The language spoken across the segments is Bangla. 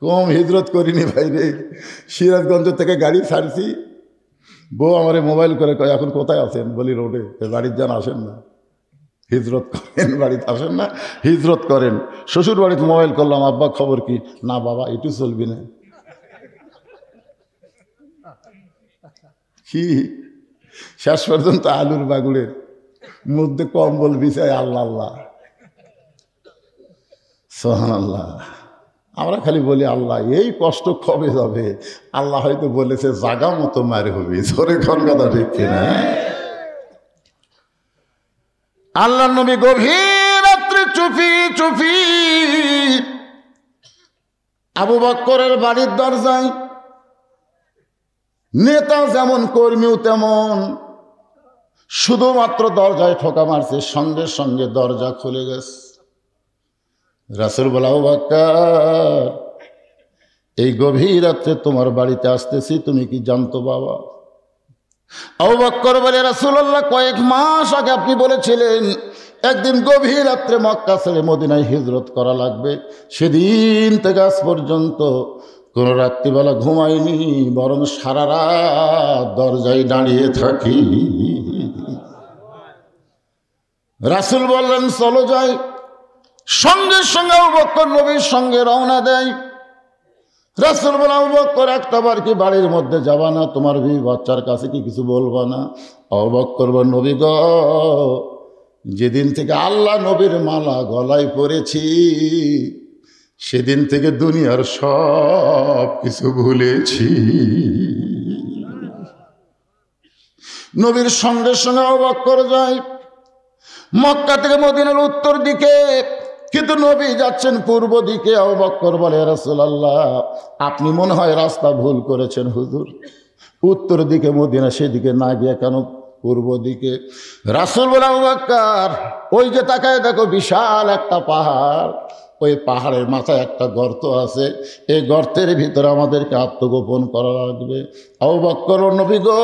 কম হিজরত করিনি ভাই রে। সিরাজগঞ্জ থেকে গাড়ি ছাড়ছি, বউ আমারে মোবাইল করে কয় এখন কোথায় আছেন? বলি রোডে। বাড়ির যান, আসেন না, হিজরত করেন, বাড়িতে আসেন না, হিজরত করেন। শ্বশুর বাড়িতে মোবাইল করলাম, আব্বা খবর কি? না বাবা, এটু চলবি না। কি শেষ পর্যন্ত আলুর বাগুড়ের মধ্যে কম্বল বিছায় আল্লাহ আল্লাহ সুবহানাল্লাহ। আমরা খালি বলি আল্লাহ এই কষ্ট কবে যাবে? আল্লাহ হয়তো বলেছে জাগা মতো মারে হবি। জোরে কোন কথা ঠিক কিনা? আল্লাহ নবী গভীর রাত্রে চুপি চুপি আবু বকরের বাড়ির দরজায়, নেতা যেমন কর্মীও তেমন, শুধুমাত্র দরজায় ঠোকা মারছে, সঙ্গে সঙ্গে দরজা খুলে গেছে। রাসূল বলে আবু বকর, এই গভীর রাত্রে তোমার বাড়িতে আসতেছি, তুমি কি জানতো বাবা? আবু বকর বলে রাসূলুল্লাহ, কয়েক মাস আগে আপনি বলেছিলেন একদিন গভীর রাত্রে মক্কা ছেড়ে মদিনায় হিজরত করা লাগবে। সেদিন থেকে আজ পর্যন্ত কোনো রাত্রিবেলা ঘুমাইনি, বরং সারা রাত দরজায় দাঁড়িয়ে থাকি। রাসূল বললেন চলো যাই। সঙ্গে সঙ্গে আবু বকর নবীর সঙ্গে রওনা দেয়। রাসূল বলে আবু বকর, একটাবার কি বাড়ির মধ্যে যাবা না? তোমার বিবি বাচ্চার কাছে কি কিছু বলবা না? আবু বকর বলে নবী গো, যেদিন থেকে আল্লাহ নবীর মালা গলায় পড়েছি সেদিন থেকে দুনিয়ার সব কিছু ভুলেছি। নবীর সঙ্গে সঙ্গে আবু বকর যায়। মক্কা থেকে মদিনার উত্তর দিকে, কিন্তু নবী যাচ্ছেন পূর্ব দিকে। আবু বকর বলে রাসূলুল্লাহ, আপনি মনে হয় রাস্তা ভুল করেছেন হুজুর, উত্তর দিকে মদিনা, সেদিকে না গিয়ে কেন পূর্ব দিকে? রাসূল বলে আবু বকর, ওই যে তাকায় দেখো বিশাল একটা পাহাড়, ওই পাহাড়ের মাথায় একটা গর্ত আছে, এই গর্তের ভিতরে আমাদেরকে আত্মগোপন করা লাগবে। আবু বকর, নবী গো,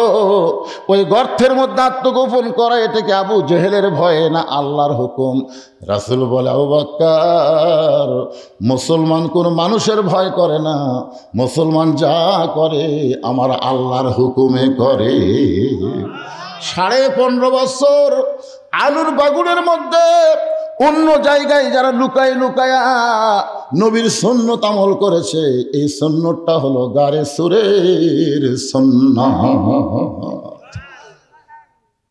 ওই গর্তের মধ্যে আত্মগোপন করা, এটা কি আবু জেহেলের ভয়ে না আল্লাহর হুকুম? রাসূল বলে আবু বকর, মুসলমান কোন মানুষের ভয় করে না, মুসলমান যা করে আমার আল্লাহর হুকুমে করে। 15.5 বছর আলুর বাগুনের মধ্যে অন্য জায়গায় যারা লুকায় লুকায়া নবীর সুন্নত আমল করেছে, এই সুন্নতটা হলো গারে সুরের সুন্নাত।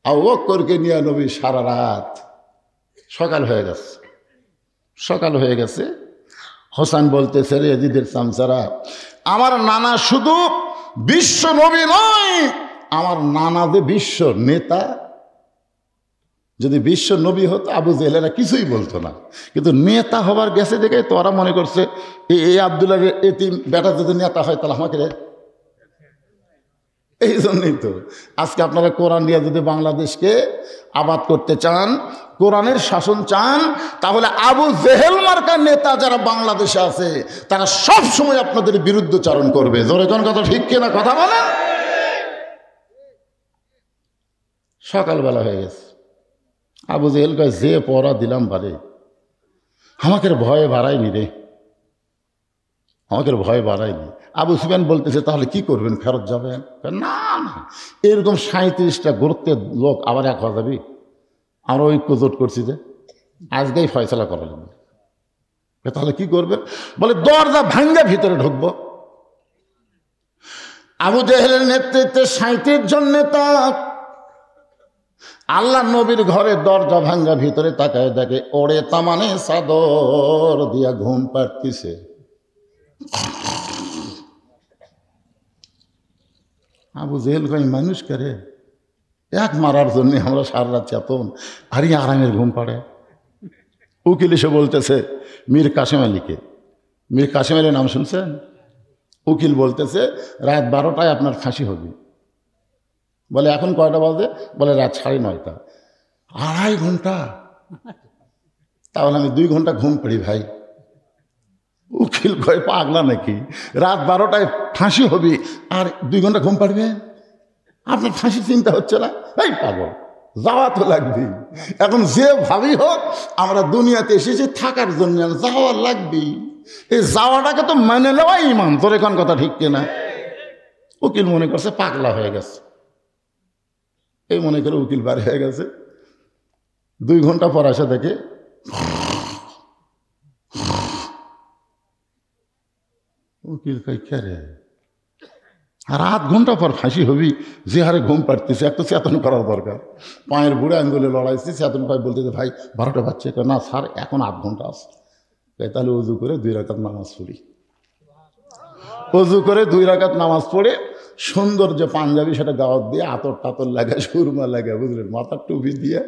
আবু বকরকে নিয়ে নবী সারা রাত, সকাল হয়ে গেছে, সকাল হয়ে গেছে। হোসেন বলতেছে, রে ইয়াজিদের চামচারা, আমার নানা শুধু বিশ্ব নবী নয়, আমার নানা যে বিশ্ব নেতা। যদি বিশ্ব নবী হতো আবু জেহেলেরা কিছুই বলতো না, কিন্তু নেতা হবার গেছে দেখে তো ওরা মনে করছে এই আব্দুল্লাহ এতিম বেটা যদি নেতা হয় তাহলে আমাকে। এই জন্যই তো আজকে আপনারা কোরআন নিয়ে যদি বাংলাদেশকে আবাদ করতে চান, কোরআনের শাসন চান, তাহলে আবু জেহেল মার্কা নেতা যারা বাংলাদেশে আছে তারা সব সময় আপনাদের বিরুদ্ধচারণ করবে। জোরে কোন কথা ঠিক কিনা কথা বলেন? সকালবেলা হয়ে গেছে। আবু জেহেল কয়, যে পড়া দিলাম বারে, আমাকে ভয়ে বাড়ায়নি রে, আমাকে ভয় বাড়ায়নি। আবু সুফিয়ান বলতেছে, তাহলে কি করবেন, ফেরত যাবেন? না না, এরকম 37টা গোত্রের লোক আবার এক হয়ে যাবি, আমরা ঐক্য জোট করছি যে আজকেই ফয়সলা করা যাবে। তাহলে কি করবেন? বলে দরজা ভাঙ্গা ভিতরে ঢুকবো। আবু জেহেলের নেতৃত্বে 37 জন নেতা আল্লাহ নবীর ঘরে দরজা ভাঙ্গা ভিতরে তাকায় দেখে ওড়ে তামানে চাদর দিয়া ঘুম পাড়তিছে। আবু জেহেল কই মানুষ করে এক মারার জন্য আমরা সারা রাত চেতন, আর আরামের ঘুম পাড়ে। উকিল এসে বলতেছে মীর কাসেম আলীকে, মীর কাসেম আলীর নাম শুনছেন? উকিল বলতেছে রাত 12টায় আপনার ফাঁসি হবে। বলে এখন কয়টা বাজে? বলে রাত 9:30। 2.5 ঘন্টা, তাহলে আমি 2 ঘন্টা ঘুম পাড়ি ভাই। উকিল কয় পাগলা নাকি, রাত 12টায় ফাঁসি হবে আর 2 ঘন্টা ঘুম পাড়বে? আপনার ফাঁসি চিন্তা হচ্ছে না? এই পাগল, যাওয়া তো লাগবে। এখন যে ভাবি হোক আমরা দুনিয়াতে এসেছি থাকার জন্য, যাওয়া লাগবে। এই যাওয়াটাকে তো মেনে নেওয়াই ইমান। তোর এখন কথা ঠিক কিনা? উকিল মনে করছে পাগলা হয়ে গেছে, এই মনে করে উকিল বাড়ি হয়ে গেছে। 2 ঘন্টা পর আসে দেখে উকিল কই রে, আর 8 ঘন্টা পর ফাঁসি হবি, যে হারে ঘুম পাড়তেছে একটু চেতন করার দরকার। পায়ের বুড়ে আঙ্গুলে লড়াইছি, চেতন পাই বলতেছে ভাই 12টা বাজছে। না স্যার এখন 8 ঘন্টা আছে। তাহলে উজু করে 2 রাকাত নামাজ পড়ি। উজু করে 2 রাকাত নামাজ পড়ে সুন্দর যে পাঞ্জাবি সেটা গাওয়াত দিয়ে আতর টাতর লাগা, সুরমা লাগা, বুঝলেন, মাথার টুপি দিয়ে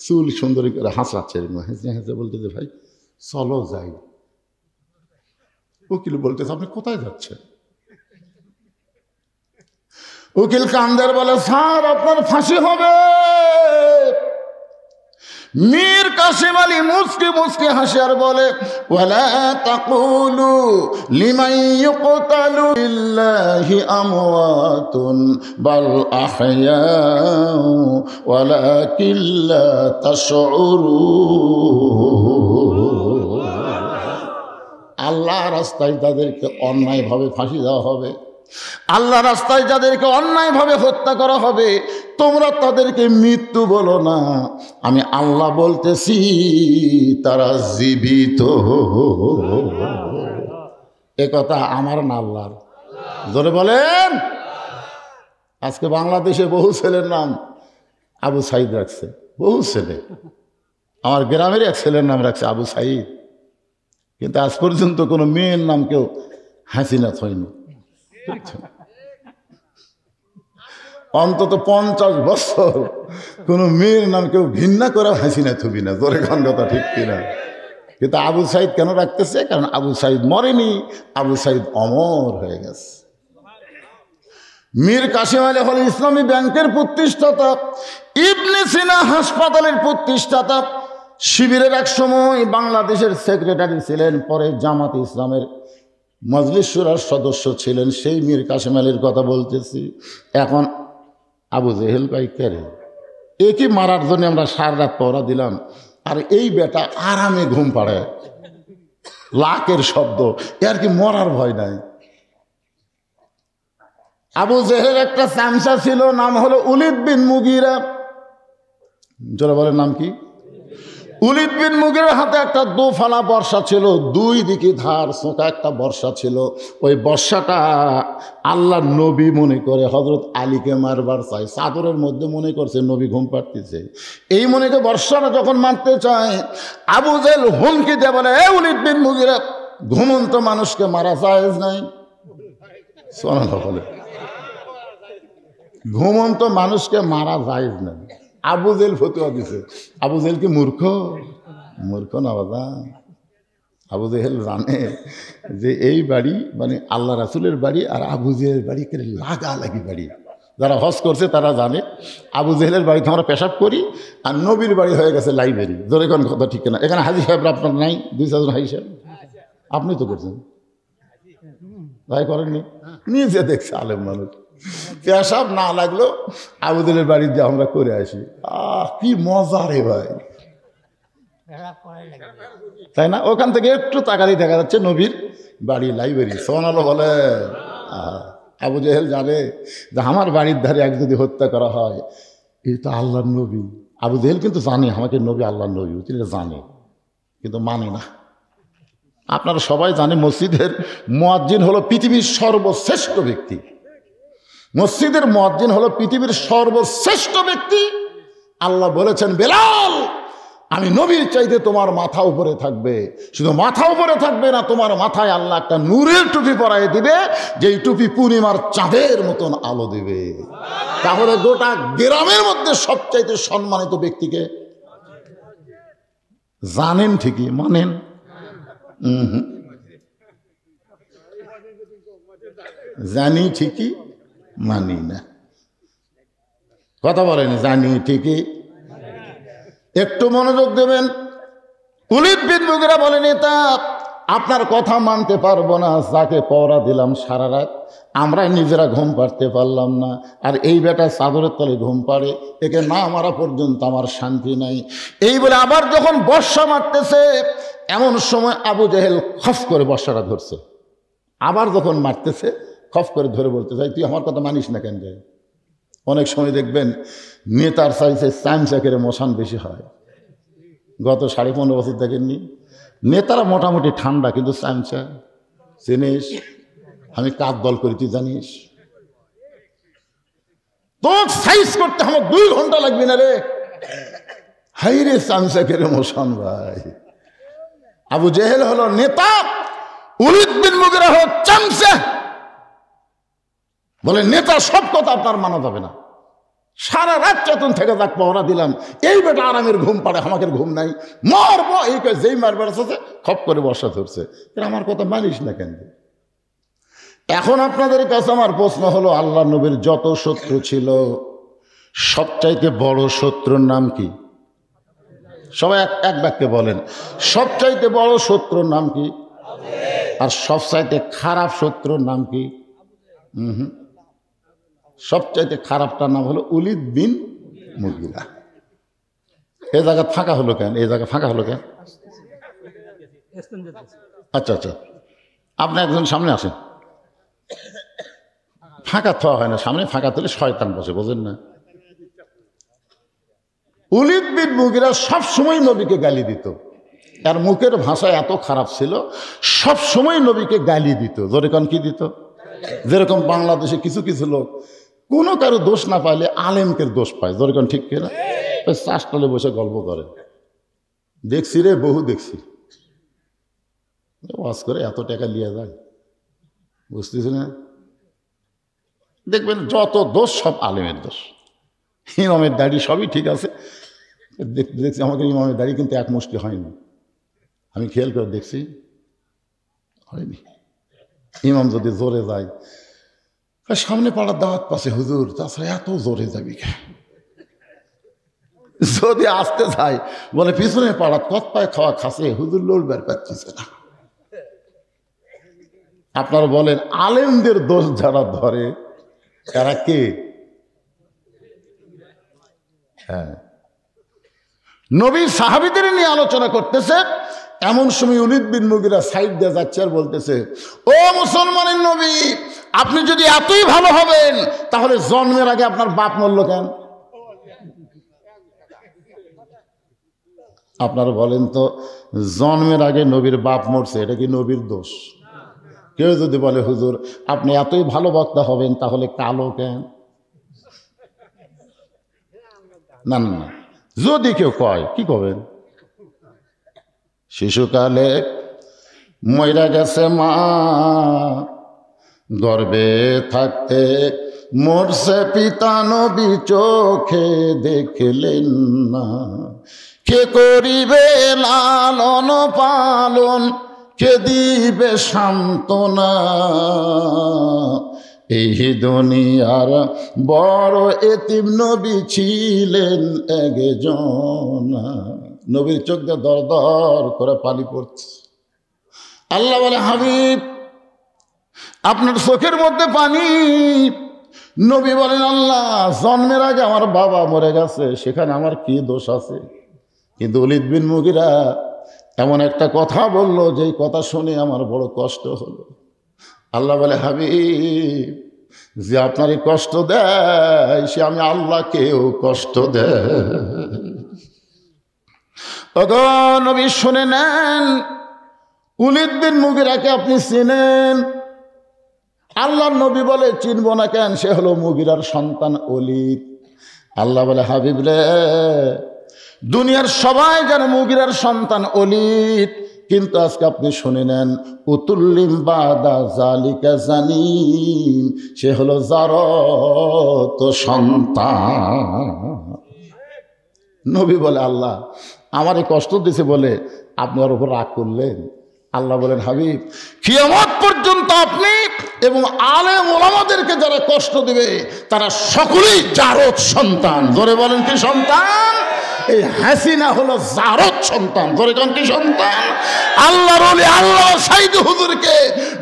চুল সুন্দরী করে হাসাচ্ছে, হেসে হেসে বলতেছে ভাই চলো যাই। উকিল বলতেছে আপনি কোথায় যাচ্ছেন? উকিল কান্দের বলে স্যার আপনার ফাঁসি হবে। মীর কাসিম আলী মুস্কি মুস্কি হাসে আর বলে ওয়ালা তাকুলু লিমান ইউকতালু লিল্লাহি আমওয়াতুন বাল আহইয়াউ ওয়ালাকিন লা তাশউরুন। আল্লাহ রাস্তায় তাদেরকে অন্যায়ভাবে ফাঁসি দেওয়া হবে, আল্লাহ রাস্তায় যাদেরকে অন্যায়ভাবে হত্যা করা হবে, তোমরা তাদেরকে মৃত্যু বলো না, আমি আল্লাহ বলতেছি তারা জীবিত। এ কথা আমার না আল্লাহর। জোরে বলেন। আজকে বাংলাদেশে বহু ছেলের নাম আবু সাইদ রাখছে, বহু ছেলে। আমার গ্রামের এক ছেলের নাম রাখছে আবু সাইদ, কিন্তু আজ পর্যন্ত কোনো মেয়ের নাম কেউ হাসিনা হয়নি। অন্তত 50 বছর কোন মেয়ের নাম কেউ ঘৃণা করে হাসিনা থুবি না। জোরে খান কথা ঠিক কিনা? কিন্তু আবু সাইদ কেন রাখতেছে? কারণ আবু সাইদ মরেনি, আবু সাইদ অমর হয়ে গেছে। মীর কাসিম আলী হল ইসলামী ব্যাংকের প্রতিষ্ঠাতা, ইবনে সিনা হাসপাতালের প্রতিষ্ঠাতা, শিবিরের এক সময় বাংলাদেশের সেক্রেটারি ছিলেন, পরে জামাত ইসলামের মজলিস শুরার সদস্য ছিলেন। সেই মীর কাসিম আলীর কথা বলতেছি। এখন আবু জেহেল কয় কেরে, একই মারার জন্য আমরা সারা রাত পড়া দিলাম, আর এই বেটা আরামে ঘুম পাড়ে, লাকের শব্দ, এর কি মরার ভয় নাই? আবু জেহেল একটা চামচা ছিল, নাম হলো উলিদ বিন মুগিরা। যারা বলেন নাম কি? উলিদ বিন মুগিরের হাতে একটা দোফালা বর্ষা ছিল, 2 দিকে ধার সোঁকা একটা বর্ষা ছিল। ওই বর্ষাটা আল্লাহ নবী মনে করে হজরত আলীকে মারবার চাই, চাদরের মধ্যে মনে করছে নবী ঘুম পাড়তেছে, এই মনে করে বর্ষাটা যখন মারতে চায়, আবু জেহেল হুমকি দিয়ে বলে এ উলিদ বিন মুগিরা, ঘুমন্ত মানুষকে মারা জায়েজ নাই। সুবহানাল্লাহ বলে, ঘুমন্ত মানুষকে মারা জায়েজ নাই। আবু জেহেল ফতোয়া দিছে। আবু জেহেল কি মূর্খ? মূর্খ না বাবা। আবু জেহেল জানে যে এই বাড়ি মানে আল্লাহ রাসূলের বাড়ি, আর আবু জেহেলের বাড়ি লাগালাগি বাড়ি। যারা হজ করছে তারা জানে আবু জেহেলের বাড়িতে আমরা পেশাব করি, আর নবীর বাড়ি হয়ে গেছে লাইব্রেরি। ধরে কোন কথা ঠিক না? এখানে হাজি সাহেব আপনার নাই? 2-4 জন হাজি সাহেব আপনি তো করছেন, তাই করেননি? নিজে দেখছে আলেম মানুষ। পেশাব না লাগলো আবু জেহেলের বাড়ি দিয়ে আমরা করে আসি। কি মজা রে ভাই, তাই না? ওখান থেকে একটু তাকালেই দেখা যাচ্ছে নবীর বাড়ি লাইব্রেরি। সুবহানাল্লাহ বলে। আবু জেহেল জানে যে আমার বাড়ির ধারে এক যদি হত্যা করা হয়, এই তো আল্লাহর নবী। আবু জেহেল কিন্তু জানে আমাকে নবী আল্লাহর নবী, তিনি জানে কিন্তু মানে না। আপনারা সবাই জানে মসজিদের মুয়াজ্জিন হলো পৃথিবীর সর্বশ্রেষ্ঠ ব্যক্তি। মসজিদের মুয়াজ্জিন হলো পৃথিবীর সর্বশ্রেষ্ঠ ব্যক্তি। আল্লাহ বলেছেন বেলাল, আমি নবীর চাইতে তোমার মাথা উপরে থাকবে। শুধু মাথা উপরে থাকবে না, তোমার মাথায় আল্লাহ একটা নূরের টুপি পরাই দিবে, যেই টুপি পূর্ণিমার চাঁদের মতন আলো দিবে। তাহলে গোটা গ্রামের মধ্যে সবচাইতে সম্মানিত ব্যক্তিকে জানেন ঠিকই, মানেন? জানি ঠিকই, মানি না। কথা বলেন, জানি ঠিকই। একটু মনোযোগ দেবেন। উলিদ বিন মুগিরা বলেন এটা আপনার কথা মানতে পারবো না, যাকে পড়া দিলাম সারা রাত আমরা নিজেরা ঘুম পাড়তে পারলাম না, আর এই বেটা চাদরের তলে ঘুম পাড়ে, একে না মারা পর্যন্ত আমার শান্তি নাই। এই বলে আবার যখন বর্ষা মারতেছে, এমন সময় আবু জেহেল খফ করে বর্ষাটা ধরছে। আবার যখন মারতেছে খফ করে ধরে বলতে চাই, তুই আমার কথা মানিস না কেন রে? অনেক সময় দেখবেন নেতার চাইছে চামচাকের মশান বেশি হয়। গত 15.5 বছর দেখেননি? নেতারা মোটামুটি ঠান্ডা, কিন্তু চামচা চিনিস? আমি কাক দল করি তুই জানিস? তোর সাইজ করতে আমার 2 ঘন্টা লাগবে না রে। হাই রে চামচাকের মশান ভাই। আবু জেহেল হলো নেতা, ওলীদ বিন মুগীরা হলো চামচা। বলে নেতা সব কথা আপনার মানা যাবে না। সারা রাত চেতন থেকে যাক পহরা দিলাম, এই বেটা আরামের ঘুম পাড়ে, আমাকে ঘুম নাই, মারবো। এই যেই মারবে খপ করে বর্ষা ধরছে, আমার কথা মানিস না কেন? এখন আপনাদের কাছে আমার প্রশ্ন হলো, আল্লাহ নবীর যত শত্রু ছিল সবচাইতে বড় শত্রুর নাম কি? সবাই এক বাক্যে বলেন, সবচাইতে বড় শত্রুর নাম কি? আর সবচাইতে খারাপ শত্রুর নাম কি? সবচাইতে খারাপটার নাম হলো ওলীদ বিন মুগীরা। এই জায়গা ফাঁকা হলো কেন? এই জায়গা ফাঁকা হলো কেন? আচ্ছা আচ্ছা, আপনি একজন সামনে আসেন। ফাঁকা থা হয় না, সামনে ফাঁকা তুলে শয়তান বসে, বোঝেন না? ওলীদ বিন মুগীরা সবসময় নবীকে গালি দিত। তার মুখের ভাষা এত খারাপ ছিল, সবসময় নবীকে গালি দিত। জোরে কান কি দিত? যেরকম বাংলাদেশে কিছু কিছু লোক কোনো কারো দোষ না পাইলে আলেমকে দোষ পায়। জোরে কান ঠিক কিনা? চাষতলে বসে গল্প করে, দেখছি রে, বহু দেখছি। ওয়াজ করে এত টাকা নিয়ে যায়, বুঝতেছি না? দেখবেন যত দোষ সব আলেমের দোষ। ইমামের দাড়ি সবই ঠিক আছে, দেখছি আমাকে ইমামের দাড়ি কিন্তু এক মুষ্টি হয়নি। আমি খেয়াল করে দেখছি হয়নি। ইমাম যদি জোরে যায়, সামনে পাড়ার দাওয়াত পাশে হুজুর, তাছাড়া এত জোরে যাবি কে? যদি আসতে যায় বলে পিছনে পাড়া কত পায় খাওয়া খাসে, হুজুর লড়বার পাচ্ছিছে না। আপনারা বলেন আলেমদের দোষ যারা ধরে তারা কে? হ্যাঁ, নবীর সাহাবীদের নিয়ে আলোচনা করতেছে, এমন সময় ওলীদ বিন মুগীরা সাইড দিয়ে যাচ্ছে আর বলতেছে, ও মুসলমানের নবী, আপনি যদি এতই ভালো হবেন তাহলে জন্মের আগে আপনার বাপ মরল কেন? আপনারা বলেন তো, জন্মের আগে নবীর বাপ মরছে, এটা কি নবীর দোষ? কেউ যদি বলে হুজুর আপনি এতই ভালো বক্তা হবেন তাহলে কালো কেন? না না না, যদি কেউ কয় কি করবেন? শিশুকালে মইরা গেছে মা, গর্ভে থাকতে মরছে পিতা, নবী চোখে দেখলেন না। কে করিবে লালন পালন, কে দিবে সান্ত্বনা, এই দুনিয়ার বড় এতিম নবী ছিলেন একজন। নবীর চোখ দিয়ে দর দর করে পানি পড়ছে। আল্লাহ বলে, হাবিব আপনার চোখের মধ্যে পানি। নবী বলেন, আল্লাহ জন্মের আগে আমার বাবা মরে গেছে, সেখানে আমার কি দোষ আছে? কিন্তু ওলীদ বিন মুগীরা এমন একটা কথা বলল, যেই কথা শুনে আমার বড় কষ্ট হলো। আল্লাহ বলে, হাবিব যে আপনার কষ্ট দেয় সে আমি আল্লাহকেও কষ্ট দেয়। নবী শুনে নেন, ওলীদ বিন মুগীরাকে আপনি চিনেন? আল্লাহর নবী বলে, চিনব না কেন? সে হলো মুগীরার সন্তান ওলীদ। আল্লাহ বলে, হাবিব রে, দুনিয়ার সবাই জানে মুগীরার সন্তান ওলীদ, কিন্তু আজকে আপনি শুনে নেন, উতুল্লিম বাদা জালিকা জানিম, সে হলো জারত সন্তান। নবী বলে, আল্লাহ আমারে কষ্ট দিছে বলে আপনি ওর উপর রাগ করলেন? আল্লাহ বলেন, হাবিব কিয়ামত পর্যন্ত আপনি এবং আলেম ওলামাদেরকে যারা কষ্ট দিবে তারা সকলেই জারত সন্তান। ধরে বলেন কি সন্তান? এই হাসিনা হলো জারদ সন্তান। ধরে কোন কি সন্তান? আল্লাহর ওলি আল্লাহ সাইদ হুজুরকে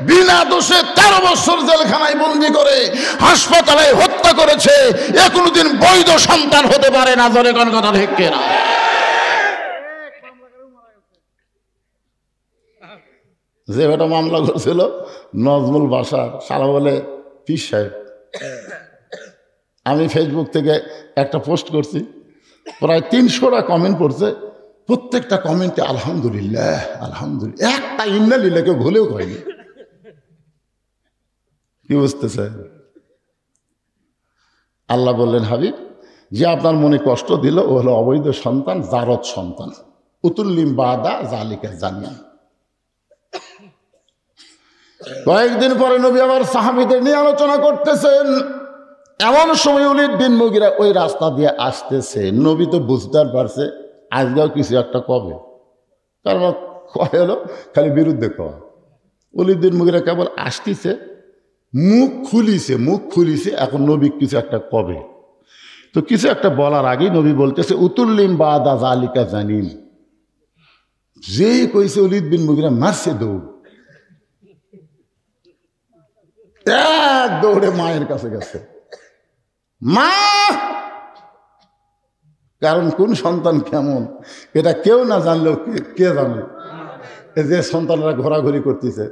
বিনা দোষে 13 বছর জেলখানায় বন্দী করে হাসপাতালে হত্যা করেছে। এ কোনোদিন বৈধ সন্তান হতে পারে না। ধরে কোন কথা ঠিক কিনা? যে বেটা মামলা করছিল নজমুল বাসার, সারা বলে পীর সাহেব। আমি ফেসবুক থেকে একটা পোস্ট করছি, প্রায় 300টা কমেন্ট পড়ছে। প্রত্যেকটা কমেন্টে আলহামদুলিল্লাহ আলহামদুলিল্লাহ, একটা ইন্নালিল্লাহ কেউ ভুলেও কয়নি। কি বুঝতেছে? আল্লাহ বললেন, হাবিব, যে আপনার মনে কষ্ট দিল ও হলো অবৈধ সন্তান, জারদ সন্তান। উতুল্লিম বাদা জালিকা জানিয়া। কয়েকদিন পরে নবী আবার সাহাবীদের নিয়ে আলোচনা করতেছেন। এমন সময় ওলীদ বিন মুগীরা ওই রাস্তা দিয়ে আসতেছে। নবী তো বুঝতে পারছে আজকেও কিছু একটা কবে, কারণ কয় হলো খালি বিরুদ্ধে কয়। ওলীদ বিন মুগীরা কেবল আসতেছে, মুখ খুলিছে, এখন নবী কিছু একটা কবে। তো কিছু একটা বলার আগেই নবী বলতেছে, উতুল্লিম বাদা জালিকা জানিন। যেই কইছে ওলীদ বিন মুগীরা মারছে দৌড়, এক দৌড়ে মায়ের কাছে গেছে। মা, কারণ কোন সন্তান কেমন এটা কেউ না জানলেও কে জানে? যে সন্তানরা ঘোরাঘুরি করতেছে,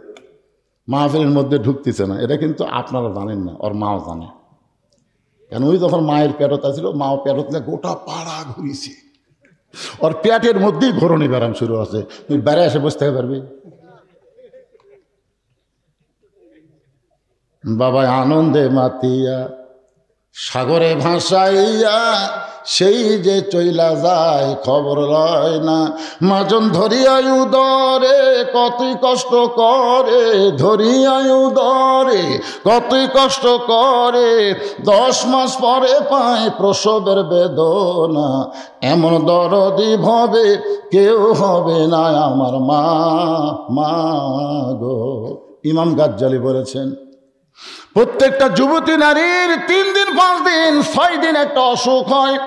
মাহফিলের মধ্যে ঢুকতেছে না, এটা কিন্তু আপনারা জানেন না, ওর মাও জানে। কেন ওই যখন মায়ের পেটতা ছিল, মাও পেটতলে গোটা পাড়া ঘুরিয়েছে। ওর পেটের মধ্যেই ঘোরণি ব্যারাম শুরু আছে। তুই বেড়ে এসে বসে থাকতে পারবি? বাবা আনন্দে মাতিয়া সাগরে ভাসাইয়া সেই যে চইলা যায় খবর লয় না। মাজন ধরিয়াই উদরে কতই কষ্ট করে, ধরিয়াই উদরে কতই কষ্ট করে। 10 মাস পরে পায় প্রসবের বেদনা, এমন দরদি ভবে কেউ হবে না আমার মা। মা গো। ইমাম গাজ্জালি বলেছেন, প্রত্যেকটা যুবতী নারীর 3 দিন 5 দিন 6 দিন একটা অসুখ হয়।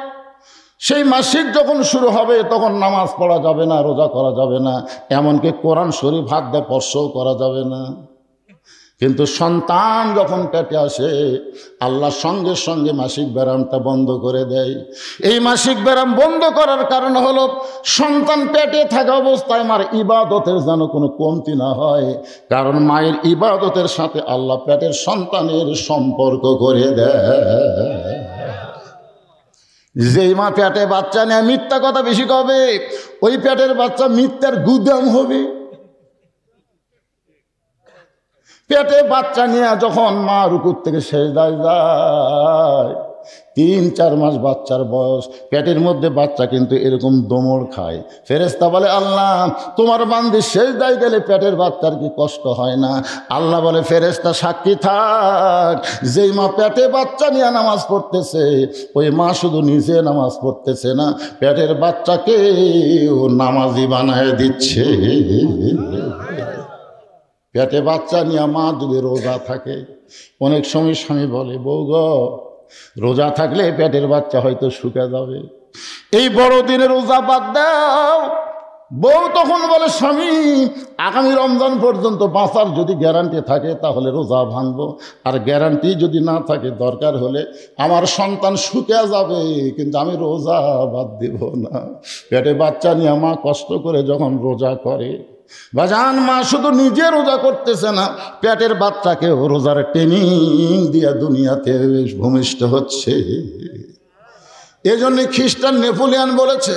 সেই মাসিক যখন শুরু হবে তখন নামাজ পড়া যাবে না, রোজা করা যাবে না, এমনকি কোরআন শরীফ হাত দিয়ে স্পর্শও করা যাবে না। কিন্তু সন্তান যখন পেটে আসে, আল্লাহ সঙ্গে সঙ্গে মাসিক ব্যারামটা বন্ধ করে দেয়। এই মাসিক ব্যারাম বন্ধ করার কারণ হলো সন্তান পেটে থাকা অবস্থায় মার ইবাদতের যেন কোনো কমতি না হয়। কারণ মায়ের ইবাদতের সাথে আল্লাহ পেটের সন্তানের সম্পর্ক করে দেয়। যেই মা পেটে বাচ্চা নেয় মিথ্যা কথা বেশি কবে, ওই পেটের বাচ্চা মিথ্যার গুদাম হবে। পেটে বাচ্চা নিয়ে যখন মা রুকুর থেকে সেজদায় যায়, 3-4 মাস বাচ্চার বয়স, পেটের মধ্যে বাচ্চা কিন্তু এরকম দোমড় খায়। ফেরেশতা বলে, আল্লাহ তোমার বান্দি সেজদায় গেলে পেটের বাচ্চার কি কষ্ট হয় না? আল্লাহ বলে, ফেরেশতা সাক্ষী থাক, যেই মা পেটে বাচ্চা নিয়ে নামাজ পড়তেছে, ওই মা শুধু নিজে নামাজ পড়তেছে না, পেটের বাচ্চাকে ও নামাজি বানায় দিচ্ছে। পেটে বাচ্চা নিয়ে মা যদি রোজা থাকে, অনেক সময় স্বামী বলে, বউ গো, রোজা থাকলে পেটের বাচ্চা হয়তো শুকে যাবে, এই বড়দিনে রোজা বাদ দাও। বউ তখন বলে, স্বামী আগামী রমজান পর্যন্ত বাঁচার যদি গ্যারান্টি থাকে তাহলে রোজা ভাঙবো, আর গ্যারান্টি যদি না থাকে দরকার হলে আমার সন্তান শুকে যাবে, কিন্তু আমি রোজা বাদ দিব না। পেটে বাচ্চা নিয়ে মা কষ্ট করে যখন রোজা করে, বাজান মা শুধু নিজে রোজা করতেছে না, পেটের বাচ্চাকেও রোজার ট্রেনিং দিয়া দুনিয়াতে ভূমিষ্ঠ হচ্ছে। এজন্য খ্রিস্টান নেপোলিয়ান বলেছে,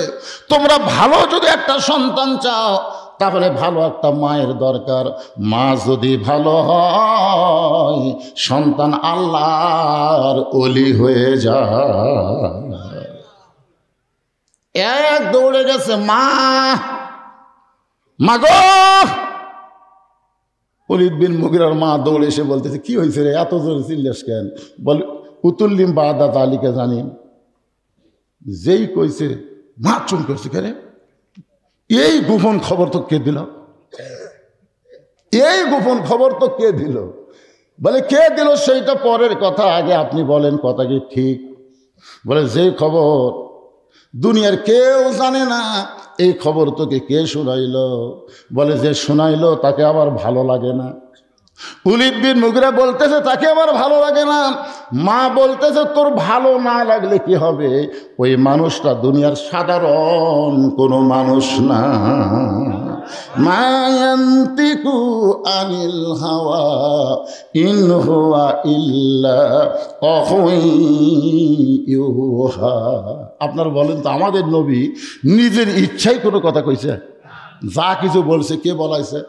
তোমরা ভালো যদি একটা সন্তান চাও তাহলে ভালো একটা মায়ের দরকার। মা যদি ভালো হয় সন্তান আল্লাহর ওলি হয়ে যায়। এক দৌড়ে গেছে মা, মাগো। ওলীদ বিন মুগীরার মা দৌড়ে এসে বলতেছে, কি হয়েছে রে, এত জোরে চিল্লাস কেন? বলে, উতুল্লিম বাদা জালিকা জানিন। যেই কইছে মা চুম করছে, কেন এই গোপন খবর তো কে দিল? এই গোপন খবর তো কে দিল? বলে, কে দিল সেইটা পরের কথা, আগে আপনি বলেন কথা কি ঠিক? বলে, যেই খবর দুনিয়ার কেউ জানে না। এই খবর তোকে কে শোনাইল? বলে যে শোনাইল তাকে আবার ভালো লাগে না। ওলীদ বিন মুগীরা বলতেছে তাকে আবার ভালো লাগে না। মা বলতেছে তোর ভালো না লাগলে কি হবে? ওই মানুষটা দুনিয়ার সাধারণ কোনো মানুষ না। মা ইয়ান্তিকু আনিল হাওয়া ইন হুয়া ইল্লা ওয়াহয়ুহা। আপনারা বলেন তো, আমাদের নবী নিজের ইচ্ছাই কোনো কথা কইছে? যা কিছু বলছে কে বলাইছে?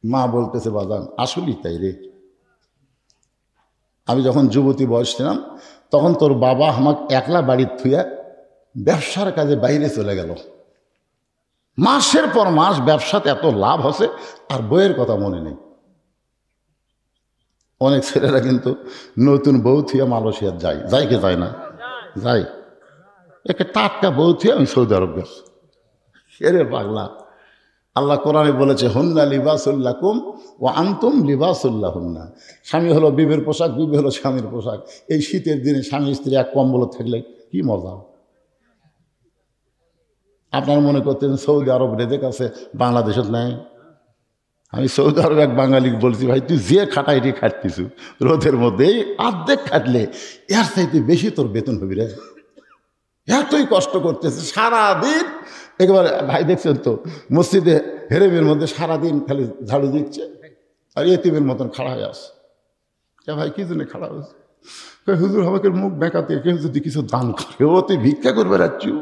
মা বলতেছে বাজান আসলেই তাই রে। আমি যখন যুবতী বয়স ছিলাম তখন তোর বাবা আমাকে একলা বাড়ির থুয়া ব্যবসার কাজে বাইরে চলে গেল। মাসের পর মাস ব্যবসাতে এত লাভ হচ্ছে আর বইয়ের কথা মনে নেই। অনেক ছেলেরা কিন্তু নতুন বউ থুয়া মালয়েশিয়া যায়, যাই কে যায় না? যাই। একে টাটকা বউ থুয়া আমি সৌদি আরব গেছি। এরে পাগলা, আল্লাহ কোরআনে বলেছে হুন্না লিবাসুল্লাকুম ও আনতুম লিবাসুল্লাহুন্না। স্বামী হলো বিবির পোশাক, বিবি হলো স্বামীর পোশাক। এই শীতের দিনে স্বামী স্ত্রী এক কম্বল থাকলে কি মজা। আপনারা মনে করতেন সৌদি আরব রেজে কাছে বাংলাদেশত নাই? আমি সৌদি আরব এক বাঙালি বলছি, ভাই তুই যে খাটাইটি খাটতিছু রোদের মধ্যে, এই অর্ধেক খাটলে এর চাইতে বেশি তোর বেতন হবি রে। এতই কষ্ট করতেছে সারাদিন। একেবারে ভাই দেখছেন তো মসজিদে হেরেমের মধ্যে সারাদিন খালি ঝাড়ু দিচ্ছে আর এতিমের মতন খাড়া হয়ে আসে। ভাই কি জন্য খাড়া হয়েছে? হুজুর আমাকে মুখ বেঁকাতে কেউ যদি কিছু দান করে, ও তুই ভিক্ষা করবে রাচ্ছু,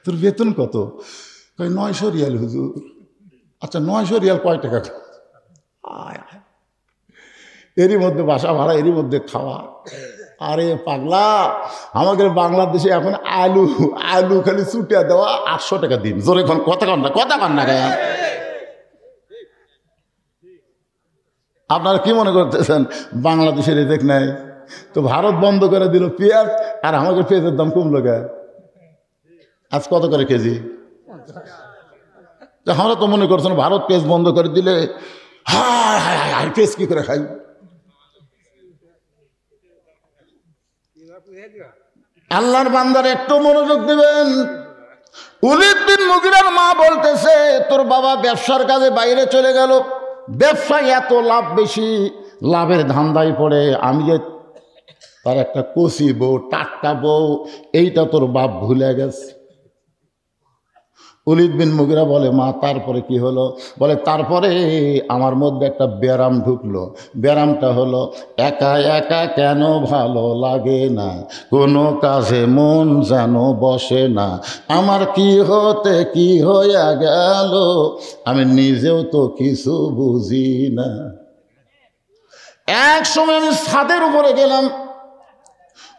তোর বেতন কত? 900 রিয়াল হুজুর। আচ্ছা 900 রিয়াল কয় টাকা? এরই মধ্যে বাসা ভাড়া, এরই মধ্যে খাওয়া। আরে পাগলা, আমাদের বাংলাদেশে এখন আলু আলু খালি ছুটিয়া দেওয়া 800 টাকা দিন। জোরে কথা কন না গায়ে। আপনারা কি মনে করতেছেন বাংলাদেশের রেজেক নাই? তো ভারত বন্ধ করে দিল পেঁয়াজ, আর আমাদের পেঁয়াজের দাম কমলো গায়ে। আজ কত করে কেজি? আমরা তো মনে করছেন ভারত পেঁয়াজ বন্ধ করে দিলে হায় হায় হায় পেঁয়াজ কি করে খাই। আল্লাহর বান্দার একটু মনোযোগ দিবেন। ওলীদ বিন মুগীরার মা বলতেছে তোর বাবা ব্যবসার কাজে বাইরে চলে গেল, ব্যবসায় এত লাভ বেশি, লাভের ধান্দায় পড়ে আমি যে তার একটা কচি বউ, টাটকা বউ, এইটা তোর বাপ ভুলে গেছে। ওলীদ বিন মুগীরা বলে মা তারপরে কি হলো? বলে তারপরে আমার মধ্যে একটা ব্যারাম ঢুকলো। ব্যারামটা হলো একা একা কেন ভালো লাগে না, কোনো কাজে মন যেন বসে না। আমার কি হতে কি হইয়া গেল আমি নিজেও তো কিছু বুঝি না। এক সময় আমি ছাদের উপরে গেলাম।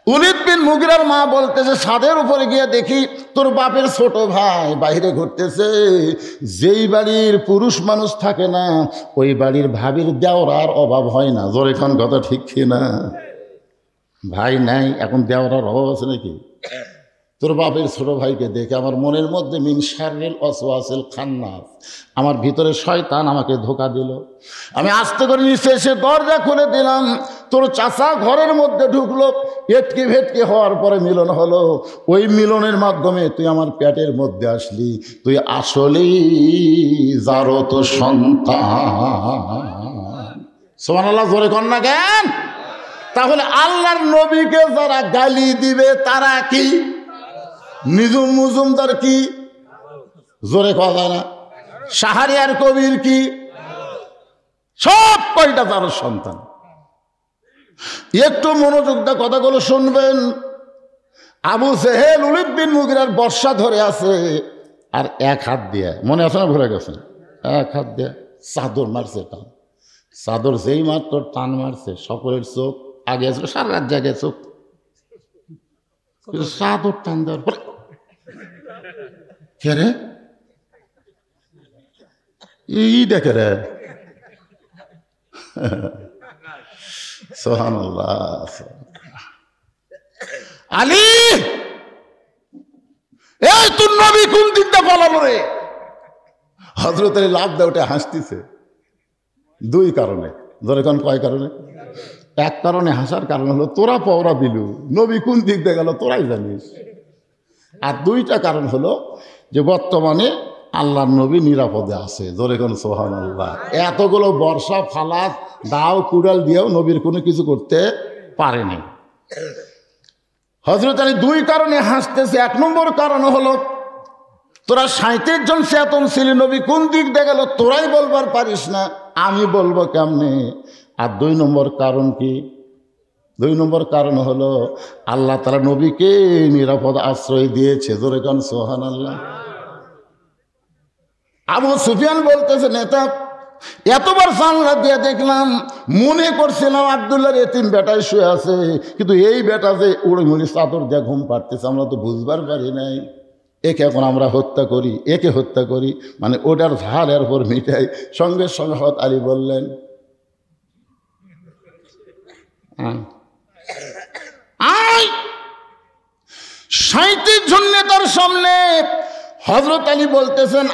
ওলীদ বিন মুগীরার মা বলতেছে ছাদের উপরে গিয়ে দেখি তোর বাপের ছোট ভাই বাইরে ঘুরতেছে। যেই বাড়ির পুরুষ মানুষ থাকে না ওই বাড়ির ভাবির দেওরার অভাব হয় না। জোরে খান কথা ঠিক না? ভাই নাই এখন দেওরার অভাব আছে নাকি? তোর বাপের ছোট ভাইকে দেখে আমার মনের মধ্যে মিন শাররিল ওয়াসওয়াসিল খান্নাস, আমার ভিতরে শয়তান আমাকে ধোঁকা দিল। আমি আস্তে করে নিচে এসে দরজা খুলে দিলাম। তোর চাচা ঘরের মধ্যে ঢুকলো, এটকে ভেটকে হওয়ার পরে মিলন হলো। ওই মিলনের মাধ্যমে তুই আমার পেটের মধ্যে আসলি, তুই আসলেই যারও তো সন্তান। সুবহানাল্লাহ, জোরে কর না কেন? তাহলে আল্লাহর নবীকে যারা গালি দিবে তারা কি নিজুম মজুমদার কি? জোরে কথা না? শাহরিয়ার কবির কি? সব কয়টা তার সন্তান। একটু মনোযোগ দিয়ে কথাগুলো শুনবেন। আবু জেহেল ওলীদ বিন মুগীরার বর্ষা ধরে আছে আর এক হাত দিয়ে, মনে আছে না ভুলে গেছেন, এক হাত দিয়ে চাদর মারছে টান। চাদর যেই মাত্র টান মারছে সকলের চোখ আগে আসলো, সারা রাত জায়গায় চোখ, চাদর টান দেওয়ার পরে কে রে ই দেখে রে। সুবহানাল্লাহ। আলী, এই তোর নবী কোন দিকটা পালালো রে? হযরত আলী লাফ দিয়ে উঠে হাসতেছে। দুই কারণে। ধরে কোন কয় কারণে? এক কারণে হাসার কারণ হলো তোরা পওরা দিলু, নবী কোন দিক দিয়ে গেল তোরাই জানিস। আর দুইটা কারণ হলো যে বর্তমানে আল্লাহর নবী নিরাপদে আছে, জোরে কোন সুবহানাল্লাহ। এতগুলো বর্ষা ফালাত দাও কুড়াল দিয়েও নবীর কোনো কিছু করতে পারেনি। হযরত আলী দুই কারণে হাসতেছে। এক নম্বর কারণ হলো তোরা 37 জন চেতন ছিলি, নবী কোন দিক দিয়ে গেল তোরাই বলবার পারিস না, আমি বলবো কেমনে। আর দুই নম্বর কারণ কি? দুই নম্বর কারণ হলো আল্লাহ তাআলা নবীকে নিরাপদ আশ্রয় দিয়েছে, জোরে কোন সুবহানাল্লাহ। আবু সুফিয়ান বলতেছে, নেতা এতবার জানলা দিয়ে দেখলাম, মনে করছিলাম আব্দুল্লাহর এতিম বেটায় শুয়ে আছে, কিন্তু এই বেটা যে উড়ে মুড়ি চাদর দিয়ে ঘুম পাড়তেছে, আমরা তো বুঝবার পারি নাই। একে এখন আমরা হত্যা করি, একে হত্যা করি, মানে ওটার ঝাল এর পর মিটাই। সঙ্গে সঙ্গে হযরত আলী বললেন, আয় 37 জন নেতার সামনে হযরত আলী বলতেছেন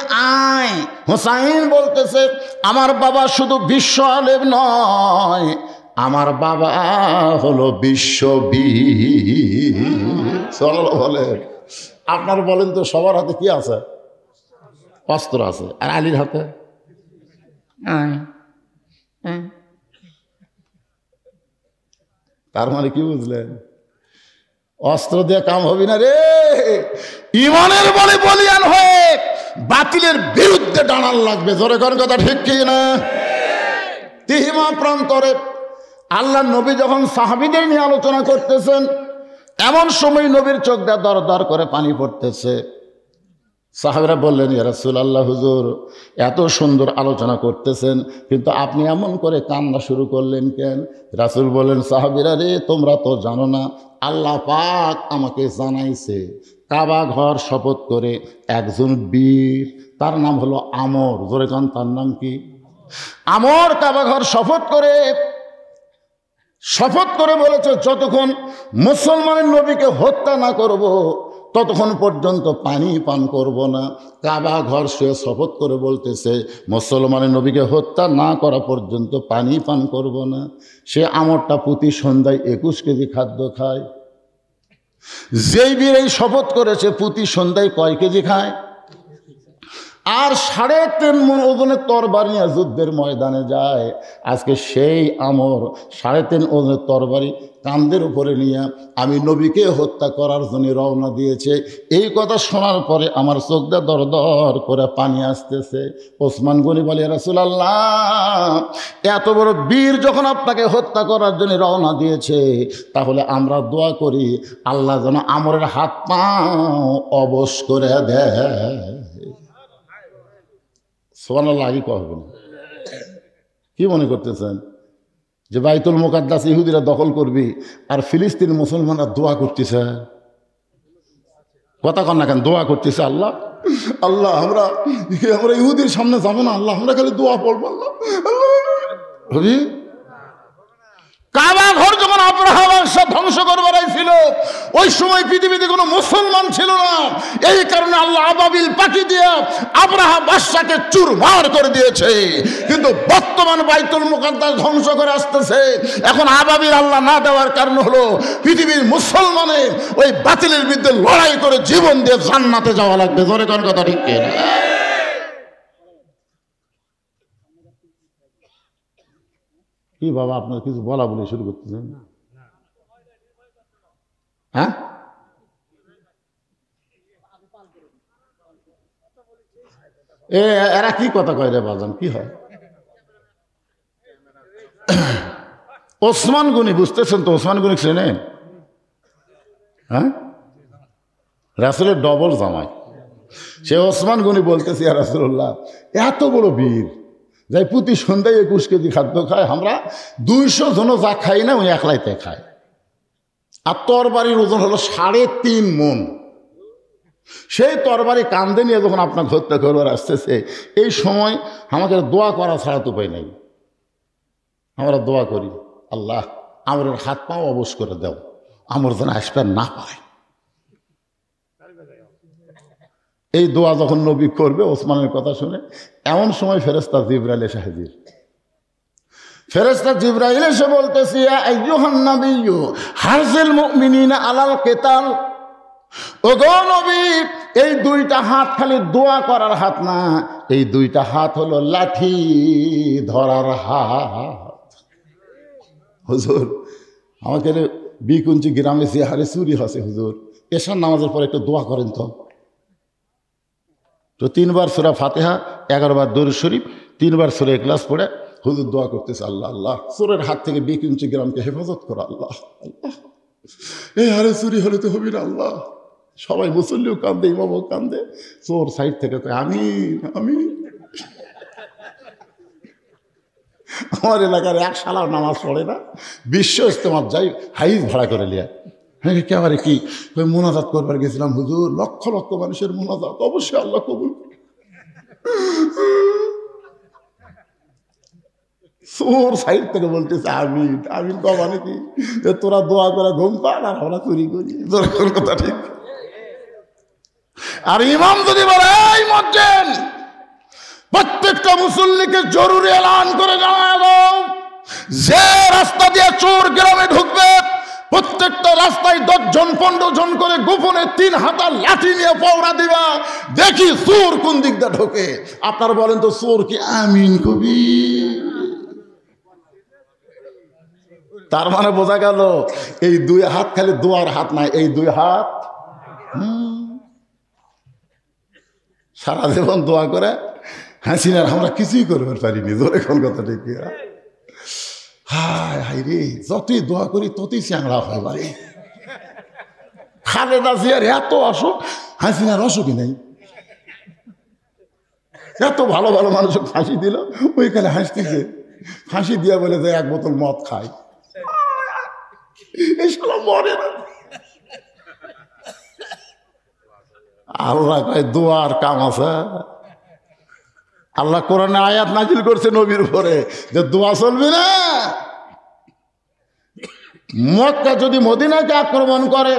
আয়। হুসাইন বলতেছে আমার বাবা শুধু বিশ্ব আলেম নয়, আমার বাবা হলো বিশ্ববীর। সাল্লাল্লাহু বলেন, আপনার বলেন তো সবার হাতে কি আছে? অস্ত্র আছে। আর আলীর হাতে তার মানে কি বুঝলেন? অস্ত্র দিয়ে কাম হবে না রে। ইমানের বলে বলিয়ান হয়ে বাতিলের বিরুদ্ধে দাঁড়ান লাগবে, জোরে কোন কথা ঠিক কি না? তিহিমা প্রান্তরে আল্লাহ নবী যখন সাহাবীদের নিয়ে আলোচনা করতেছেন, এমন সময় নবীর চোখ দিয়ে দর দর করে পানি পড়তেছে। সাহাবীরা বললেন, ইয়া রাসূলুল্লাহ, হুজুর এত সুন্দর আলোচনা করতেছেন, কিন্তু আপনি এমন করে কান্না শুরু করলেন কেন? রাসূল বলেন, সাহাবীরা রে, তোমরা তো জানো না, আল্লাহ পাক আমাকে জানাইছে কাবা ঘর শপথ করে একজন বীর, তার নাম হলো আমর। জোরে কান, তার নাম কি? আমর কাবা ঘর শপথ করে বলেছে, যতক্ষণ মুসলমানের নবীকে হত্যা না করব ততক্ষণ পর্যন্ত পানি পান করব না। কাবা ঘর সে শপথ করে বলতেছে, মুসলমানের নবীকে হত্যা না করা পর্যন্ত পানি পান করব না। সে আমরটা প্রতি সন্ধ্যায় 21 কেজি খাদ্য খায়। যেই বীর এই শপথ করেছে প্রতি সন্ধ্যায় কয় কেজি খায়? আর 3.5 মণ ওজনের তরবারি নিয়ে যুদ্ধের ময়দানে যায়। আজকে সেই আমর 3.5 ওজনের তরবারি কাঁধের উপরে নিয়ে আমি নবীকে হত্যা করার জন্য রওনা দিয়েছে। এই কথা শোনার পরে আমার চোখ দিয়ে দর দর করে পানি আসতেছে। ওসমান গনি বলে, রাসূলুল্লাহ, এত বড় বীর যখন আপনাকে হত্যা করার জন্য রওনা দিয়েছে, তাহলে আমরা দোয়া করি আল্লাহ যেন আমরের হাত পা অবশ করে দেয়। সুবহানাল্লাহ, আগে কহবেন। কি মনে করতেছেন যে বাইতুল মুকাদ্দাস ইহুদিরা দখল করবি আর ফিলিস্তিন মুসলমানরা দোয়া করতেছে? কথা কন না কেন? দোয়া করতেছে, আল্লাহ আল্লাহ আমরা ইহুদির সামনে যাবো না, আল্লাহ আমরা খালি দোয়া পড়বো। আল্লাহ কাবা ঘর যখন আব্রাহা বাদশা ধ্বংস করবার ছিল, ওই সময় পৃথিবীতে কোনো মুসলমান ছিল না। এই কারণে আল্লাহ আবাবিল পাখি দিয়ে আব্রাহা বাদশাকে চুরমার করে দিয়েছে। কিন্তু বর্তমান বাইতুল মুকাদ্দাস ধ্বংস করে আসতেছে। এখন আবাবিল আল্লাহ না দেওয়ার কারণ হলো পৃথিবীর মুসলমানের ওই বাতিলের বিরুদ্ধে লড়াই করে জীবন দিয়ে জান্নাতে যাওয়া লাগবে। জোরে কোন কথা ঠিক কিনা? কি বাবা, আপনার কিছু বলা বলে শুরু করতেছেন? হ্যাঁ, এরা কি কথা কয় রে বাজান? কি হয়? ওসমান গনি, বুঝতেছেন তো? ওসমান গনি চেনেন? হ্যাঁ, রাসূলের ডবল জামাই সে ওসমান গনি বলতেছে, ইয়া রাসূলুল্লাহ, এত বড় বীর যাই প্রতি সন্ধ্যায় 21 কেজি খাদ্য খায়, আমরা 200 জন যা খাই না ওই একলাইতে খায়। আর তরবারির ওজন হলো 3.5 মণ। সেই তরবারি কান্দে নিয়ে যখন আপনার হত্যা করবার আসতেছে, এই সময় আমাদের দোয়া করা ছাড়া তো উপায় নেই। আমরা দোয়া করি, আল্লাহ আমরের হাত পাও অবশ করে দাও, আমর যেন আসতে না পারে। এই দোয়া যখন নবী করবে ওসমানের কথা শুনে, এমন সময় ফেরেশতা জিবরাইল এসে হাজির। ফেরেশতা জিবরাইল এসে বলতেছে, ইয়া আইয়ুহান নাবিয়্যু হারজিল মুমিনিনা আলাল কিতাল। ওগো নবী, এই দুইটা হাত খালি দোয়া করার হাত না, এই দুইটা হাত হলো লাঠি ধরার হাত। হুজুর, আমাকে বিকুঞ্চি গ্রামে যে হারে চুরি হচ্ছে হুজুর, এশার নামাজের পর একটু দোয়া করেন তো। 3 বার সূরা ফাতিহা, 11 বার দরুদ শরীফ, 3 বার সূরা ইখলাস পড়ে হুজুর দোয়া করতেছে, আল্লাহ আল্লাহ চোরের হাত থেকে বিকুঞ্চি গ্রামকে হেফাজত করো আল্লাহ আল্লাহ। এই হারে চুরি হলে তো হবি না আল্লাহ। সবাই মুসল্লিও কান্দে, ইমামও কান্দে, চোর সাইড থেকে কয় আমিন আমিন। আমার এলাকার এক শালা নামাজ পড়ে না, বিশ্ব ইজতেমাত যাই হাইজ ভাড়া করে লিয়া। হ্যাঁ একেবারে কি মোনাজাত করবার গেছিলাম হুজুর, লক্ষ লক্ষ মানুষের মোনাজাত, অবশ্যই আল্লাহ কবুল। চোর সাইড থেকে বলতেছে আমিন আমিন। মানে কি তোরা দোয়া করে ঘুম পান আর আমরা চুরি করি, কথা ঠিক। আর ইমাম যদি বলে এই মজ্জেন, প্রত্যেকটা মুসল্লিকে জরুরি এলান করে জানায় দাও, যে রাস্তা দিয়ে চোর গ্রামে ঢুকবে প্রত্যেকটা রাস্তায় 10 জন 15 জন করে গোপনে 3 হাতা লাঠি নিয়ে পৌঁড়া দিবা, দেখি চোর কোন দিক দিয়ে ঢোকে। আপনারা বলেন তো চোর কি আমিন কবি? তার মানে বোঝা গেল এই 2 হাত খালি দোয়ার হাত নাই, এই 2 হাত সারা জীবন দোয়া করে হাসিনার আমরা কিছুই করবার পারিনি। জোরে কোন কথা ঠিক? হায় হায় রে, যতই দোয়া করি ততই চ্যাংড়া হয় বাড়ি। খালেদা জিয়ার এত অসুখ, হাসিনার অসুখই নেই। এত ভালো ভালো মানুষ ফাঁসি দিল, ওইখানে হাসতেছে। ফাঁসি দিয়া বলে যে 1 বোতল মদ খায়, এইসব মরে না। আল্লাহ কয় দোয়ার কাম আছে। আল্লাহ কোরআনে আয়াত নাজিল করছে নবীর উপরে যে দোয়া চলবে না। মক্কা যদি মদিনাকে আক্রমণ করে,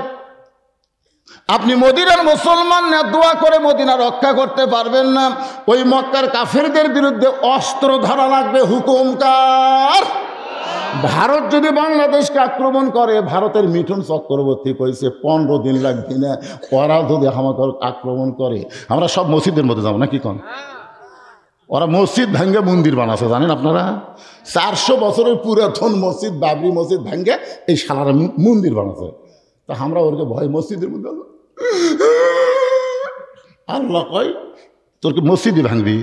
আপনি মদিনার মুসলমান না দোয়া করে মদিনা রক্ষা করতে পারবেন না। ওই মক্কার কাফেরদের বিরুদ্ধে অস্ত্র ধরা লাগবে। হুকুম কার? ভারত যদি বাংলাদেশকে আক্রমণ করে, ভারতের মিঠুন চক্রবর্তী কইছে 15 দিন লাগবে না, ওরা যদি আমাকে আক্রমণ করে আমরা সব মসজিদের মধ্যে যাবো না। কি কন? ওরা মসজিদ ভাঙ্গে মন্দির বানাচ্ছে, জানেন আপনারা? 400 বছরের পুরাতন মসজিদ, বাবরি মসজিদ ভাঙ্গে এই শালারা মন্দির বানাচ্ছে। তা আমরা ওরকে ভয় মসজিদের মধ্যে আল্লাহ কয় তোরকে মসজিদই ভাঙবি।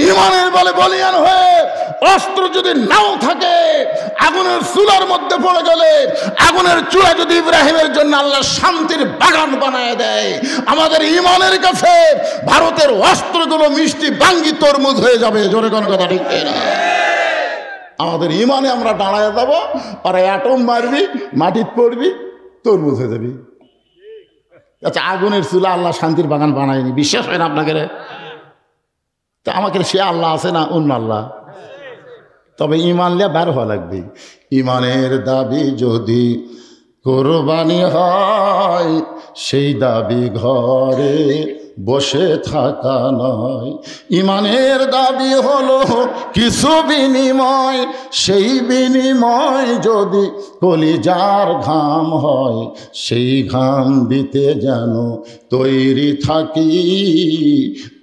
ইমানের বলে বলিয়ান হয়ে অস্ত্র যদি নাও থাকে, আগুনের চুলার মধ্যে পড়ে গেলে আগুনের চুলা যদি ইব্রাহিমের জন্য আল্লাহ শান্তির বাগান বানায় দেয়, আমাদের ইমানের কাছে ভারতের অস্ত্রগুলো মিষ্টি বাঙ্গি তরমুজ হয়ে যাবে। জোরে কোন কথা ঠিক না? আমাদের ইমানে আমরা দাঁড়ায় যাব, আর অ্যাটম মারবি, মাটির পড়বি, তরমুজ হয়ে যাবি। আচ্ছা, আগুনের চুলা আল্লাহ শান্তির বাগান বানায়নি, বিশ্বাস হয় না আপনাকে? তা আমাকে সে আল্লাহ আছে না অন্য আল্লাহ? তবে ইমান লিয়া বার হওয়া লাগবে। ইমানের দাবি যদি কোরবানি হয়, সেই দাবি ঘরে বসে থাকা নয়। ইমানের দাবি হলো কিছু বিনিময়, সেই বিনিময় যদি কলিজার ঘাম হয়, সেই ঘাম দিতে যেন তৈরি থাকি।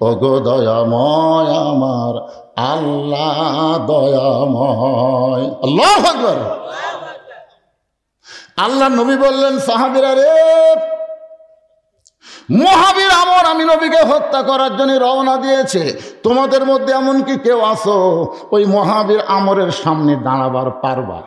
ওগো দয়াময় আমার আল্লাহ দয়াময়। আল্লাহু আকবার। আল্লাহ নবী বললেন, সাহাবীরা রে, মহাবীর আমর আমি নবীকে হত্যা করার জন্য রওনা দিয়েছে। তোমাদের মধ্যে এমন কি কেউ আছো ওই মহাবীর আমরের সামনে দাঁড়াবার পারবা?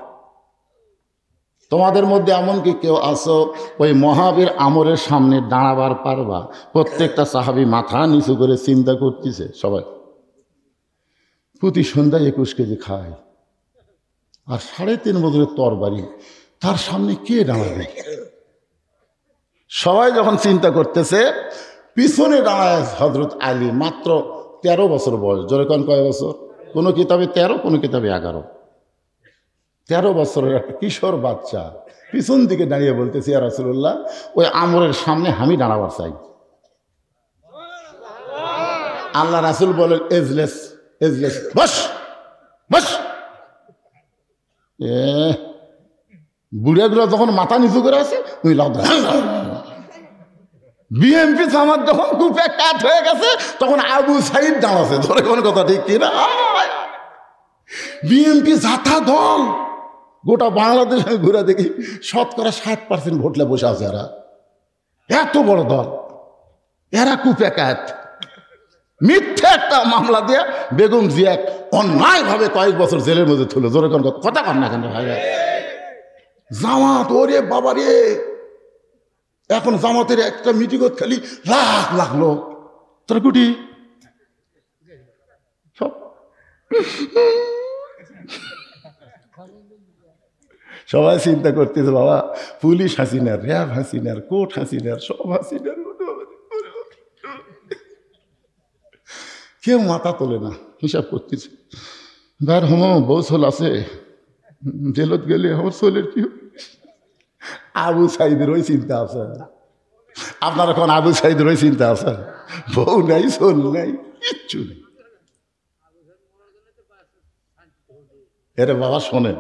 তোমাদের মধ্যে এমন কি কেউ আছো ওই মহাবীর আমরের সামনে দাঁড়াবার পারবা? প্রত্যেকটা সাহাবী মাথা নিচু করে চিন্তা করতেছে। সবাই প্রতি সন্ধ্যায় 21 কেজি খায়, আর 3.5 বছরের তরবারি, তার সামনে কে দাঁড়াবে? সবাই যখন চিন্তা করতেছে, পিছনে দাঁড়ায় হযরত আলী, মাত্র 13 বছর বয়স। জোরে কোন কয় বছর? কোনো কিতাবে 13, কোনো কিতাবে 11। 13 বছরের একটা কিশোর বাচ্চা পিছন দিকে দাঁড়িয়ে বলতেছে, ইয়া রাসূলুল্লাহ, ওই আমরের সামনে আমি দাঁড়াবার চাই। আল্লাহ রাসূল বলেন এজলেস এজলেস, বস বস। বুড়িয়াগুলো যখন মাথা নিচু করে আছে ওই বিএমপি জামাত যখন কুপে কাট হয়ে গেছে তখন আবু সাইদ দাঁড়াছে। ধরে কোন কথা ঠিক কিনা? বিএমপি জাতা দল গোটা বাংলাদেশে ঘুরে দেখি 60% ভোটলে বসে আছে। এরা এত বড় দল, এরা কুপে কাট। মিথ্যে একটা মামলা দিয়ে বেগম জিয়া অন্যায় ভাবে কয়েক বছর জেলের মধ্যে তুলে। জোরে কোন কথা কর না কেন ভাই? জামাত ওরে বাবা রে, এখন জামাতের একটা মিটিং খালি লাখ লাখ লোক। তোর গুটি সব সবাই চিন্তা করতেছে বাবা পুলিশ হাসিনার, র্যাব হাসিনার, কোর্ট হাসিনার, সব হাসিনার। কেউ মাথা তোলে না, হিসাব করতেছে বের হম বউ সোল আছে জেলত গেলে আমার সোলের কি। আবু সাইদের ওই চিন্তা আছে, আপনার এখন আবু সাইদের ওই চিন্তা আছে। বউ নাই, সোল নাই, কিচ্ছু নেই। এরে বাবা শোনেন,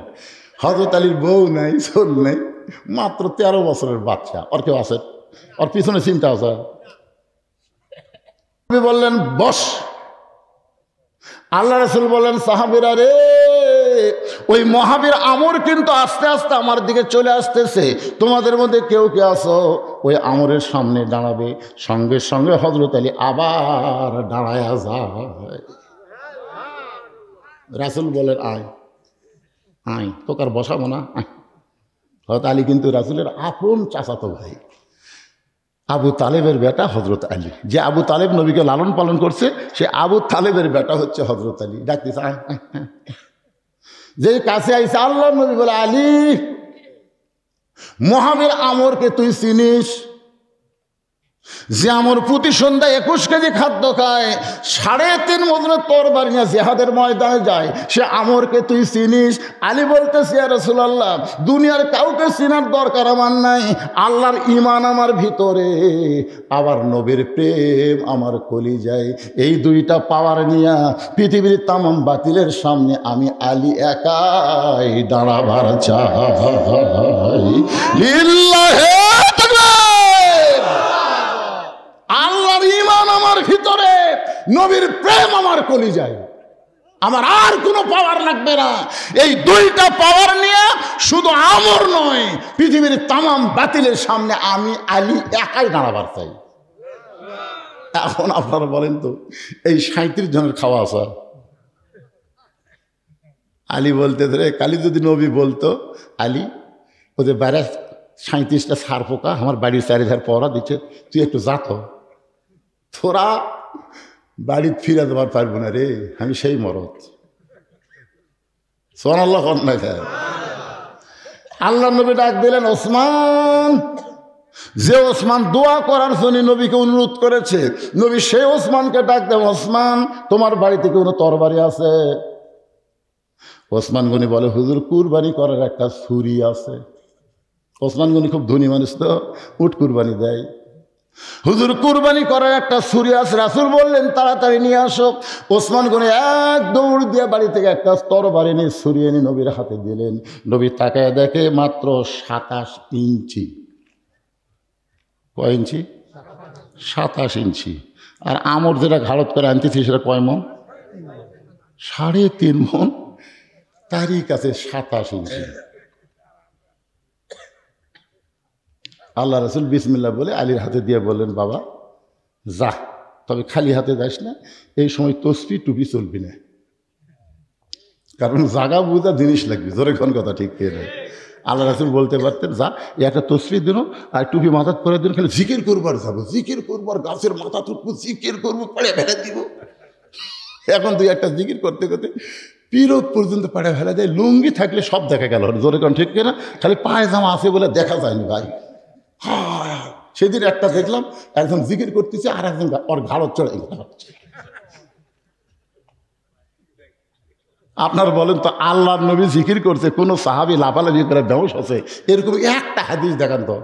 হযরত আলীর বউ নাই, সোল নাই, মাত্র 13 বছরের বাচ্চা। ওর কেউ আছে? ওর পিছনে চিন্তা আছে? বললেন বস। আল্লাহ রাসূল বলেন সাহাবীরা রে, ওই মহাবীর আমর কিন্তু আস্তে আস্তে আমার দিকে চলে আসতেছে। তোমাদের মধ্যে কেউ কে আছো ওই আমরের সামনে দাঁড়াবে। সঙ্গে সঙ্গে হযরত আলী আবার দাঁড়ায়া যায়। রাসূল বলেন আয় আয়, তোকে আর বসাবো না। হযরত আলী কিন্তু রাসূলের আপন চাচাতো ভাই, আবু তালেবের বেটা হযরত আলী। যে আবু তালেব নবীকে লালন পালন করছে, সে আবু তালেবের বেটা হচ্ছে হযরত আলী। ডাকতেছে আয়। যে কাছে আইসা আল্লাহ নবী বলে, আলী মহাবীর আমরকে তুই চিনিস? যে আমর প্রতি সন্ধ্যায় 21 কেজি খাদ্য খায়, 3.5 মজনের তরবারি নিয়ে জিহাদের ময়দানে যায়, সে আমরকে তুই চিনিস? আলী বলতেছে ইয়া রাসূলুল্লাহ, দুনিয়ার কাউকে চিনার দরকার আমার নাই। আল্লাহর ঈমান আমার ভিতরে, আবার নবীর প্রেম আমার কলিজায়, এই দুইটা পাওয়ার নিয়া পৃথিবীর তামাম বাতিলের সামনে আমি আলী একাই দাঁড়াবার চাই। লিল্লাহি আল্লাহর ঈমান আমার ভিতরে, নবীর প্রেম আমার কলিজায়, আমার আর কোনো পাওয়ার লাগবে না। এই দুইটা পাওয়ার নিয়ে শুধু আমর নয়, পৃথিবীর তামাম বাতিলের সামনে আমি আলী একাই দাঁড়াবার চাই। এখন আপনারা বলেন তো, এই 37 জনের খাওয়া আসা। আলী বলতে ধরে কালী যদি নবী বলতো, আলী ওদের বাইরে 37টা সার পোকা আমার বাড়ির চারিধার পড়া দিচ্ছে, তুই একটু যাত, তোরা বাড়ি ফিরে দেবার পারবো না রে, আমি সেই মরদ। সুবহানাল্লাহ। আল্লাহ নবী ডাক দিলেন ওসমান। যে ওসমান দোয়া করার জন্য নবীকে অনুরোধ করেছে, নবী সেই ওসমানকে ডাক দেন, ওসমান তোমার বাড়িতে কোনো তরবারি আছে? ওসমান গনি বলে, হুজুর কুরবানি করার একটা ছুরি আছে। ওসমান গনি খুব ধনী মানুষ তো, উট কুরবানি দেয়। হুজুর কুরবানি করার একটা ছুরি আছে। রাসূল বললেন তাড়াতাড়ি নিয়ে আসো। ওসমান গনি এক দৌড় দিয়ে বাড়ি থেকে একটা তরবারি নিয়ে ছুরি এনে নবীর হাতে দিলেন। নবী তাকায় দেখে মাত্র 27 ইঞ্চি। কয় ইঞ্চি? 27 ইঞ্চি। আর আমর যেটা ঘাড়ত করে আনতেছি সেটা কয় মন? 3.5 মন। তারই কাছে 27 ইঞ্চি। আল্লাহ রাসূল বিসমিল্লাহ বলে আলীর হাতে দিয়ে বললেন, বাবা যা, তবে খালি হাতে যাস না, এই সময় তসবি টুপি চলবি না, কারণ জাগা বুঝা জিনিস লাগবে। জোরে কোন কথা ঠিক কে নেই? আল্লাহ রাসূল বলতে পারতেন, যা একটা তসবি দিন আর টুপি মাথা করে দিন, খালি জিকির করবার যাবো, জিকির করবার, গাছের মাথা টুকবো, জিকির করবো, পড়ে ফেলে দিব। এখন তুই একটা জিকির করতে করতে পিরত পর্যন্ত পাড়ে ফেলা যায়। লুঙ্গি থাকলে সব দেখা গেল। জোরে কোন ঠিক কিনা? খালি পায়জামা আছে বলে দেখা যায়নি ভাই। সেদিন একটা দেখলাম, একজন জিকির করতেছে আর একজন ওর ঘাড়ত চড়ে। আপনার বলেন তো, আল্লাহর নবী জিকির করছে, কোন সাহাবী লাফালাফি করে বেহুশ আছে, এরকম একটা হাদিস দেখান তো।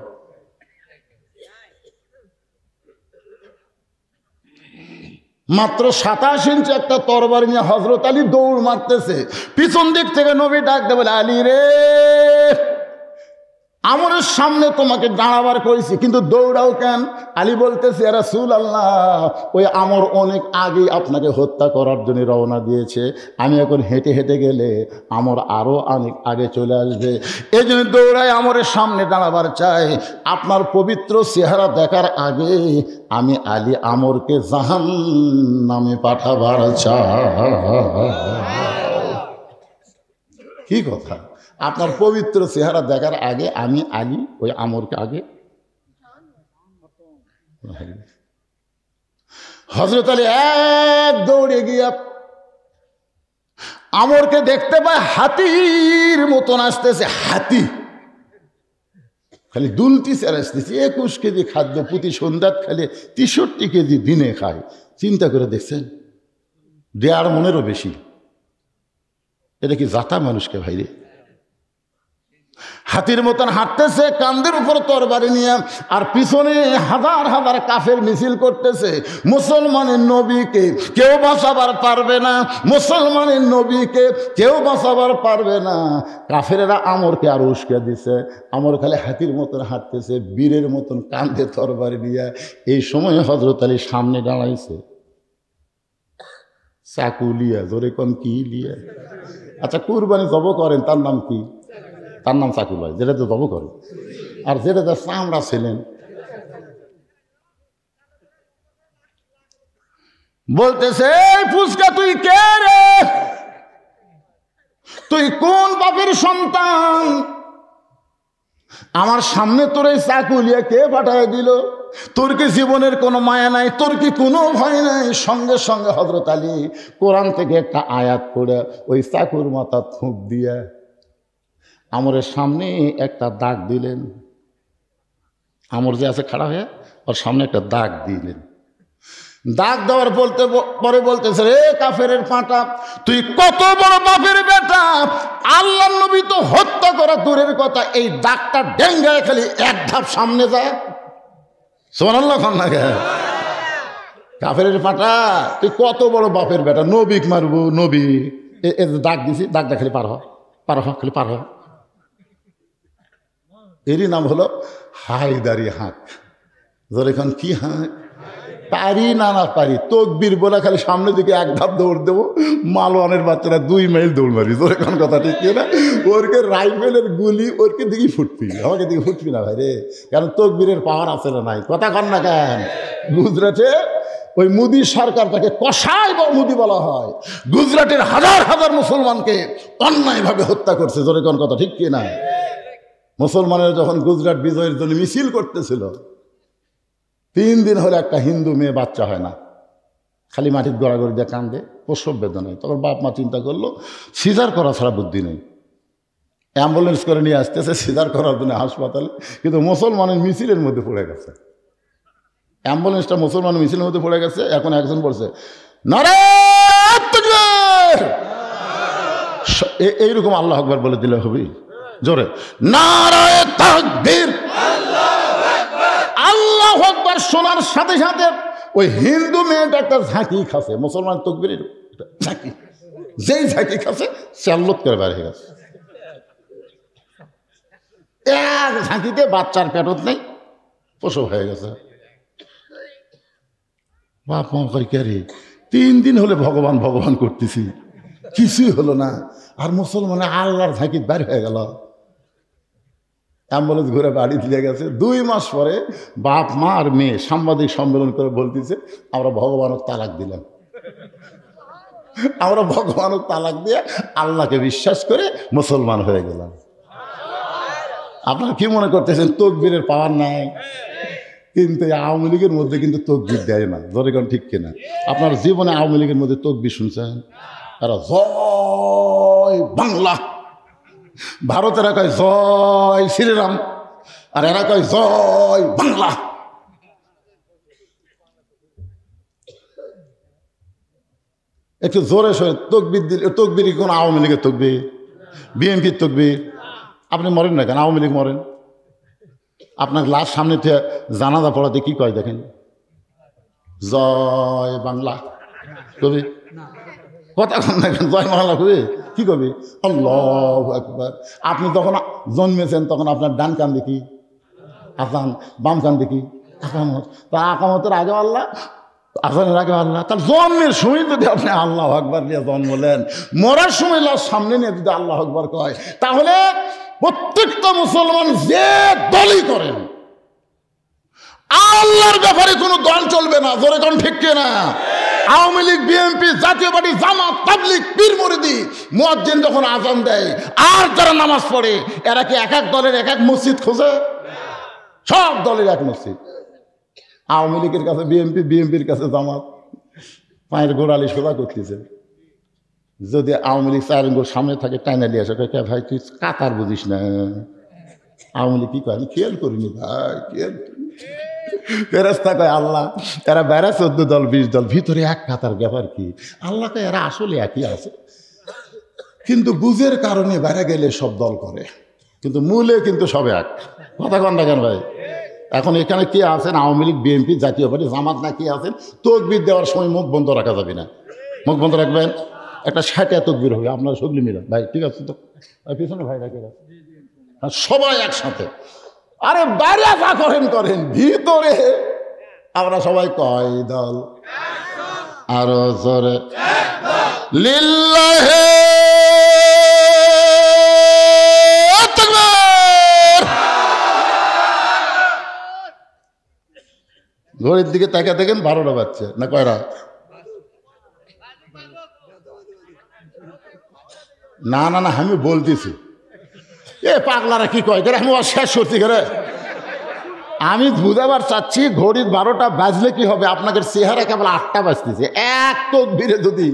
মাত্র 27 ইঞ্চি একটা তরবারি নিয়ে হযরত আলী দৌড় মারতেছে, পিছন দিক থেকে নবী ডাক দিয়ে বলে, আলী রে, আমরের সামনে তোমাকে দাঁড়াবার কইছি, কিন্তু দৌড়াও কেন? আলী বলতেছে, ইয়া রাসূলুল্লাহ, ওই আমর অনেক আগে আপনাকে হত্যা করার জন্য রওনা দিয়েছে, আমি এখন হেঁটে হেঁটে গেলে আমর আরো অনেক আগে চলে আসবে, এই জন্য দৌড়াই আমরের সামনে দাঁড়াবার চাই। আপনার পবিত্র চেহারা দেখার আগে আমি আলী আমরকে জাহান্নামে পাঠাবার চাই। কি কথা! আপনার পবিত্র চেহারা দেখার আগে আমি আলী ওই আমরকে আগে। হযরত আলী এক দৌড়ে গিয়া আমরকে দেখতে পায় হাতির মতন আসতেছে, হাতি খালি দুলতিছে আর আসতেছে। 21 কেজি খাদ্য প্রতি সন্ধ্যাত খালি 63 কেজি দিনে খায়। চিন্তা করে দেখছেন, 1.5 মনেরও বেশি। এটা কি জাতা মানুষকে ভাইরে? হাতির মতন হাঁটতেছে, কান্দের উপর তরবারি নিয়ে, আর পিছনে হাজার হাজার কাফের মিছিল করতেছে। মুসলমানের নবীকে কেউ বাঁচাবার পারবে না, মুসলমানের নবীকে কেউ বাঁচাবার পারবে না। কাফেরেরা আমরকে আর উস্কে দিছে। আমর খালি হাতির মতন হাঁটতেছে, বীরের মতন কান্দে তরবারি নিয়ে। এই সময় হযরত আলী সামনে দাঁড়াইছে, চাকু লিয়া। জোরে কোন কি লিয়া? আচ্ছা, কুরবানি জব করেন তার নাম কি? তার নাম চাকু লয়, যেটা তো জব করে। আর যেটা তো চামড়া ছিলেন, বলতেছে, এই ফুসকা তুই কে রে? তুই কোন বাপের সন্তান? আমার সামনে তোর এই চাকু লিয়া কে পাঠায় দিল? তোর কি জীবনের কোনো মায়া নাই? তোর কি কোনো ভয় নাই? সঙ্গে সঙ্গে হযরত আলী কোরআন থেকে একটা আয়াত পড়ে ওই চাকুর মাথা থুপ দিয়া আমরের সামনে একটা দাগ দিলেন। আমর যে আছে খাড়া হয়ে, ওর সামনে একটা দাগ দিলেন। দাগ দেওয়ার পরে বলতেছে, রে কাফের পাঁটা, তুই কত বড় বাপের বেটা! আল্লাহ নবী তো হত্যা করা দূরের কথা, এই দাগটা ডেঙ্গায় খালি এক ধাপ সামনে যায়। সুবহানাল্লাহ খান না গে? কাফের পাঁটা, তুই কত বড় বাপের বেটা, নবীক মারবো? নবী দাগ দিছি, দাগটা খালি পার হ, খালি পার হ। এরই নাম হলো হায়দারি হাঁক। যখন কি হাঁক? পারি না পারি, তকবীর বলে খালি সামনের দিকে এক ধাপ দৌড় দেবো। মালওয়ানের বাচ্চারা 2 মাইল দৌড় মারি। যখন কথা ঠিক না, ওরকে রাইফেলের গুলি ওরকে দিকে ফুটবি, আমাকে দিকে ফুটবি না ভাই রে। কারণ তকবীরের পাওয়ার আছে না নাই? কথা কন না কেন? গুজরাটে ওই মোদী সরকার, তাকে কসাই বা মোদী বলা হয়, গুজরাটের হাজার হাজার মুসলমানকে অন্যায়ভাবে হত্যা করছে। জোরে কোন কথা ঠিক কি না? মুসলমানের যখন গুজরাট বিজয়ের জন্য মিছিল করতেছিল, 3 দিন হলে একটা হিন্দু মেয়ে বাচ্চা হয় না, খালি মাটির গড়াগড়ি দিয়ে কান্দে, প্রসব বেদনায়। তখন বাপ মা চিন্তা করলো, সিজার করা ছাড়া বুদ্ধি নেই। অ্যাম্বুলেন্স করে নিয়ে আসতেছে সিজার করার জন্য হাসপাতালে, কিন্তু মুসলমানের মিছিলের মধ্যে পড়ে গেছে। অ্যাম্বুলেন্সটা মুসলমানের মিছিলের মধ্যে পড়ে গেছে। এখন একজন বলছে, নারায়ে তাকবীর, এইরকম আল্লাহু আকবার বলে দিলে হবে। জোরে নারায়ে তাকবীর, আল্লাহু আকবার শোনার সাথে সাথে ওই হিন্দু মেয়েটা একটা ঝাঁকি খাসে, মুসলমান তকবীরের ঝাঁকি, যেই ঝাঁকি খাসে চাল্লত করে বের হয়ে গেছে। এক ঝাঁকিতে বাচ্চার পেটত নেই, প্রসব হয়ে গেছে। বাপ মা করে কে রে, 3 দিন হলে ভগবান ভগবান করতেছি, কিছুই হলো না। আর মুসলমানে আল্লাহর ঝাঁকি বের হয়ে গেল। অ্যাম্বুলেন্স ঘুরে বাড়ি দিয়ে গেছে। 2 মাস পরে বাপ মা আর মেয়ে সাংবাদিক সম্মেলন করে বলতেছে, আমরা ভগবানকে তালাক দিলাম, আমরা ভগবানকে তালাক দিয়ে আল্লাহকে বিশ্বাস করে মুসলমান হয়ে গেলাম। আপনারা কি মনে করতেছেন তকবীরের পাওয়ার নাই? কিন্তু আওয়ামী লীগের মধ্যে কিন্তু তকবীর দেয় না। জনগণ ঠিক কিনা? আপনার জীবনে আওয়ামী লীগের মধ্যে তকবীর শুনছেন? এরা জয় বাংলা, ভারতেরা কয় জয় শ্রীরাম, আর এরা কয় জয় বাংলা। একটু জোরে সরে তকবীর দিলে, তকবীর কোন আওয়ামী লীগের তকবীর, বিএনপির তকবীর? আপনি মরেন না কেন? আওয়ামী লীগ মরেন। আপনার লাশ সামনে জানাজা পড়াতে কি কয় দেখেন, জয় বাংলা। কবি কথা কন না কেন? জয় মহল্লা কবি কি কবি? আল্লাহু আকবার। আপনি যখন জন্মেছেন তখন আপনার ডান কান দেখি আসান, বাম কান দেখি আকামত। তা আকামতের আগে আল্লাহ, আসানের আগে আল্লাহ। তার জন্মের সময় যদি আপনি আল্লাহ আকবার নিয়ে জন্মলেন, মরার সময় লাশ সামনে নিয়ে যদি আল্লাহ আকবার কয়, তাহলে প্রত্যেকটা মুসলমান যে দলই করেন আল্লাহর ব্যাপারে কোনো দল চলবে না। জোরে কোন ঠিক কিনা? আওয়ামী লীগ, বিএনপি, জাতীয় পার্টি, জামাত, তাবলীগ, পীর মুরিদি, মুয়াজ্জিন যখন আজান দেয় আর যারা নামাজ পড়ে, এরা কি এক এক দলের এক এক মসজিদ খোঁজে? সব দলের এক মসজিদ। আওয়ামী লীগের কাছে বিএনপি, বিএনপির কাছে জামাত, পায়ের গোড়ালি সোজা করতেছে। যদি আওয়ামী লীগ 4 আঙ্গুল সামনে থাকে টাইনা নিয়ে আসে, কে ভাই তুই কাতার বুঝিস না? আওয়ামী লীগ কি কয়? আমি খেয়াল করিনি ভাই, খেয়াল করিনি। ফেরেশতা কয় আল্লাহ এরা বাইরে 14 দল 20 দল, ভিতরে এক কাতার, ব্যাপার কি? আল্লাহ কয় এরা আসলে একই আছে, কিন্তু বুঝের কারণে বাইরে গেলে সব দল করে, কিন্তু মূলে কিন্তু সব এক। কথা কন না কেন ভাই? এখন এখানে কে আছেন? আওয়ামী লীগ, বিএনপি, জাতীয় পার্টি, জামাত না কি আছেন? তকবির দেওয়ার সময় মুখ বন্ধ রাখা যাবে না। মুখ বন্ধ রাখবেন, একটা 60 তকবির হবে, আপনারা সগলি মিলেন ভাই, ঠিক আছে তো? পিছনে ভাই রাখে সবাই একসাথে। আরে বাইরে যা করেন করেন, ভিতরে আমরা সবাই কয় দল? আরো জোরে লিল্লাহে তাকবীর। ঘড়ির দিকে তাকিয়ে দেখেন 12টা বাজছে না কয়টা? না না না, আমি বলতেছি এ পাগলারা কি কয় করে, আমি শেষ করতে করে। আমি বুঝাবার চাচ্ছি ঘড়ির 12টা বাজলে কি হবে, আপনাদের চেহারা কেবল 8টা বাজতেছে। এক তকবীরে যদি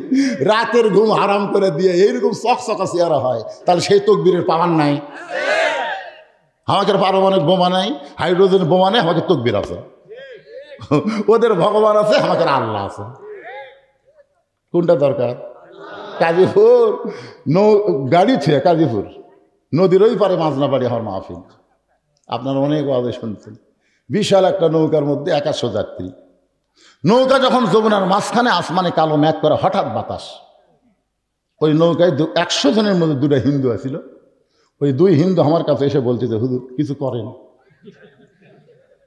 রাতের ঘুম হারাম করে দিয়ে এইরকম চকচকা চেহারা হয়, তাহলে সেই তকবীরের পাওয়ার নাই। আমাদের পারমাণবিক বোমা নাই, হাইড্রোজেন বোমা নেই, আমাদের তকবীর আছে। ওদের ভগবান আছে, আমাদের আল্লাহ আছে। কোনটা দরকার? কাজীপুর গাড়ি ছুঁয়ে কাজীপুর নদীর ওই পারে মাজনা বাড়ি আমার মাহফিল, আপনারা অনেক আওয়াজে শুনছেন। বিশাল একটা নৌকার মধ্যে 100 যাত্রী। নৌকা যখন যমুনার মাঝখানে, আসমানে কালো মেঘ করে, হঠাৎ বাতাস। ওই নৌকায় 100 জনের মধ্যে 2টা হিন্দু আছিল। ওই 2 হিন্দু আমার কাছে এসে বলছে যে হুজুর কিছু করেন।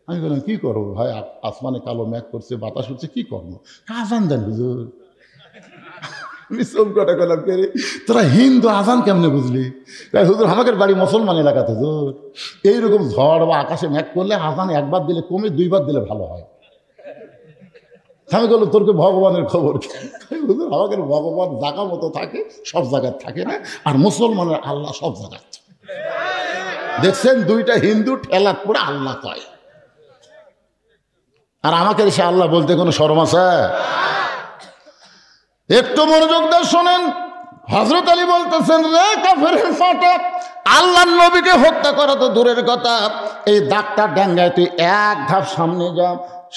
আমি বললাম কি করবো ভাই, আসমানে কালো মেঘ করছে, বাতাস হচ্ছে, কি করবো? আজান দেন হুজুর। আমি সব কটা করলাম, কে রে তোরা হিন্দু, আজান কেমনে বুঝলি? হুজুর আমাদের বাড়ি মুসলমান এলাকাতে হুজুর, এইরকম ঝড় বা আকাশে মেঘ করলে আজান একবার দিলে কমে, 2বার দিলে ভালো হয়। আমি বললাম তোর কি ভগবানের খবর কি? হুজুর আমাদের ভগবান জায়গা মতো থাকে, সব জায়গায় থাকে না, আর মুসলমানের আল্লাহ সব জায়গায়। দেখছেন 2টা হিন্দু ঠেলাত পড়ে আল্লাহ কয়, আর আমাকে সে আল্লাহ বলতে কোনো শরম আছে? একটু মনোযোগ দিয়ে শোনেন। হযরত আলী বলতেছেন, রে কাফেরের ফাটা, আল্লাহর নবীকে হত্যা করা তো দূরের কথা, এই দাগটা ডেঙ্গায় তুই এক ধাপ সামনে যা,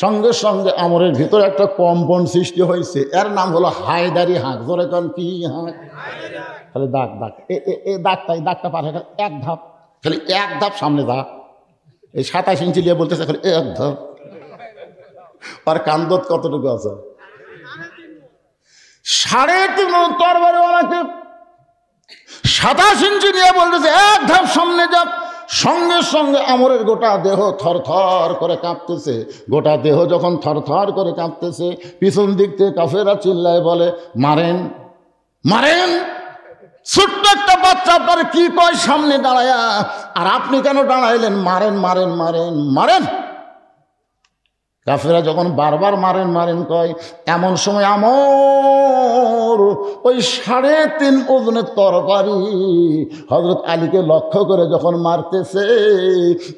সঙ্গে সঙ্গে আমরের ভিতরে একটা কম্পন সৃষ্টি হয়েছে, এর নাম হলো হায়দারি হাঁক। জোরে কান কি হাঁক? খালি দাগ দাগ, এই দাগটা পার হয়ে এক ধাপ, খালি এক ধাপ সামনে যা। এই 27 ইঞ্চি নিয়ে বলতেছে খালি এক ধাপ। আর কান্দত কতটুকু আছে? 3.5 তরবারি ওনাকে 27 ইঞ্চি নিয়ে বলতেছে এক ধাপ সামনে যা। সঙ্গে সঙ্গে আমরের গোটা দেহ থরথর করে কাঁপতেছে। গোটা দেহ যখন থরথর করে কাঁপতেছে, পিছন দিক থেকে কাফেররা চিল্লায় বলে, মারেন মারেন। ছোট্ট একটা বাচ্চা আপনার কি কয় সামনে দাঁড়ায়া, আর আপনি কেন দাঁড়াইলেন? মারেন মারেন মারেন মারেন। কাফেররা যখন বারবার মারেন মারেন কয়, এমন সময় আমর ওই 3.5 ওজনের তরবারি হযরত আলীকে লক্ষ্য করে যখন মারতেছে,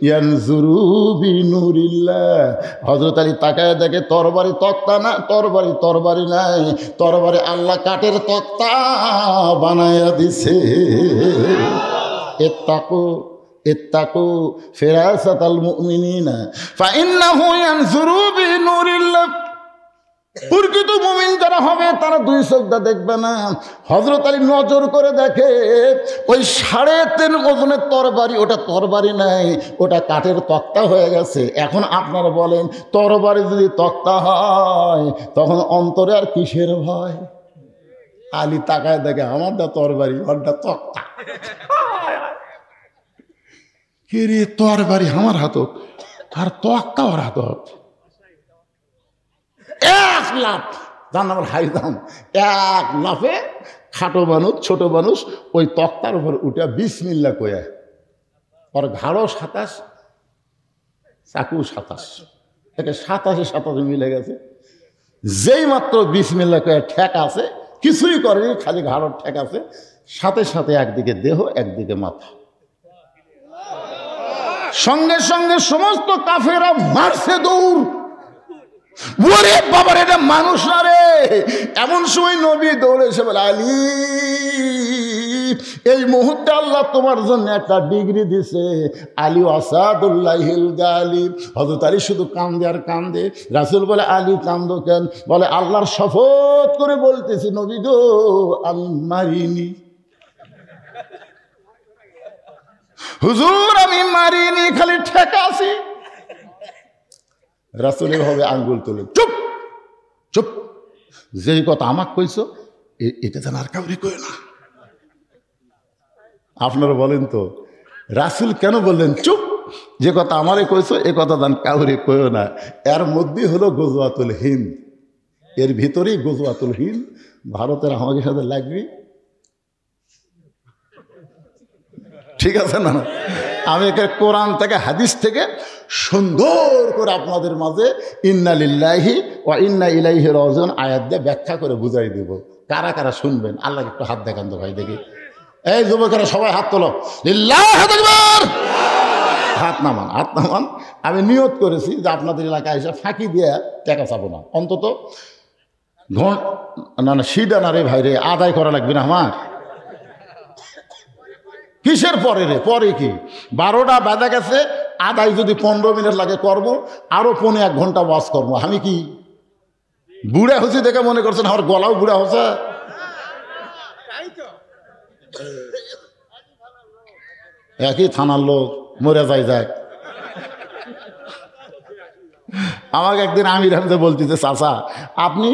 ইয়ানজুরু বিনুরিল্লাহ, হযরত আলী তাকায় দেখে তরবারি তক্তা না, তরবারি নাই, তরবারি আল্লাহ কাঠের তক্তা বানায়া দিছে। ইত্তাকু ফিরাসাতাল মুমিনিনা ফাইন্নাহু ইয়ানজুরু বিনুরিল্লাহ। প্রকৃত মুমিন যারা হবে তারা দুই চোখটা দেখবে না। হযরত আলী নজর করে দেখে ওই 3.5 ওজনের তরবারি, ওটা তরবারি নাই, ওটা কাঠের তক্তা হয়ে গেছে। এখন আপনারা বলেন তরবারি যদি তক্তা হয় তখন অন্তরে আর কিসের ভয়? আলী তাকায় দেখে আমারটা তরবারি, ওরটা তক্তা। কে রে, তরবারি আমার হাতত আর তক্তা ওর হাতত। এক লাফ, যার নাম হাইদাম, এক লাফে খাটো মানুষ ছোট মানুষ ওই তক্তার উপর উঠে বিসমিল্লাহ কয়ে, ওর ঘাড়ো 27, চাকু 27, একে 27 মিলে গেছে। যেই মাত্র বিসমিল্লাহ কয়ে ঠেক আছে, কিছুই করেনি, খালি ঘাড়ো ঠেক আছে, সাথে সাথে একদিকে দেহ একদিকে মাথা। সঙ্গে সঙ্গে সমস্ত কাফেরা মারছে দৌড়। ওরে বাবার, এটা মানুষ না রে। এমন সময় নবী দৌড়ে এসে বলে, আলী এই মুহূর্তে আল্লাহ তোমার জন্য একটা ডিগ্রি দিছে, আলী আসাদুল্লাহিল গালিব। হযরত আলী শুধু কান্দে আর কান্দে। রাসূল বলে, আলী কান্দো কেন? বলে, আল্লাহর শপথ করে বলতেছি নবী গো, আমি মারিনি। হুজুর আমি মারিনি, খালি ঠেকাছি। রাসূলের হবে আঙ্গুল তুলে, চুপ চুপ, যেই কথা আমাকে কইছো এটা যেন আর কাউরে কই না। আপনারা বলেন তো রাসূল কেন বললেন চুপ? যে কথা আমারে কইছো এ কথা যেন কাউরে কইও না। এর মধ্যেই হলো গজওয়াতুল হিন্দ, এর ভিতরেই গজওয়াতুল হিন্দ। ভারতের আমাদের সাথে লাগবি, ঠিক আছে না? আমি একে কোরআন থেকে হাদিস থেকে সুন্দর করে আপনাদের মাঝে ইন্না লিল্লাহি ওয়া ইন্না ইলাইহি রাজিউন আয়াত দিয়ে ব্যাখ্যা করে বুঝাই দেব। কারা কারা শুনবেন আল্লাহকে একটু হাত দেখান তো ভাই দেখি। এই যুবকেরা সবাই হাত তোলো, লিল্লাহু আকবার। হাত নামান, হাত নামান। আমি নিয়ত করেছি যে আপনাদের এলাকায় এসে ফাঁকি দিয়ে টাকা চাবো না, অন্তত না না সিডা না রে ভাই রে, আদায় করা লাগবে না আমার। কিসের পরে রে? পরে কি 12টা বাজা গেছে, আদায় যদি 15 মিনিট লাগে করবো, আরো 1.5 ঘন্টা ওয়াজ করবো। আমি কি বুড়া হচ্ছি দেখে মনে করছেন আমার গলাও বুড়া হচ্ছে? একই থানার লোক, মরে যাক। আমাকে একদিন আমির হামজা বলতেছে, চাচা আপনি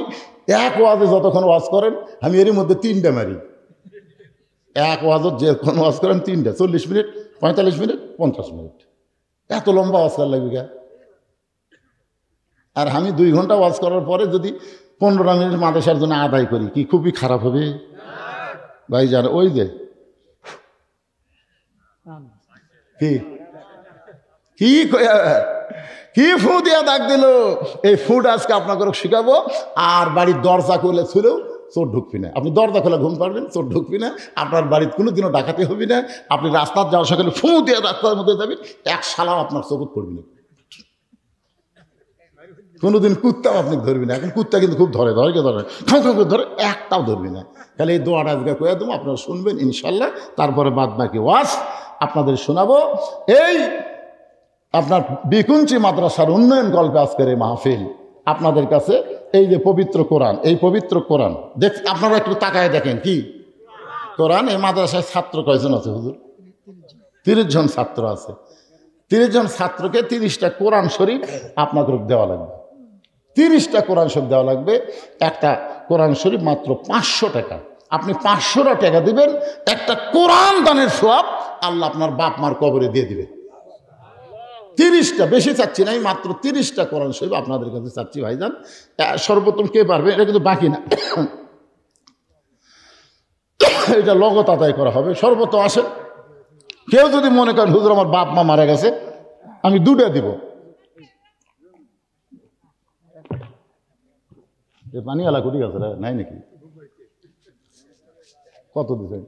এক ওয়াজে যতক্ষণ ওয়াজ করেন আমি এর মধ্যে 3টা মারি। এক ওয়াজত যে কোন ওয়াজ করেন 3টা, 40 মিনিট, 45 মিনিট, 50 মিনিট, এত লম্বা ওয়াজ করা লাগবে গা? আর আমি 2 ঘন্টা ওয়াজ করার পরে যদি 15 মিনিট মাদ্রাসার জন্য আদায় করি, কি খুবই খারাপ হবে ভাই? জান ওই যে কি ফু দিয়া ডাক দিল, এই ফুড আজকে আপনাকে শিখাবো। আর বাড়ির দরজা খুলে ছুলেও চোর ঢুকবি না। আপনি দরজা খোলা ঘুম পারবেন, চোর ঢুকবি না। আপনার বাড়িতে কোনোদিনও ডাকাতি হবি না। আপনি রাস্তার যাওয়ার সকালে ফু দিয়ে রাস্তার মধ্যে যাবেন, এক শালাও আপনার চোখত পড়বি না। কোনোদিন কুত্তাও আপনি ধরবি না। এখন কুত্তা কিন্তু খুব ধরে খাও খাও করে ধরে, একটাও ধরবি না। তাহলে এই দোয়াটা আজকে কয়ে দেবো, আপনারা শুনবেন ইনশাল্লাহ। তারপরে বাদ বাকি ওয়াজ আপনাদের শোনাবো। এই আপনার বিকুঞ্চি মাদ্রাসার উন্নয়ন গল্পে আজকের এই মাহফিল আপনাদের কাছে। এই যে পবিত্র কোরআন, এই পবিত্র কোরআন দেখ, আপনারা একটু তাকায় দেখেন কি কোরআন। এই মাদ্রাসায় ছাত্র কয়জন আছে হুজুর? 30 জন ছাত্র আছে। 30 জন ছাত্রকে 30টা কোরআন শরীফ আপনাদের দেওয়া লাগবে। 30টা কোরআন শরীফ দেওয়া লাগবে। একটা কোরআন শরীফ মাত্র 500 টাকা। আপনি 500 টাকা দিবেন, একটা কোরআন দানের সওয়াব আল্লাহ আপনার বাপ মার কবরে দিয়ে দিবে। 30টা, বেশি চাচ্ছি না, মাত্র 30টা কোরআন শরীফ আপনাদের কাছে চাচ্ছি ভাইজান। সর্বপ্রথম কে পারবে? এটা কিন্তু বাকি না, এটা লগত আদায় করা হবে। সর্বপ্রথম আসেন, কেউ যদি মনে করেন হুজুর আমার বাপ মা মারা গেছে, আমি 2টা দিব। পানি আলা কুটি গেছে নাই নাকি? কত দিচ্ছেন?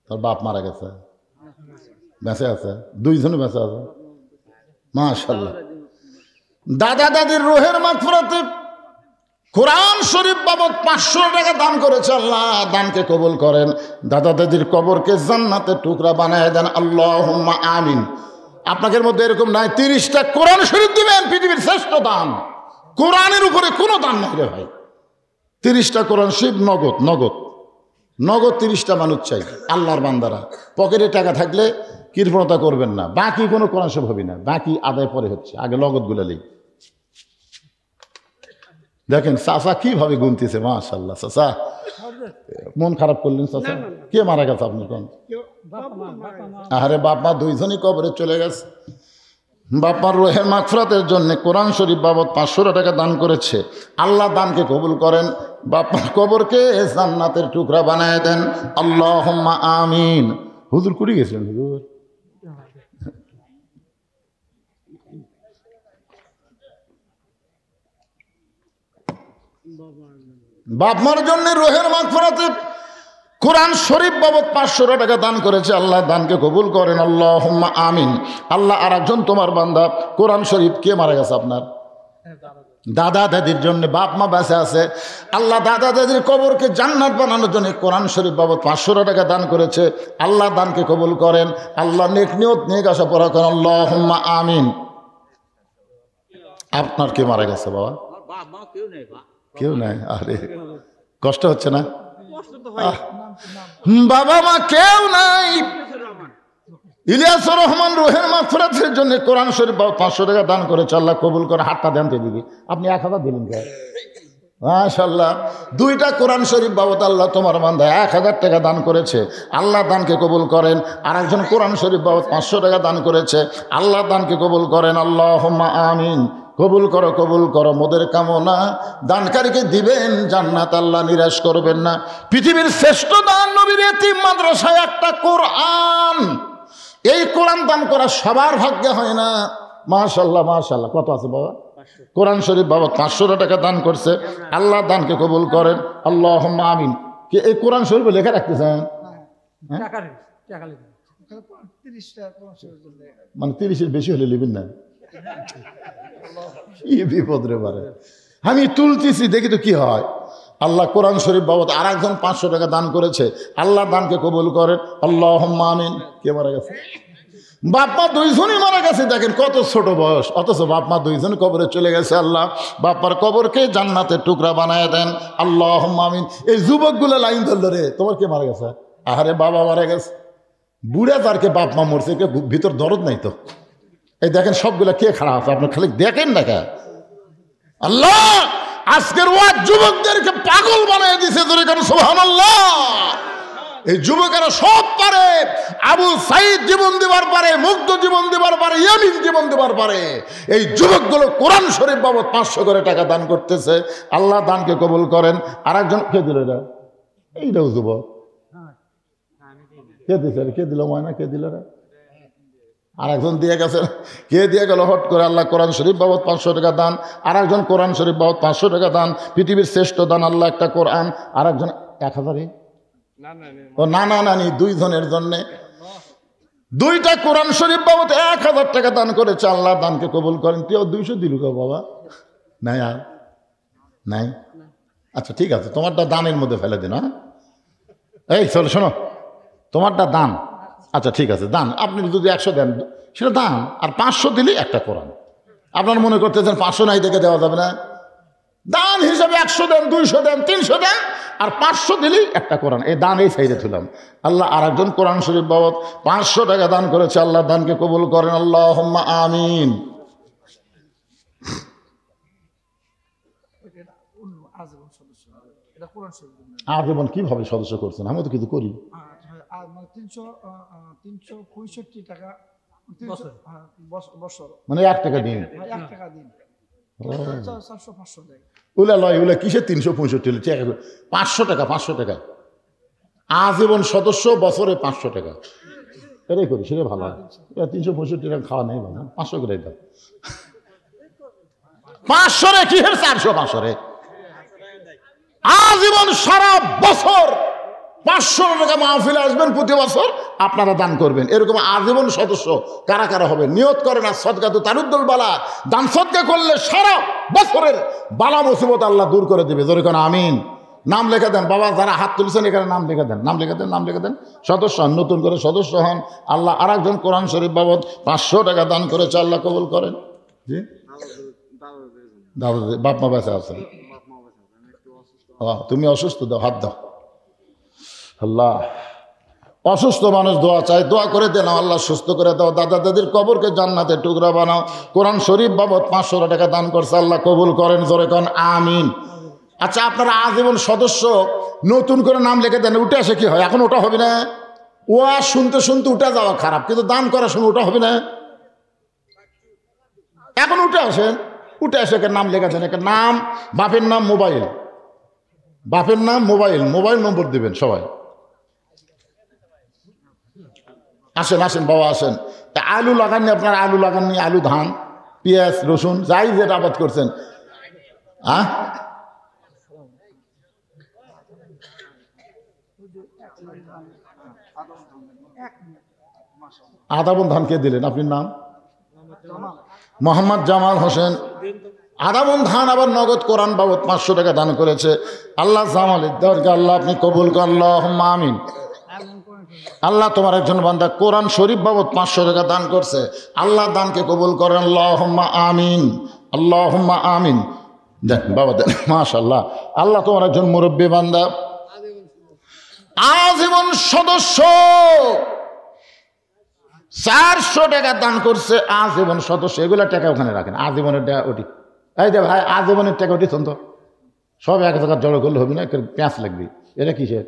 তার বাপ মারা গেছে, বেঁচে আছে, 2 জনে বেঁচে আছে, মাশাআল্লাহ। দাদা দাদির রুহের মাগফিরাতে কোরআন শরীফ বাবদ 500 টাকা দান করেছে আল্লাহ, দানকে কবুল করেন। দাদা দাদির কবরকে জান্নাতের টুকরা বানায় দেন, আল্লাহুম্মা আমিন। আপনাদের মধ্যে এরকম নাই 30টা কোরআন শরীফ দিবেন, পৃথিবীর শ্রেষ্ঠ দান। কোরআনের উপরে কোনো দান নাই রে ভাই। 30টা কোরআন শরীফ নগদ নগদ নগদ 30টা মানুষ চাই আল্লাহর বান্দারা। পকেটে টাকা থাকলে কৃপণতা করবেন না, বাকি কোনো কোরআন শরীফ হবে না, বাকি আদায় পরে হচ্ছে, আগে নগদ গুলালেই। দেখেন চাচা কিভাবে গুনতেছে, মাশাআল্লাহ। চাচা মন খারাপ করলেন চাচা? কে মারা গেছে আপনি কোন? আরে বাপ মা দুইজনই কবরে চলে গেছে। বাপার রোহের মাগফিরাতের জন্য কোরআন শরীফ বাবদ 500 টাকা দান করেছে। আল্লাহ দানকে কবুল করেন, বাপার কবরকে জান্নাতের টুকরা বানায় দেন, আল্লাহুম্মা আমিন। হুজুর কুড়ি গেছিলেন হুজুর? বাপমার জন্য রোহের মাগফিরাতে কোরআন শরীফ বাবদ 500 টাকা দান করেছে। আল্লাহ দানকে কবুল করেন, আল্লাহুম্মা আমিন। আল্লাহ আর একজন তোমার বান্দা কোরআন শরীফ, কে মারা গেছে আপনার? দাদা দাদির জন্য, বাপ মা বেঁচে আছে, আল্লাহ দাদা দাদির কবরকে জান্নাত বানানোর জন্য কোরআন শরীফ বাবদ 500 টাকা দান করেছে। আল্লাহ দানকে কবুল করেন, আল্লাহ নেক নিয়ত নেক আশা পড়া করেন, আল্লাহুম্মা আমিন। আপনার কে মারা গেছে বাবা? কেউ নাই? আরে কষ্ট হচ্ছে না? বাবা মা কেউ নাই। ইলিয়াসুর রহমান রোহের মাগফিরাতের জন্য কোরআন শরীফ 500 টাকা দান করেছে। আল্লাহ কবুল করে। হাতটা দেন তো দিবি, আপনি 1000 দিলেন কে? মাশাআল্লাহ। 2টা কোরআন শরীফ বাবদ আল্লাহ তোমার বান্দা 1000 টাকা দান করেছে। আল্লাহ দানকে কবুল করেন। আর একজন কোরআন শরীফ বাবদ 500 টাকা দান করেছে। আল্লাহ দানকে কবুল করেন, আল্লাহুম্মা আমিন। কবুল করো, কবুল করো মোদের কামনা, দানকারীকে দিবেন জান্নাত, আল্লাহ নিরাশ করবেন না। পৃথিবীর শ্রেষ্ঠ দান নবীর এতিম মাদ্রাসায় একটা কোরআন। এই কোরআন দান করা সবার ভাগ্যে হয় না। মাশাআল্লাহ মাশাআল্লাহ। কত আছে বাবা? কোরআন শরীফ বাবা 500 টাকা দান করছে। আল্লাহ দানকে কবুল করেন, আল্লাহুম্মা আমিন। কে এই কোরআন শরীফ লেখা রাখতেছেন? মানে 30-এর বেশি হলে নেবেন না, কি বিপদ রে বারে। আমি তুলতেছি দেখি তো কি হয়। আল্লাহ কোরআন শরীফ বাবদ আর একজন 500 টাকা দান করেছে। আল্লাহ দানকে কবুল করেন, আল্লাহুম্মা আমিন। কে মারা গেছে? বাপমা দুইজনই মারা গেছে। দেখেন কত ছোট বয়স, অথচ বাপমা দুইজন কবরে চলে গেছে। আল্লাহ বাপার কবরকে জান্নাতের টুকরা বানায় দেন, আল্লাহুম্মা আমিন। এই যুবকগুলো লাইন ধরল রে, তোমার কে মারা গেছে? আরে বাবা মারা গেছে। বুড়া তারকে বাপমা মরছে, কে ভিতর দরদ নাই তো? এই দেখেন সবগুলা কে খাড়া আছে, আপনি খালি দেখেন না কে? আল্লাহ আজকের ওয়াজ যুবকদেরকে পাগল বানিয়ে দিছে, ধরে কেন সুবহানাল্লাহ। এই যুবকেরা সব পারে, আবু সাইদ জীবন দিবার পারে, মুগ্ধ জীবন দিবার পারে, ইয়ামিন জীবন দিবার পারে। এই যুবকগুলো কোরআন শরীফ বাবদ 500 করে টাকা দান করতেছে। আল্লাহ দানকে কবুল করেন। আর একজন কে দিল এটা? এইটাও যুবক। কে দিছে? কে দিল ময়না? কে দিল রে? আর একজন দিয়ে গেছে। কে দিয়ে গেল হট করে? আল্লাহ কোরআন শরীফ বাবদ 500 টাকা দান। আর একজন কোরআন শরীফ বাবদ 500 টাকা দান। পৃথিবীর শ্রেষ্ঠ দান আল্লাহ একটা কোরআন। আর একজন 1000। ও না না নানি দুইজনের জন্যে 2টা কোরআন শরীফ বাবদ 1000 টাকা দান করেছে। আল্লাহ দানকে কবুল করেন। তুই 200 দিলু গো বাবা? নাই আর নাই? আচ্ছা ঠিক আছে, তোমারটা দানের মধ্যে ফেলে দিন। হ্যাঁ এই চলো শোনো, তোমারটা দান। আচ্ছা ঠিক আছে, দান। আপনি যদি 100 দেন সেটা দান, আর 500 দিলে একটা কোরআন। আপনার মনে করতেছেন 500 নাই থেকে দেওয়া যাবে না? দান হিসাবে 100 দেন, 200 দেন, 300 দেন, আর 500 দিলেই একটা কোরআন। এই দান এই সাইডে তুলাম। আল্লাহ আর একজন কোরআন শরীফ বাবদ 500 টাকা দান করেছে। আল্লাহ দানকে কবুল করেন, আল্লাহুম্মা আমিন। আজীবন কিভাবে সদস্য করছেন? আমি তো কিছু করি। 365 টাকা বছর, মানে 1 টাকা দিন। 1 টাকা দিন। ওলা লয়, ওলা কিসে 365? 500 টাকা, 500 টাকা আজীবন সদস্য, বছরে 500 টাকা। এটাই করি, সেটা ভালো হয়। 365 টাকা খাওয়া নেই, ভালো 500 করে দাও। 500 রে কি হের 400? 500 রে আজীবন সারা বছর 500 টাকা মাহফিলে আসবেন প্রতি বছর, আপনারা দান করবেন। এরকম আজীবন সদস্য কারা কারা হবে? নিয়ত করেন। আর সদকা তো তারুদ্দুল বালা, দান সদকা করলে সারা বছরের বালা মুসিবত আল্লাহ দূর করে দেবে। জোরে কোন আমিন। নাম লিখে দেন বাবা, যারা হাত তুলছেন এখানে নাম লিখে দেন, নাম লিখে দেন, নাম লিখে দেন। সদস্য হন, নতুন করে সদস্য হন। আল্লাহ আর একজন কোরআন শরীফ বাবদ 500 টাকা দান করেছে। আল্লাহ কবুল করেন। জি দাদা বাপ মা বেঁচে আছেন? তুমি অসুস্থ, দাও হাত দাও। আল্লাহ, অসুস্থ মানুষ দোয়া চাই, দোয়া করে দেন আল্লাহ সুস্থ করে দাও। দাদা দাদির কবরকে জান্নাতের টুকরা বানাও। কোরআন শরীফ বাবদ 500 টাকা দান করছে, আল্লাহ কবুল করেন, জোরে কন আমিন। আচ্ছা, আপনারা আজীবন সদস্য নতুন করে নাম লিখে দেন, উঠে আসে কি হয়? এখন ওটা হবে না? ওয়াজ শুনতে শুনতে উঠে যাওয়া খারাপ, কিন্তু দান করার সময় ওটা হবে না? এখন উঠে আসেন, উঠে আসে নাম লেখা দেন, একটা নাম, বাপের নাম, মোবাইল, বাপের নাম, মোবাইল, মোবাইল নম্বর দিবেন সবাই। আসেন আসেন বাবা আসেন। আলু লাগাননি আপনার? আলু লাগাননি? আলু, ধান, পেঁয়াজ, রসুন, যাই যেটা আবাদ করছেন। আদাবন ধান কে দিলেন? আপনি নাম? মোহাম্মদ জামাল হোসেন। আদাবন ধান আবার নগদ কোরআন বাবদ 500 টাকা দান করেছে। আল্লাহ জামালের দরজা আল্লাহ আপনি কবুল করেন, আল্লাহুম্মা আমিন। আল্লাহ তোমার একজন বান্দা কোরআন শরীফ বাবদ 500 টাকা দান করছে, আল্লাহ দানকে কবুল করেন, আল্লাহুম্মা আমিন, আল্লাহুম্মা আমিন। দেখ বাবা দেন, মাশাআল্লাহ। আল্লাহ তোমার একজন মুরব্বী বান্দা আজীবন সদস্য 400 টাকা দান করছে, আজীবন সদস্য। এগুলা টাকা ওখানে রাখেন, আজীবনের টাকা ওটি। এই যে ভাই, আজীবনের টাকা ওটি তো সব এক জায়গায় জড়ো করলে হবে না, প্যাঁচ লাগবে। এটা কিসের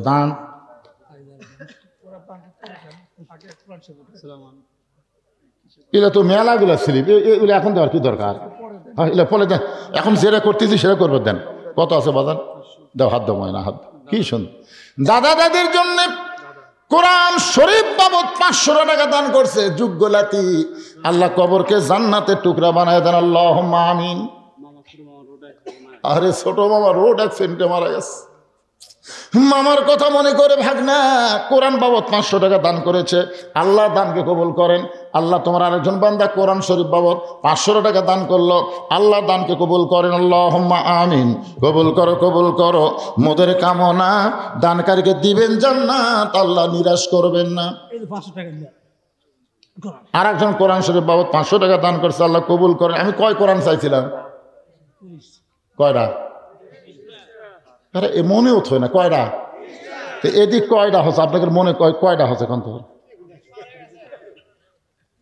দান? এগুলো তো মেলাগুলো স্লিপ, এগুলো এখন দেওয়ার কি দরকার? হ্যাঁ, এগুলো পরে দেন, এখন যেটা করতেছি সেটা করবে, দেন। কত আছে বাজার? দাও, হাত দাও, ময়না হাত। কি শুন, দাদা দাদির জন্য কোরআন শরীফ বাবদ 500 টাকা দান করছে, যোগ্য লাতি। আল্লাহ কবরকে জান্নাতের টুকরা বানায় দেন, আল্লাহুম্মা আমিন। আরে ছোট মামা রোড অ্যাক্সিডেন্টে মারা গেছে, মামার কথা মনে করে ভাগনা কোরআন বাবদ 500 টাকা দান করেছে, আল্লাহ দানকে কবুল করেন। আল্লাহ তোমার আরেকজন বান্দা কোরআন শরীফ বাবদ 500 টাকা দান করলো, আল্লাহ দানকে কবুল করেন, আল্লাহুম্মা আমিন। কবুল করো, কবুল করো, মোদের কামনা দানকারীকে দিবেন জান্নাত, আল্লাহ নিরাশ করবেন না। আর একজন কোরআন শরীফ বাবদ 500 টাকা দান করছে, আল্লাহ কবুল করেন। আমি কয় কোরআন চাইছিলাম? কয়টা? আরে এ মনেও থয় না কয়টা। তো এদিক কয়টা হচ্ছে আপনাদের মনে? কয়টা হচ্ছে এখন? তো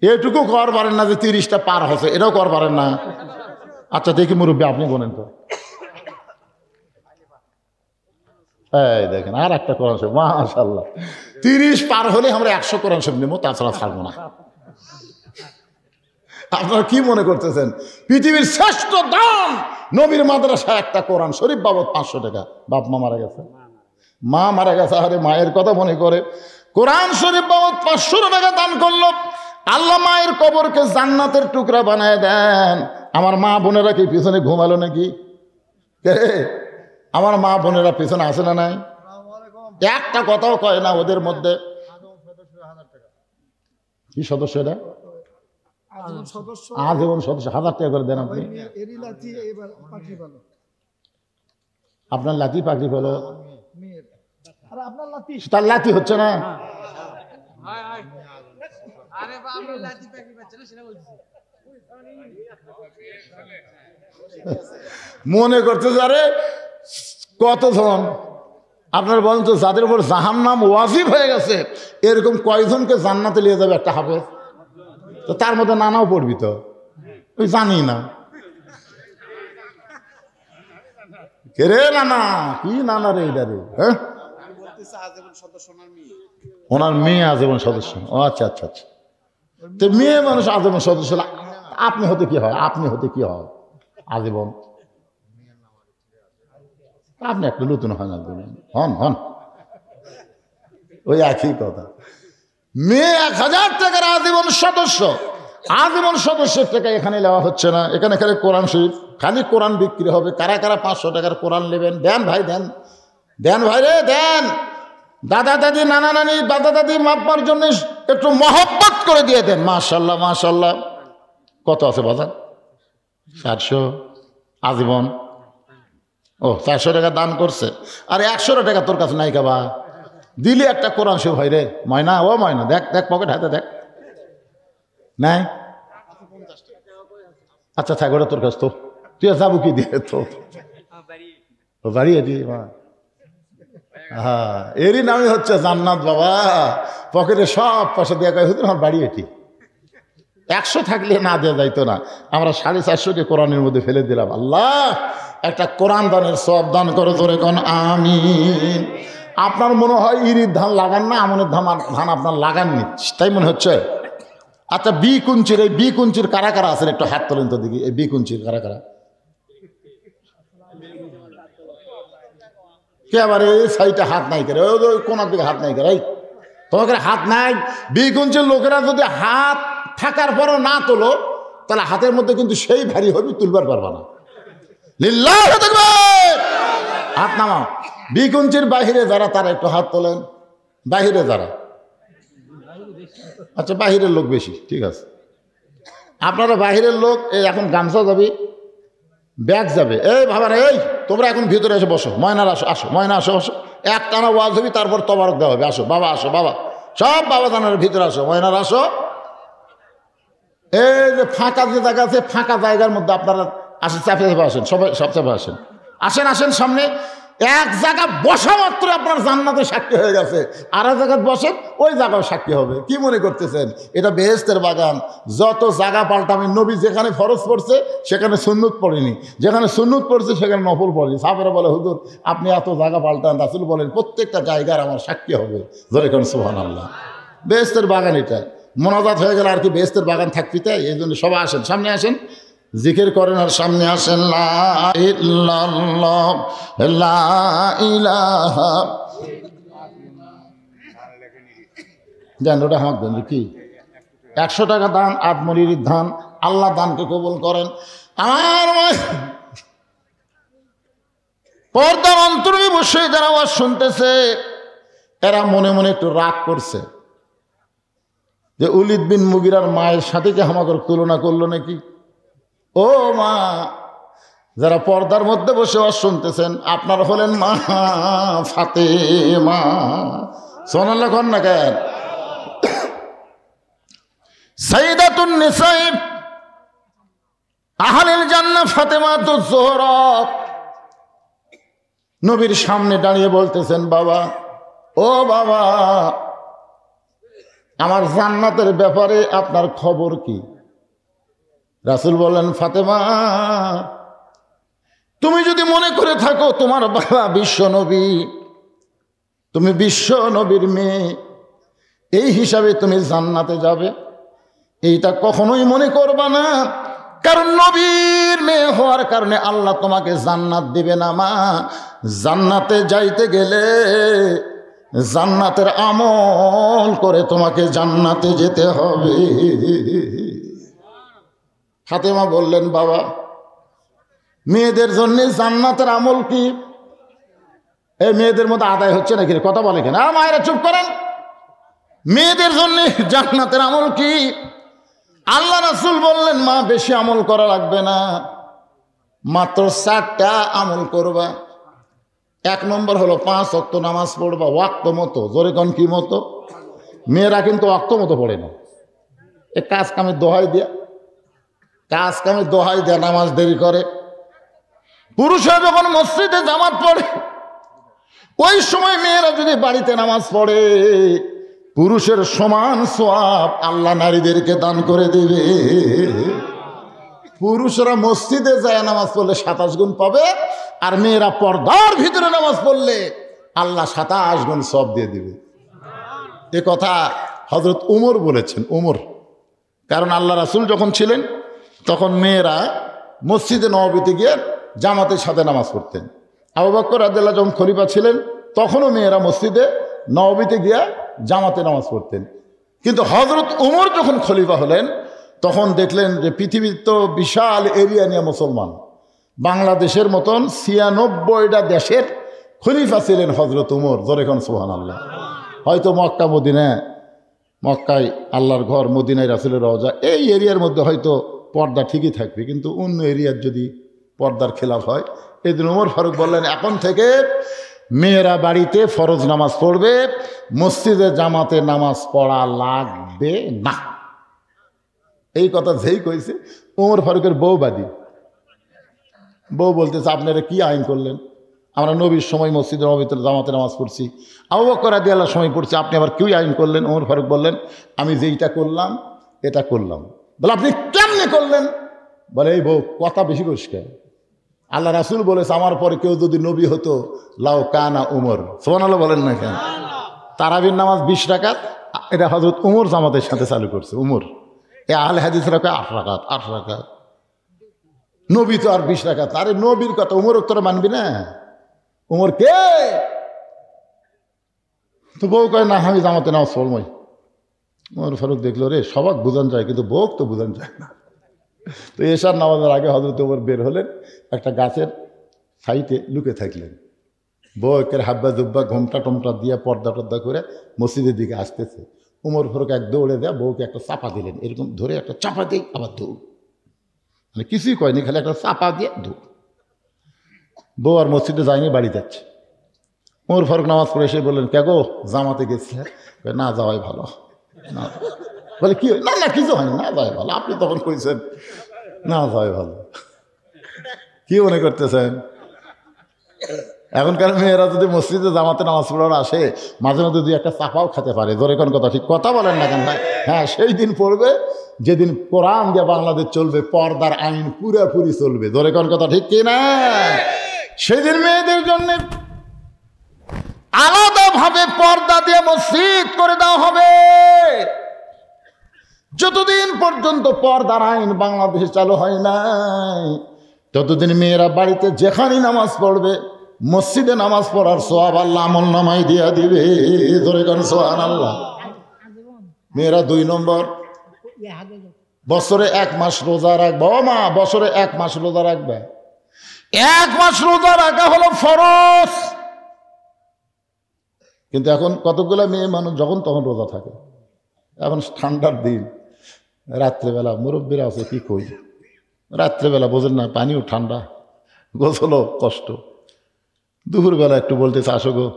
এটুকু কর পারেন না যে 30টা পার হচ্ছে, এটাও কর পারেন না? আচ্ছা দেখি মুরব্বী আপনি বলেন তো। এই দেখেন আর একটা কোরআন শরীফ, মাশাআল্লাহ। 30 পার হলে আমরা 100 কোরআন শরীফ নেবো, তাছাড়া ছাড়বো না। আপনারা কি মনে করতেছেন পৃথিবীর শ্রেষ্ঠ দান নবীর মাদ্রাসা একটা কোরআন শরীফ বাবদ 500 টাকা? বাপ মা মারা গেছে, মা মারা গেছে, আরে মায়ের কথা মনে করে কোরআন শরীফ বাবদ 500 টাকা দান করলো, আল্লাহ মায়ের কবরকে জান্নাতের টুকরা বানায় দেন। আমার মা বোনেরা কি পিছনে ঘুমালো নাকি? আমার মা বোনেরা পিছনে আসে না? নাই, একটা কথাও কয় না ওদের মধ্যে। কি সদস্য এটা? আজীবন সদস্য 1000 টাকা করে দেন আপনি। আপনার লাঠি পাখি হলো, তার লাঠি হচ্ছে না। মনে করতে যারে কতজন আপনার বলেন তো, যাদের উপর জাহান্নাম ওয়াজিব হয়ে গেছে এরকম কয়জনকে জান্নাতে নিয়ে যাবে একটা হাফেজ? তো তার মধ্যে নানাও পড়বি তো, ওই জানি না কে রে নানা, কি নানা রে এটা রে? হ্যাঁ, ওনার মেয়ে আজীবন সদস্য। ও আচ্ছা আচ্ছা আচ্ছা, তো মেয়ে মানুষ আজীবন সদস্য। আপনি হতে কি হয়? আপনি হতে কি হয় আজীবন? আপনি একটা নতুন হয় না, হন হন, ওই একই কথা। মেয়ে 1000 টাকার আজীবন সদস্য, আজীবন সদস্যের টাকা এখানে নেওয়া হচ্ছে না। এখানে খালি কোরআন শরীফ, খালি কোরআন বিক্রি হবে। কারা কারা 500 টাকার কোরআন নেবেন? দেন ভাই, দেন, দেন ভাই রে, দেন। দাদা দাদি, নানা নানি, দাদা দাদি মাপবার জন্য একটু মহব্বত করে দিয়ে দেন। মাশাআল্লাহ মাশাআল্লাহ। কত আছে বাজার? 400 আজীবন। ও 400 টাকা দান করছে, আর 100 টাকা তোর কাছে নাই কাবা? দিলি একটা কোরআন শরীফ ভাই রে। ময়না, ও ময়না, দেখ দেখ পকেট হাতে দেখ, নাই আচ্ছা থাক, ওটা তোর কাছ তো, তুই যাবো কি দিয়ে তো বাড়ি এটি। হ্যাঁ, এরই নামই হচ্ছে জান্নাত বাবা। পকেটে সব পয়সা দিয়ে কয় হুজুর আমার বাড়ি এটি। 100 থাকলে না দেওয়া যাইতো না, আমরা 450কে কোরআনের মধ্যে ফেলে দিলাম। আল্লাহ একটা কোরআন দানের সওয়াব দান করে, তোরে কোন আমিন। আপনার মনে হয় ইরির ধান লাগান না, আমনের ধান আপনার লাগাননি, তাই মনে হচ্ছে। আচ্ছা বি কুঞ্চির, এই বি কুঞ্চির কারা কারা আছেন একটু হাত তোলেন তো দেখি। এই বি কুঞ্চির কারা কারা? কে আবার এই সাইডে হাত নাই করে, ওই কোনার দিকে হাত নাই করে, তোমাকে হাত নাই। বি কুঞ্চির লোকেরা যদি হাত থাকার পরও না তোলো, তাহলে হাতের মধ্যে কিন্তু সেই ভারী হবে, তুলবার পারবা না। লিল্লাহ তাকবীর, হাত নামাও। বিকুঞ্চির বাহিরে যারা তারা একটু হাত তোলেন। বাহিরে যারা, আচ্ছা বাহিরের লোক বেশি, ঠিক আছে। আপনারা বাহিরের লোক, এই এখন গামছা যাবে, ব্যাগ যাবে। এই বাবারা, এই তোমরা এখন ভিতরে এসে বসো। ময়নার আসো, আসো ময়না, আসো আসো। এক টানা ওয়াজ হবি, তারপর তবারক দেওয়া হবে। আসো বাবা, আসো বাবা, সব বাবা জানার ভিতরে আসো। ময়নার আসো। এই যে ফাঁকা যে জায়গা আছে, ফাঁকা জায়গার মধ্যে আপনারা আসেন, চাপে চাপে আসেন, সবাই সব চাপে আসেন। আসেন আসেন সামনে। এক জায়গা বসা মাত্র আপনার জান্নাতে সাক্ষী হয়ে গেছে। আর এক জায়গায় বসেন, ওই জায়গাও সাক্ষী হবে। কি মনে করতেছেন এটা বেহেশতের বাগান? যত জায়গা পাল্টাবেন, নবী যেখানে ফরজ পড়ছে সেখানে সুন্নত পড়েনি, যেখানে সুন্নত পড়ছে সেখানে নফল পড়েনি। সাহাবারা বলে হুজুর আপনি এত জায়গা পাল্টান, রাসূল বলেন প্রত্যেকটা জায়গার আমার সাক্ষী হবে। ধরে কোন সুবহানাল্লাহ। বেহেশতের বাগান এটা। মোনাজাত হয়ে গেলে আর কি বেহেশতের বাগান থাকবি? তাই এই জন্য সবাই আসেন, সামনে আসেন, জিকির করেন আর সামনে আসেন। লা ইল্লাল্লাহ লা ইলাহা, জান ওটা হাঁক দেন কি 100 টাকা দান, আদমরির ধান। আল্লাহ দানকে কবুল করেন। আমার পর্দার অন্তরে বসে যারা আওয়াজ শুনতেছে, এরা মনে মনে একটু রাগ করছে যে উলিদ বিন মুগিরার মায়ের সাথে কি আমাদের তুলনা করলো নাকি? ও মা, যারা পর্দার মধ্যে বসে ওয়াজ শুনতেছেন, আপনারা হলেন মা ফাতেমা। সুবহানাল্লাহ কোন না কেন? সাইয়্যিদাতুন নিসা আহলিল জান্নাহ ফাতেমাতুজ যোহরা নবীর সামনে দাঁড়িয়ে বলতেছেন, বাবা ও বাবা, আমার জান্নাতের ব্যাপারে আপনার খবর কি? রাসূল বলেন, ফাতেমা তুমি যদি মনে করে থাকো তোমার বাবা বিশ্ব নবী, তুমি বিশ্ব নবীর মেয়ে, এই হিসাবে তুমি জান্নাতে যাবে, এইটা কখনোই মনে করবা না। কারণ নবীর মেয়ে হওয়ার কারণে আল্লাহ তোমাকে জান্নাত দিবে না মা। জান্নাতে যাইতে গেলে জান্নাতের আমল করে তোমাকে জান্নাতে যেতে হবে। ফাতেমা বললেন, বাবা মেয়েদের জন্য জান্নাতের আমল কি? এই মেয়েদের মধ্যে আদায় হচ্ছে নাকি? কথা বলে কেন? মায়েরা চুপ করেন। মেয়েদের জন্য জান্নাতের আমল কি? আল্লাহ রাসূল বললেন, মা বেশি আমল করা লাগবে না, মাত্র 4টা আমল করবা। 1 নম্বর হলো 5 ওয়াক্ত নামাজ পড়বা ওয়াক্ত মতো। জোরে কোন কি মতো? মেয়েরা কিন্তু ওয়াক্ত মতো পড়ে না, এ কাজ কামে দোহাই দিয়া, কাজ কামে দোহাই দেয়া নামাজ দেরি করে। পুরুষরা যখন মসজিদে জামাত পড়ে, ওই সময় মেয়েরা যদি বাড়িতে নামাজ পড়ে, পুরুষের সমান সওয়াব আল্লাহ নারীদেরকে দান করে দেবে। পুরুষরা মসজিদে যায় নামাজ পড়লে 27 গুণ পাবে, আর মেয়েরা পর্দার ভিতরে নামাজ পড়লে আল্লাহ 27 গুণ সওয়াব দিয়ে দিবে। এ কথা হযরত উমর বলেছেন। উমর, কারণ আল্লাহ রাসূল যখন ছিলেন তখন মেয়েরা মসজিদে নববীতে গিয়ে জামাতের সাথে নামাজ পড়তেন। আবু বকর রাদিয়াল্লাহু যখন খলিফা ছিলেন তখনও মেয়েরা মসজিদে নববীতে গিয়ে জামাতে নামাজ পড়তেন। কিন্তু হযরত উমর যখন খলিফা হলেন তখন দেখলেন যে পৃথিবীর তো বিশাল এরিয়া নিয়ে মুসলমান, বাংলাদেশের মতন 96টা দেশের খলিফা ছিলেন হযরত উমর। জোরে কোন সুবহানাল্লাহ। হয়তো মক্কা মদিনা, মক্কায় আল্লাহর ঘর, মদিনায় রাসূলের রওজা, এই এরিয়ার মধ্যে হয়তো পর্দা ঠিকই থাকবে, কিন্তু অন্য এরিয়ার যদি পর্দার খেলাফ হয়, এই দিন ওমর ফারুক বললেন, এখন থেকে মেয়েরা বাড়িতে ফরজ নামাজ পড়বে, মসজিদে জামাতে নামাজ পড়া লাগবে না। এই কথা যেই কইছে ওমর ফারুকের বউবাদী, বউ বলতেছে আপনারা কি আইন করলেন? আমরা নবীর সময় মসজিদের নবীতে জামাতে নামাজ পড়ছি, আবু বকর রাদিয়াল্লাহু সময় পড়ছি, আপনি আবার কি আইন করলেন? ওমর ফারুক বললেন আমি যেইটা করলাম এটা করলাম। বলে আপনি কেমনে করলেন? বলে এই বউ কথা বেশি করিস কেন? আল্লাহ রাসূল বলেছে আমার পরে কেউ যদি নবী হতো লাউ কানা উমর। সুবহানাল্লাহ বলেন না কেন? তারাবির নামাজ 20 রাকাত, এটা হযরত উমর জামাতের সাথে চালু করছে। উমর এ আহলে হাদিসরা কয় 8 রাকাত 8 রাকাত, নবী তো আর 20 রাকাত। আরে নবীর কথা উমর তোরা মানবি না? উমর কে? তো বউ কয় না আমি জামাতে নামাজ পড়বই। উমর ফারুক দেখলো রে সবাক বুঝান যায় কিন্তু বউক তো বুঝান যায় না। তো এশার নামাজের আগে হযরত উমর বের হলেন, একটা গাছের সাইডে লুকে থাকলেন। বউ একের হাব্বা জুব্বা ঘোমটা টমটা দিয়ে পর্দা টর্দা করে মসজিদের দিকে আসতেছে। উমর ফারুক এক দৌড়ে দেয়া বউকে একটা চাপা দিলেন, এরকম ধরে একটা চাপা দিয়ে আবার দৌড়, মানে কিছুই কয়নি, খালি একটা চাপা দিয়ে দৌড়। বউ আর মসজিদে যায়নি, বাড়ি যাচ্ছে। উমর ফারুক নামাজ পড়ে এসে বললেন কে গো জামাতে গেছিলে? না যাওয়াই ভালো। না বলে কি? না না কিছু হয়নি, না যাওয়াই ভালো। আপনি তখন কইছেন না যাওয়াই ভালো, কি মনে করতেছেন? এখনকার মেয়েরা যদি মসজিদে জামাতে নামাজ পড়ার আসে মাঝে মাঝে দুই একটা চাপাও খেতে পারে। ধরে কোন কথা ঠিক কথা বলেন না কেন ভাই? হ্যাঁ সেই দিন পড়বে যেদিন কোরআন দিয়ে বাংলাদেশ চলবে, পর্দার আইন পুরোপুরি চলবে। ধরে কোন কথা ঠিক কি না? সেদিন মেয়েদের জন্য আলাদাভাবে পর্দা দিয়ে মসজিদ করে দেওয়া হবে। যতদিন পর্যন্ত পর্দার আইন বাংলাদেশে চালু হয় নাই ততদিন মেয়েরা বাড়িতে যেখানেই নামাজ পড়বে মসজিদে নামাজ পড়ার সওয়াব আল্লাহ আমল নামায় দিয়া দিবে। ধরে কোন সুবহানাল্লাহ। মেয়েরা 2 নম্বর বছরে 1 মাস রোজা রাখবে। ও মা বছরে 1 মাস রোজা রাখবে। 1 মাস রোজা রাখা হলো ফরজ। কিন্তু এখন কতগুলো মেয়ে মানুষ যখন তখন রোজা থাকে। এখন ঠান্ডার দিন, রাত্রেবেলা মুরব্বীরা আছে কি কই, রাত্রেবেলা বোঝেন না পানিও ঠান্ডা, গোসলও কষ্ট। দুপুরবেলা একটু বলতেছে আসো গো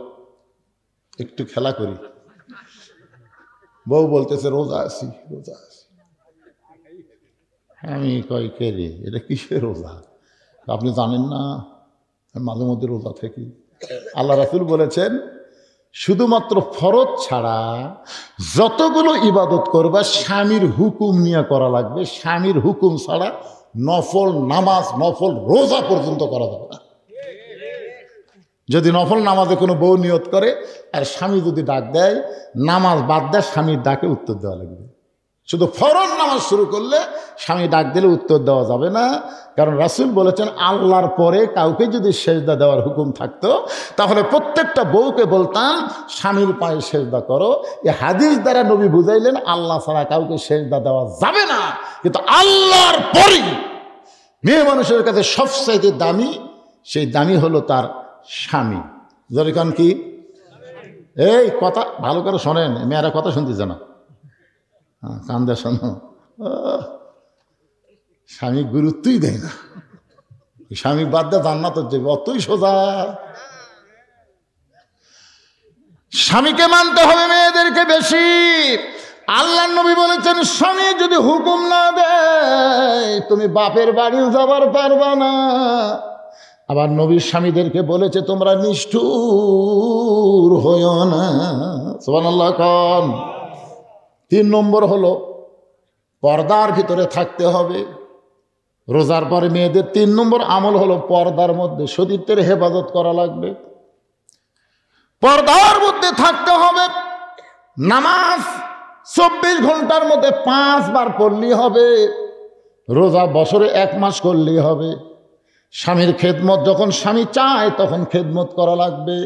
একটু খেলা করি, বউ বলতেছে রোজা আছি রোজা আছি। আমি কই কে রে এটা কিসের রোজা? আপনি জানেন না মাঝে মধ্যে রোজা থাকি। আল্লাহ রাসূল বলেছেন শুধুমাত্র ফরজ ছাড়া যতগুলো ইবাদত করবা স্বামীর হুকুম নিয়ে করা লাগবে। স্বামীর হুকুম ছাড়া নফল নামাজ নফল রোজা পর্যন্ত করা যাবে না। যদি নফল নামাজে কোনো বউ নিয়ত করে আর স্বামী যদি ডাক দেয়, নামাজ বাদ দেয় স্বামীর ডাকে উত্তর দেওয়া লাগবে। শুধু ফরজ নামাজ শুরু করলে স্বামী ডাক দিলে উত্তর দেওয়া যাবে না। কারণ রাসূল বলেছেন আল্লাহর পরে কাউকে যদি সেজদা দেওয়ার হুকুম থাকতো তাহলে প্রত্যেকটা বউকে বলতাম স্বামীর পায়ে সেজদা করো। এই হাদিস দ্বারা নবী বুঝাইলেন আল্লাহ ছাড়া কাউকে সেজদা দেওয়া যাবে না। কিন্তু আল্লাহর পরে মেয়ে মানুষের কাছে সবচাইতে দামি, সেই দামি হলো তার স্বামী। যেরকম কি এই কথা ভালো করে শোনেন, মেয়েরা কথা শুনতেছে না, কান্দে শোনো। স্বামী গুরুত্বই দেয় না, স্বামী বাদ দিয়ে জান্নাতে যাবে, অতই সোজা। স্বামীকে মানতে হবে মেয়েদেরকে বেশি। আল্লাহ নবী বলেছেন স্বামী যদি হুকুম না দেয় তুমি বাপের বাড়িও যাবার পারবা না। আবার নবীর স্বামীদেরকে বলেছে তোমরা নিষ্ঠুর হইও না। সুবহানাল্লাহ কোন। 3 নম্বর হলো পর্দার ভিতরে থাকতে হবে। রোজার পরে মেয়েদের 3 নম্বর আমল হলো পর্দার মধ্যে সতীত্বের হেফাজত করা লাগবে, পর্দার মধ্যে থাকতে হবে। নামাজ 24 ঘন্টার মধ্যে 5 বার পড়লেই হবে। রোজা বছরে 1 মাস করলেই হবে। স্বামীর খেদমত যখন স্বামী চায় তখন খেদমত করা লাগবে।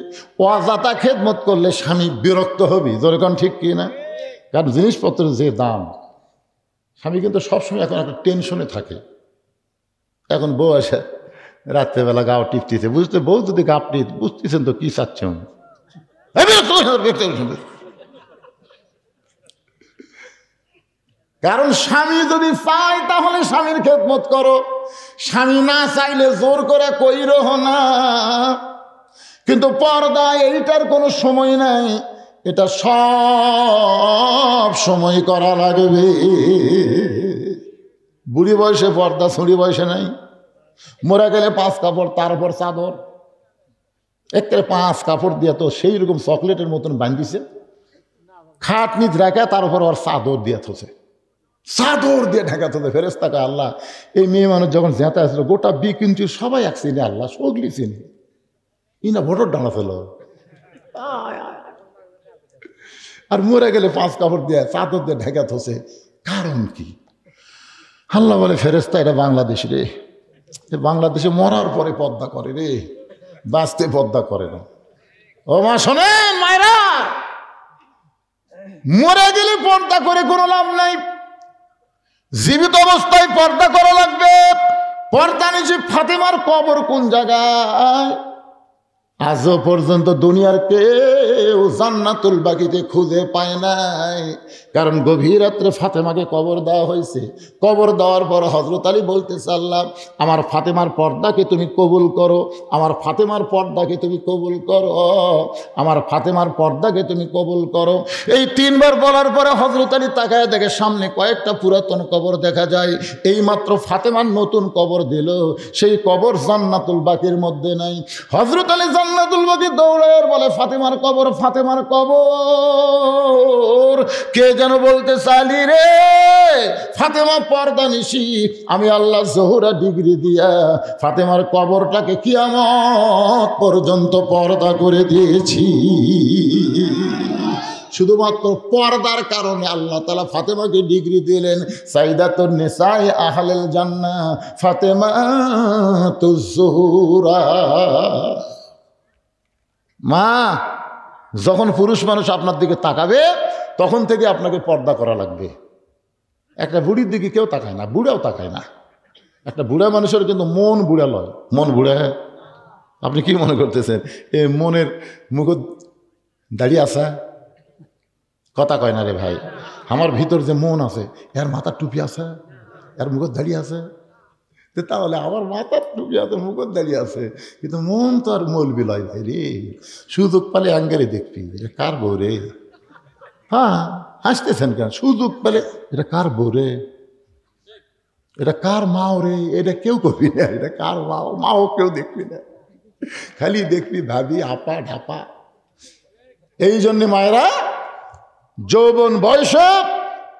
অযথা খেদমত করলে স্বামী বিরক্ত হবে। যেরকম ঠিক কি না? কারণ জিনিসপত্রের যে দাম, স্বামী কিন্তু সবসময় এখন একটা টেনশনে থাকে। এখন বউ আসে রাত্রেবেলা গাও টিপতেছে, বুঝতে বউ যদি গাপ টিপ বুঝতেছেন তো কি চাচ্ছেন। কারণ স্বামী যদি চায় তাহলে স্বামীর খেদমত করো, স্বামী না চাইলে জোর করে কইরো না। কিন্তু পর্দা এইটার কোনো সময় নাই, এটা সব সময় করা লাগবে। বুড়ি বয়সে পর্দা, ছুড়ি বয়সে নাই। মরে গেলে 5 কাপড়, তার উপর চাদর, একটা 5 কাপড় দিয়ে তো সেই রকম চকলেটের মতন বাঁধিছে, খাট নিচ রাখা, তার উপর ওর চাদর দিয়ে থছে, চাদর দিয়ে ঢাকা থছে। ফেরেশতাকে আল্লাহ এই মেয়ে মানুষ যখন জেঁতে আসলো, গোটা কিন্তু সবাই এক চিনি, আল্লাহ সগলি চিনি, ইনা ভোটর ডানা ছিল। আর মরে গেলে 5 কাপড় দিয়ে চাদর দিয়ে ঢাকা থছে, কারণ কি? আল্লাহ বলে, ফেরেশতা এটা বাংলাদেশ রে, বাংলাদেশে মরার পরে পর্দা করে রে, বাঁচতে পর্দা করে না। ও মা শোনেন মায়েরা, মরে গেলে পর্দা করে কোনো লাভ নাই, জীবিত অবস্থায় পর্দা করা লাগবে। পর্দা নিচে ফাতেমার কবর কোন জায়গায়? আজও পর্যন্ত দুনিয়ার কেউ জান্নাতুল বাকিতে খুঁজে পায় নাই, কারণ গভীর রাত্রে ফাতেমাকে কবর দেওয়া হয়েছে। কবর দেওয়ার পর হযরত আলী বলতেছে, আল্লাহ আমার ফাতেমার পর্দাকে তুমি কবুল করো, আমার ফাতেমার পর্দাকে তুমি কবুল করো, আমার ফাতেমার পর্দাকে তুমি কবুল করো। এই 3 বার বলার পরে হযরত আলী তাকায় দেখে সামনে কয়েকটা পুরাতন কবর দেখা যায়। এই মাত্র ফাতেমার নতুন কবর দিল, সেই কবর জান্নাতুল বাকির মধ্যে নাই। হযরত আলী জান্নাতুল বাকি দৌড়ায় বলে, ফাতেমার কবর, ফাতেমার কবর। কে যেন বলতে চালি রে, ফাতেমা পর্দা নিশি, আমি আল্লাহ জোহরা ডিগ্রি দিয়া ফাতেমার কবরটাকে কিয়ামত পর্যন্ত পর্দা করে দিয়েছি। শুধুমাত্র পর্দার কারণে আল্লাহ তাআলা ফাতেমাকে ডিগ্রি দিলেন সাইদাতুন নিসায়ে আহলিল জান্নাহ, ফাতেমাতুজ জোহরা। মা, যখন পুরুষ মানুষ আপনার দিকে তাকাবে তখন থেকে আপনাকে পর্দা করা লাগবে। একটা বুড়ির দিকে কেউ তাকায় না, বুড়াও তাকায় না। একটা বুড়া মানুষের কিন্তু মন বুড়া লয়, মন বুড়া। আপনি কি মনে করতেছেন এই মনের মুখ দাঁড়িয়ে আসা? কথা কয় না রে ভাই। আমার ভিতর যে মন আছে, এর মাথার টুপি আছে, এর মুখ দাঁড়িয়ে আছে, তাহলে আমার মাথার টুপি আছে, মুখত দাঁড়িয়ে আছে, কিন্তু মন তো আর মৌলবি লয় ভাই রে। সুযোগ পালে আঙ্গারে দেখবি, এটা কার বউ রে? হ্যাঁ, হাসতেছেন কেন? সুযোগ পেলে এটা কার বউ রে, এটা কার মাও রে, এটা কেউ করবি না, এটা কার মাও, মাও কেউ দেখবি না, খালি দেখবি ভাবি, আপা ঢাপা। এই জন্যে মায়েরা যৌবন বয়সে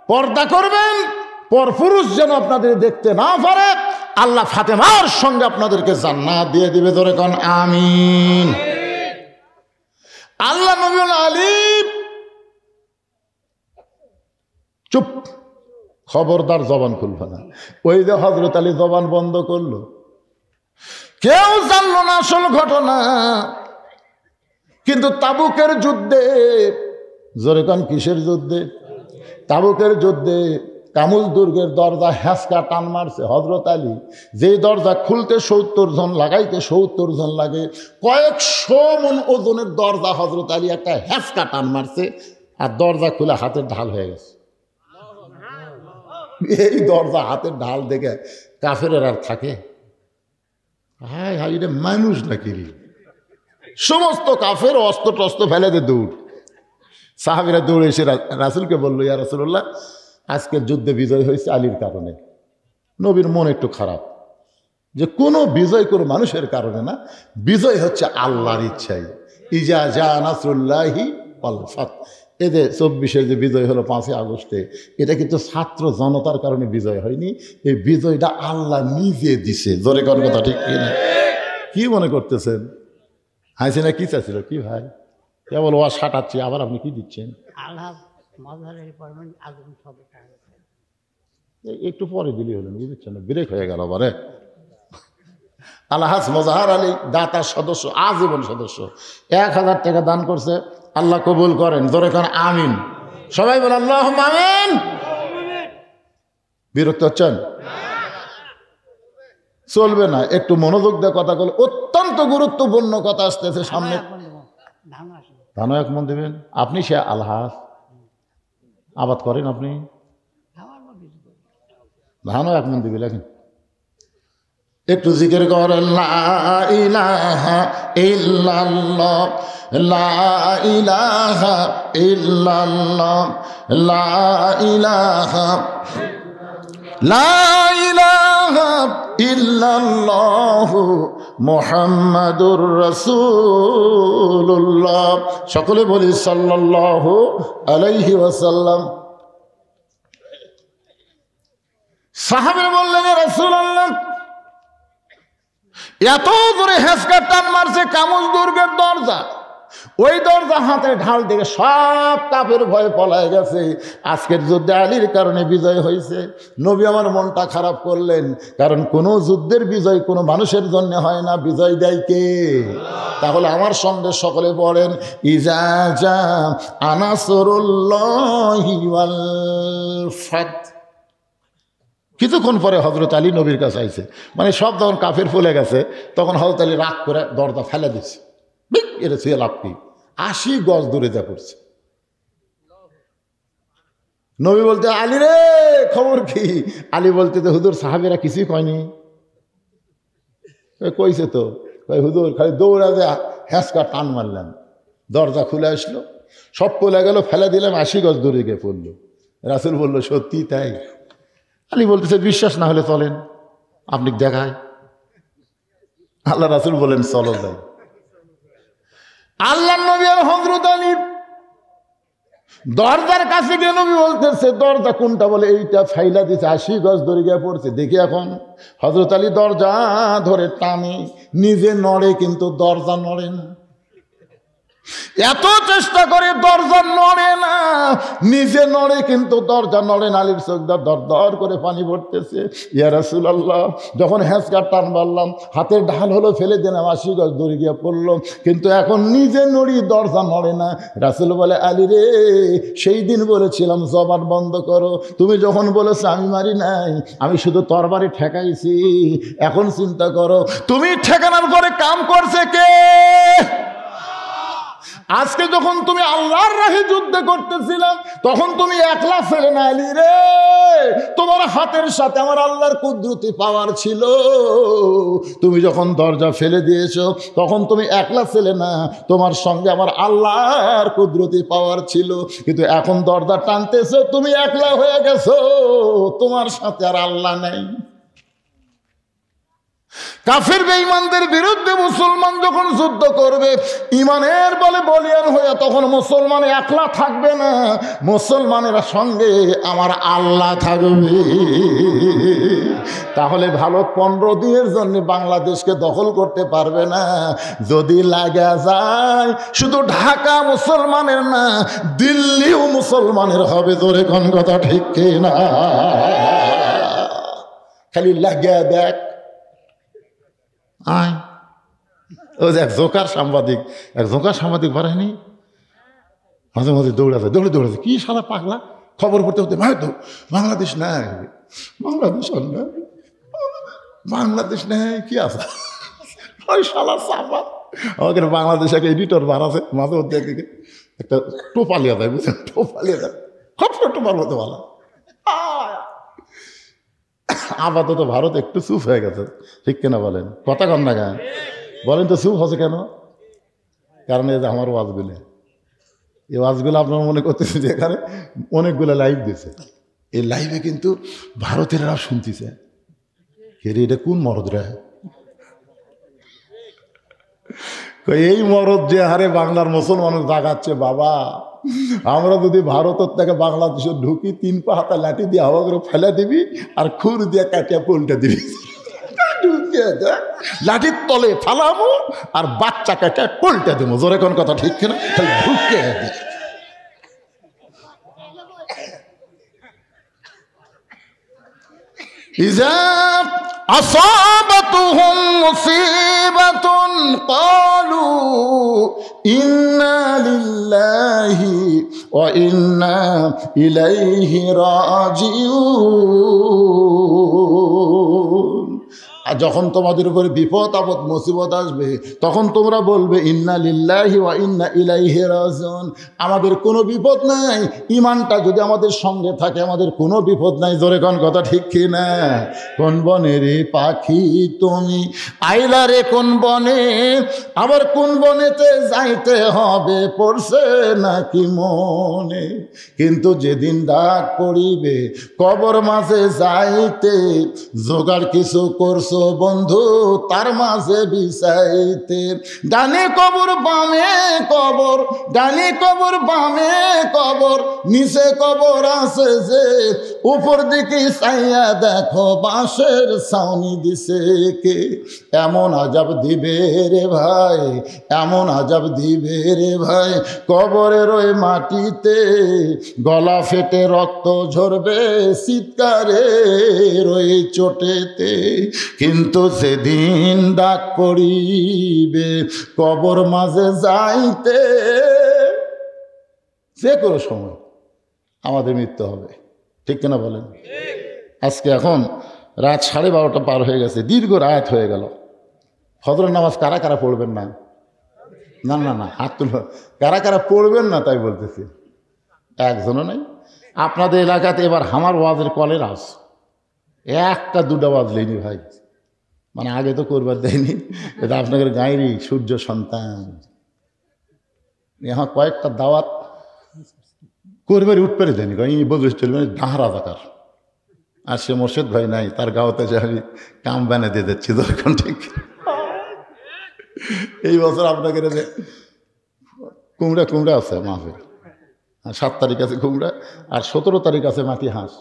পর্দা করবেন, পরপুরুষ যেন আপনাদের দেখতে না পারে। আল্লাহ ফাতেমার সঙ্গে আপনাদেরকে জান্নাত দিয়ে দিবে। ধরে কোন আমিন। আল্লাহ নবী আলী, চুপ, খবরদার জবান খুলবে না। ওই যে হযরত আলী জবান বন্ধ করলো, কেউ জানলো না আসল ঘটনা। কিন্তু তাবুকের যুদ্ধে, জোরে কোন কিসের যুদ্ধে? তাবুকের যুদ্ধে কামুল দুর্গের দরজা হ্যাঁচকা টান মারছে হযরত আলী। যেই দরজা খুলতে 70 জন, লাগাইতে 70 জন লাগে, কয়েকশো মন ওজনের দরজা হযরত আলী একটা হ্যাঁচকা টান মারছে, আর দরজা খুলে হাতের ঢাল হয়ে গেছে। এই দরজা হাতের ঢাল দেখে কাফের আর থাকে? হায় হায়, এটা মানুষ নাকি রে? সমস্ত কাফের অস্ত্র টস্ত্র ফেলে দে দৌড়। সাহাবীরা দৌড়ে এসে রাসূলকে বললো, ইয়া রাসূলুল্লাহ, আজকের যুদ্ধে বিজয় হয়েছে আলীর কারণে। নবীর মন একটু খারাপ, যে কোনো বিজয় কোনো মানুষের কারণে না, বিজয় হচ্ছে আল্লাহর ইচ্ছাই। ইজা জা নাসরুল্লাহি ওয়াল ফাত। এদের 24-এর যে বিজয় হলো 5ই আগস্টে, এটা কিন্তু ছাত্র জনতার কারণে বিজয় হয়নি, এই বিজয়টা আল্লাহ নিজে দিছে। জোরে কোন কথা ঠিক কিনা? কি মনে করতেছেন? হাসিনা কি চাচ্ছিল? কি ভাই কেবল ওয়া সাটাচ্ছি, আবার আপনি কি দিচ্ছেন? একটু পরে দিলি হলেন, বুঝছেন না? ব্রেক হয়ে গেল আবার। আলহাজ মোজাহার আলী দাতার সদস্য, আজীবন সদস্য, 1000 টাকা দান করছে। আল্লাহ কবুল করেন। ধরে করেন আমিন। সবাই বলে আল্লাহুম্মা আমিন। বিরক্ত হচ্ছেন? চলবে না, একটু মনোযোগ দিয়ে কথা বলে। অত্যন্ত গুরুত্বপূর্ণ কথা আসতেছে সামনে। ধানও 1 মন দেবেন আপনি? সে আলহাজ আবাদ করেন আপনি, ধানও 1 মন দিবে। লেখেন একটু জিকির করেন, লা ইলাহা ইল্লাল্লাহ, লা ইলাহা ইল্লাল্লাহ, লা ইলাহা লা ইলাহা ইল্লাল্লাহু মুহাম্মাদুর রাসূলুল্লাহ। সকলে বলি সাল্লাল্লাহু আলাইহি ওয়াসাল্লাম। সাহাবীরা বললেন, ইয়া রাসূলুল্লাহ, এত জোরে হেঁচকা টান মারছে কামুজ দুর্গের দরজা, ওই দরজা হাতে ঢাল থেকে সব কাফের ভয়ে পলায় গেছে। আজকের যুদ্ধে আলীর কারণে বিজয় হয়েছে। নবী আমার মনটা খারাপ করলেন, কারণ কোনো যুদ্ধের বিজয় কোনো মানুষের জন্য হয় না, বিজয় দেয় কে? তাহলে আমার সঙ্গে সকলে পড়েন, ইজা জা নাসরুল্লাহি ওয়াল ফাত। কিছুক্ষণ পরে হযরত আলী নবীর কাছে আইছে, মানে সব যখন কাফের ফুলে গেছে তখন হযরত আলী রাগ করে দরজা ফেলে দিচ্ছে। এটা ছুঁয়ে লাভ কি, 80 গজ দূরে যা পড়ছে। নবী বলতে, আলী রে খবর কি? আলী বলতে, হুজুর সাহাবীরা কিছুই কয়নি। কইছে তো, হুজুর খালি দৌড়া যে হ্যাঁচকা টান মারলাম, দরজা খুলে আসলো, সব পলে গেল, ফেলে দিলাম, 80 গজ দূরে গিয়ে পড়লো। রাসূল বলল, সত্যি তাই? আলী বলতেছে, বিশ্বাস না হলে চলেন, আপনি দেখায়। আল্লাহ রাসূল বলেন, চলো যাই। আল্লাহ নবী আর হযরত আলী দরজার কাছে গিয়ে নবী বলতেছে, দরজা কোনটা? বলে এইটা। ফাইলা দিছে, 80 গজ দূরে গিয়ে পড়ছে। দেখি এখন হযরত আলী দরজা ধরে টানে, নিজে নড়ে কিন্তু দরজা নড়ে না। এত চেষ্টা করে দরজা নড়ে না, নিজে নড়ে কিন্তু দরজা নড়ে না। আলীর চোখ দর দর করে পানি পড়তেছে। ইয়া রাসূলুল্লাহ, যখন হ্যাঁচকা টান মারলাম, হাতের ঢাল হলো, ফেলে দিলাম, 80 গজ দূরে গিয়ে পড়লো, কিন্তু এখন নিজে নড়ি, দরজা নড়ে না। রাসূল বলে, আলী রে, সেই দিন বলেছিলাম জবান বন্ধ করো, তুমি যখন বলেছো আমি মারি নাই, আমি শুধু তরবারি ঠেকাইছি। এখন চিন্তা করো, তুমি ঠেকানোর পরে কাম করছে কে? আজকে যখন তুমি আল্লাহর রাহে যুদ্ধ করতেছিলাম, তখন তুমি একলা ছিলে না আলী রে, তোমার হাতের সাথে আমার আল্লাহর কুদরতি পাওয়ার ছিল। তুমি যখন দরজা ফেলে দিয়েছো, তখন তুমি একলা ছিলে না, তোমার সঙ্গে আমার আল্লাহর কুদরতি পাওয়ার ছিল। কিন্তু এখন দরজা টানতেছো, তুমি একলা হয়ে গেছো, তোমার সাথে আর আল্লাহ নেই। কাফের বেঈমানদের বিরুদ্ধে মুসলমান যখন যুদ্ধ করবে, ইমানের বলে বলিয়ান হয়ে, তখন মুসলমান একলা থাকবে না, মুসলমানের সঙ্গে আমার আল্লাহ থাকবে। তাহলে ভালো 15 দিনের জন্য বাংলাদেশকে দখল করতে পারবে না। যদি লাগা যায়, শুধু ঢাকা মুসলমানের না, দিল্লিও মুসলমানের হবে। তোরে কোন কথা ঠিক না? খালি লাগা দেখ। আয়, ও যে এক জোকার সাংবাদিক বাড়ায়নি, মাঝে মাঝে দৌড়াতে দৌড়াতে, কি শালা পাগলা, খবর পড়তে হতে বাংলাদেশ নাই, বাংলাদেশ নেই, কি আছে ওই শালা সাফা। আমাকে বাংলাদেশ এক এডিটর বাড়াছে, মাঝে মধ্যে একটা টোপালিয়া দেয়, বুঝলেন, টোপালিয়া দেয়, খুব টোপার মতো ভালো। আপাতত ভারত একটু চুপ হয়ে গেছে, ঠিক কিনা বলেন? কথা কন না গান বলেন তো, চুপ হচ্ছে কেন? কারণ এই যে আমার ওয়াজগুলো, এই ওয়াজগুলো আপনারা মনে করতেছে যে এখানে অনেকগুলো লাইভ দিছে, এই লাইভে কিন্তু ভারতেরা শুনতেছে, এটা কোন মরদ রে? এই মরদ যে হারে বাংলার মুসলমান জাগাচ্ছে, বাবা আমরা যদি ভারতের থেকে বাংলাদেশে ঢুকি, 3 পা হাতা লাঠি দিয়ে হাওয়া করে ফেলে দিবি, আর খুর দিয়ে কাটিয়া পল্টে দিবি, লাঠির তলে ফালাবো আর বাচ্চা কাটিয়া পল্টে দেবো। জোরে কোন কথা ঠিক কিনা? ঢুকে ইজা আসাবাতুহুম মুসিবাতুন ক্বালু ইন্না লিল্লাহি ওয়া ইন্না ইলাইহি রাজিউন। আর যখন তোমাদের উপরে বিপদ আপদ মুসিবত আসবে তখন তোমরা বলবে ইন্না লিল্লাহি ওয়া ইন্না ইলাইহি রাজিউন। আমাদের কোনো বিপদ নাই, ইমানটা যদি আমাদের সঙ্গে থাকে আমাদের কোনো বিপদ নাই। জোরে কোন কথা ঠিক কি না? কোন বনের পাখি তুমি আইলা রে কোন বনে, আবার কোন বনেতে যাইতে হবে পড়ছে নাকি মনে। কিন্তু যেদিন ডাক পড়িবে কবর মাঝে যাইতে, জোগাড় কিছু করছো বন্ধু তার মাঝে বিছাইতে। ডানে কবর বামে কবর, ডানে কবর বামে কবর, নিচে কবর আছে যে, উপর দিকে চাইয়া দেখো বাঁশের ছাউনি দিছে কে। এমন আজাব দিবে রে ভাই, এমন আজাব দিবে রে ভাই, কবরের ওই মাটিতে গলা ফেটে রক্ত ঝরবে চিৎকারে ওই চোটেতে। কিন্তু সেদিন ডাক পড়িবে কবর মাঝে যাইতে, যে কোনো সময় আমাদের মৃত্যু হবে। ঠিক কিনা বলেন? আজকে এখন রাত 12:30 পার হয়ে গেছে, দীর্ঘ রাত হয়ে গেল। ফজরের নামাজ কারা কারা পড়বেন না? না না না, হাত তুল। কারা কারা পড়বেন না তাই বলতেছি, একজনও নাই। আপনাদের এলাকাতে এবার আমার ওয়াজের কলের আস একটা দুটা ওয়াজ লেনি ভাই, মানে আগে তো করবার দেয়নি। এটা আপনাদের গাঁয়েরই সূর্য সন্তান, এখন কয়েকটা দাওয়াত করবার উঠপারে দেয়নি, বদলে চলবে ডাহারা জাকার। আর সে মোর্শেদ ভাই নাই, তার গাওতে যে আমি কাম বানে দিয়ে যাচ্ছি দরকার। ঠিক এই বছর আপনাকে কুমড়া কুমড়া আছে মাহফিল, 7 তারিখ আছে কুমড়া, আর 17 তারিখ আছে মাটি হাঁস।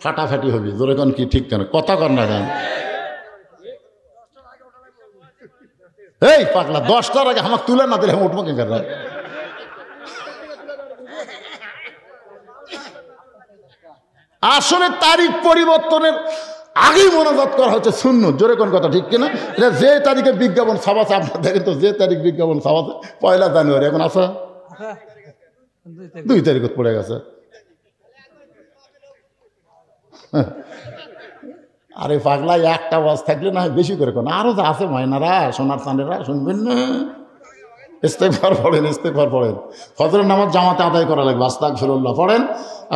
ফাটাফাটি হবি জোরে কন কি ঠিক কেন কথা কর না কেন? এই পাগলা 10টার আগে আমাকে তুলে না দিলে আমি উঠবো কে কেন? আসলে তারিখ পরিবর্তনের আগেই মোনাজাত করা হচ্ছে সুন্নত। জোরে কোন কথা ঠিক কিনা? এটা যে তারিখে বিজ্ঞাপন ছাপাচ্ছে, আপনার দেখেন তো, যে তারিখ বিজ্ঞাপন ছাপাচ্ছে 1 জানুয়ারি, এখন আসা 2 তারিখ পড়ে গেছে। আরে পাগলা একটা ওয়াজ থাকলে না বেশি করে কোন, আরো যা আছে মাইনারা সোনার চাঁদেরা শুনবেন না? ইস্তেগফার পড়েন, ইস্তেগফার পড়েন। ফজরের নামাজ জামাতে আদায় করা লাগবে। আস্তাগফিরুল্লাহ পড়েন,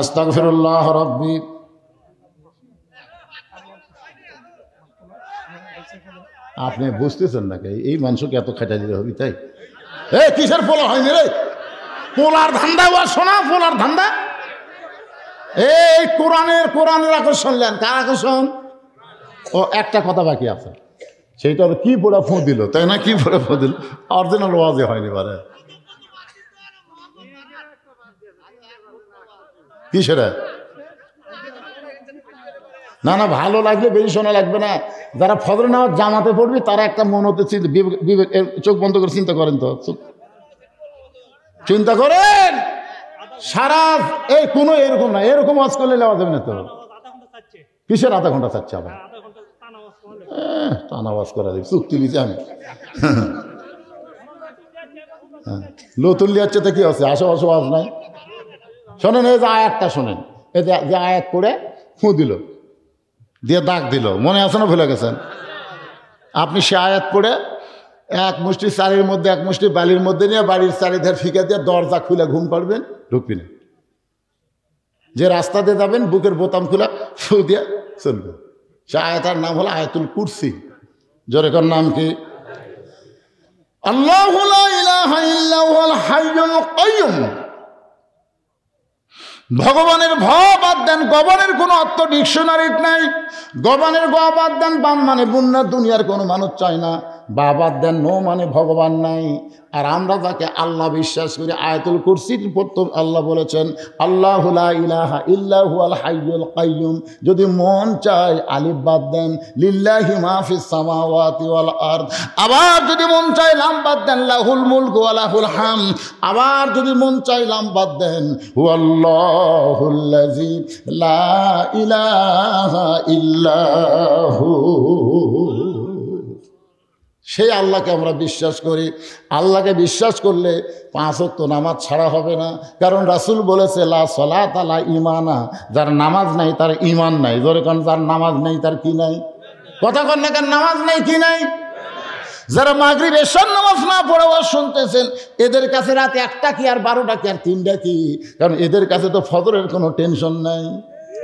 আস্তাগফিরুল্লাহ রাব্বি। আপনি বুঝতেছেন না এই মানুষকে এত খাটা দিতে হবে তাই? এই কিসের পোলা হয়নি রে? পোলার ধান্দা ওয়া শোনা, পোলার ধান্দা। এই কোরআনের আকর্ষণ নেন, কার আকর্ষণ? ও একটা কথা বাকি আছে, সেইটা হলো কি পড়া ফোঁ দিল, তাই না? কি পড়া ফোঁ দিল, অরিজিনাল ওয়াজে হয়নি বারে। কি সেটা? না না, ভালো লাগলে বেশি শোনা লাগবে না। যারা ফজর নামাজ জামাতে পড়বি তারা একটা মনতে বিবেক, চোখ বন্ধ করে চিন্তা করেন তো, চিন্তা করেন। সারা এই কোনো এরকম না, এরকম ওয়াজ করলে নেওয়া যাবে না তো। কিসের আধা ঘন্টা চাচ্ছে আবার? টানা ওয়াজ করা যাবে, চুক্তি দিচ্ছি আমি। নতুন লিয়াচ্ছে তো কি আছে, আশেপাশে ওয়াজ নাই। শোনেন এই যে আয়াতটা শোনেন, এই যে আয়াত পড়ে ফুঁ দিল, দিয়ে দাগ দিল, মনে আছে না ভুলে গেছেন? আপনি সে আয়াত পড়ে এক মুষ্টি চারির মধ্যে এক মুষ্টি বালির মধ্যে নিয়ে বাড়ির চারিধার ফিকে দিয়ে দরজা খুলে ঘুম পাড়বেন, ঢুকবি না। যে রাস্তা দিয়ে যাবেন বুকের বোতাম খুলে ফু দিয়ে চলবে। সে আয়াতার নাম হলো আয়াতুল কুরসি। জোরে কর নাম কি? আল্লাহু লা ইলাহা ইল্লা হুয়াল হাইয়ুল কাইয়্যুম। ভগবানের ভ বাদ দেন, গবানের কোনো অর্থ ডিকশনারিত নাই। গবানের গ বাদ দেন, বান মানে বুন্না, দুনিয়ার কোনো মানুষ চায় না। বা বাদ দেন, নো মানে ভগবান নাই। আর আমরা যাকে আল্লাহ বিশ্বাস করি, আয়াতুল কুরসির প্রথম আল্লাহ বলেছেন আল্লাহু লা ইলাহা ইল্লা হুয়াল হাইয়ুল কাইয়্যুম। যদি মন চায় আলিফ বাদ দেন, লিল্লাহি মা ফিস সামাওয়াতি ওয়াল আরদ। আবার যদি মন চায় লাম বাদ দেন, লাহুল মুলকু ওয়া লাহুল হামদ। আবার যদি মন চায় লাম বাদ দেন, হুয়াল্লাহুল্লাযী লা ইলাহা ইল্লা হু। সেই আল্লাহকে আমরা বিশ্বাস করি। আল্লাহকে বিশ্বাস করলে 5 ওয়াক্ত নামাজ ছাড়া হবে না, কারণ রাসূল বলেছে লা সালাতা লা ঈমানা, যার নামাজ নাই তার ঈমান নাই। ধরে কোন যার নামাজ নাই তার কি নাই? কথা কন না কেন? নামাজ নেই কি নাই? যারা মাগরিব এশার নামাজ না পড়ে ওয়াজ শুনতেছেন, এদের কাছে রাত 1টা কি আর 12টা কি আর 3টা কি? কারণ এদের কাছে তো ফজরের কোনো টেনশন নাই।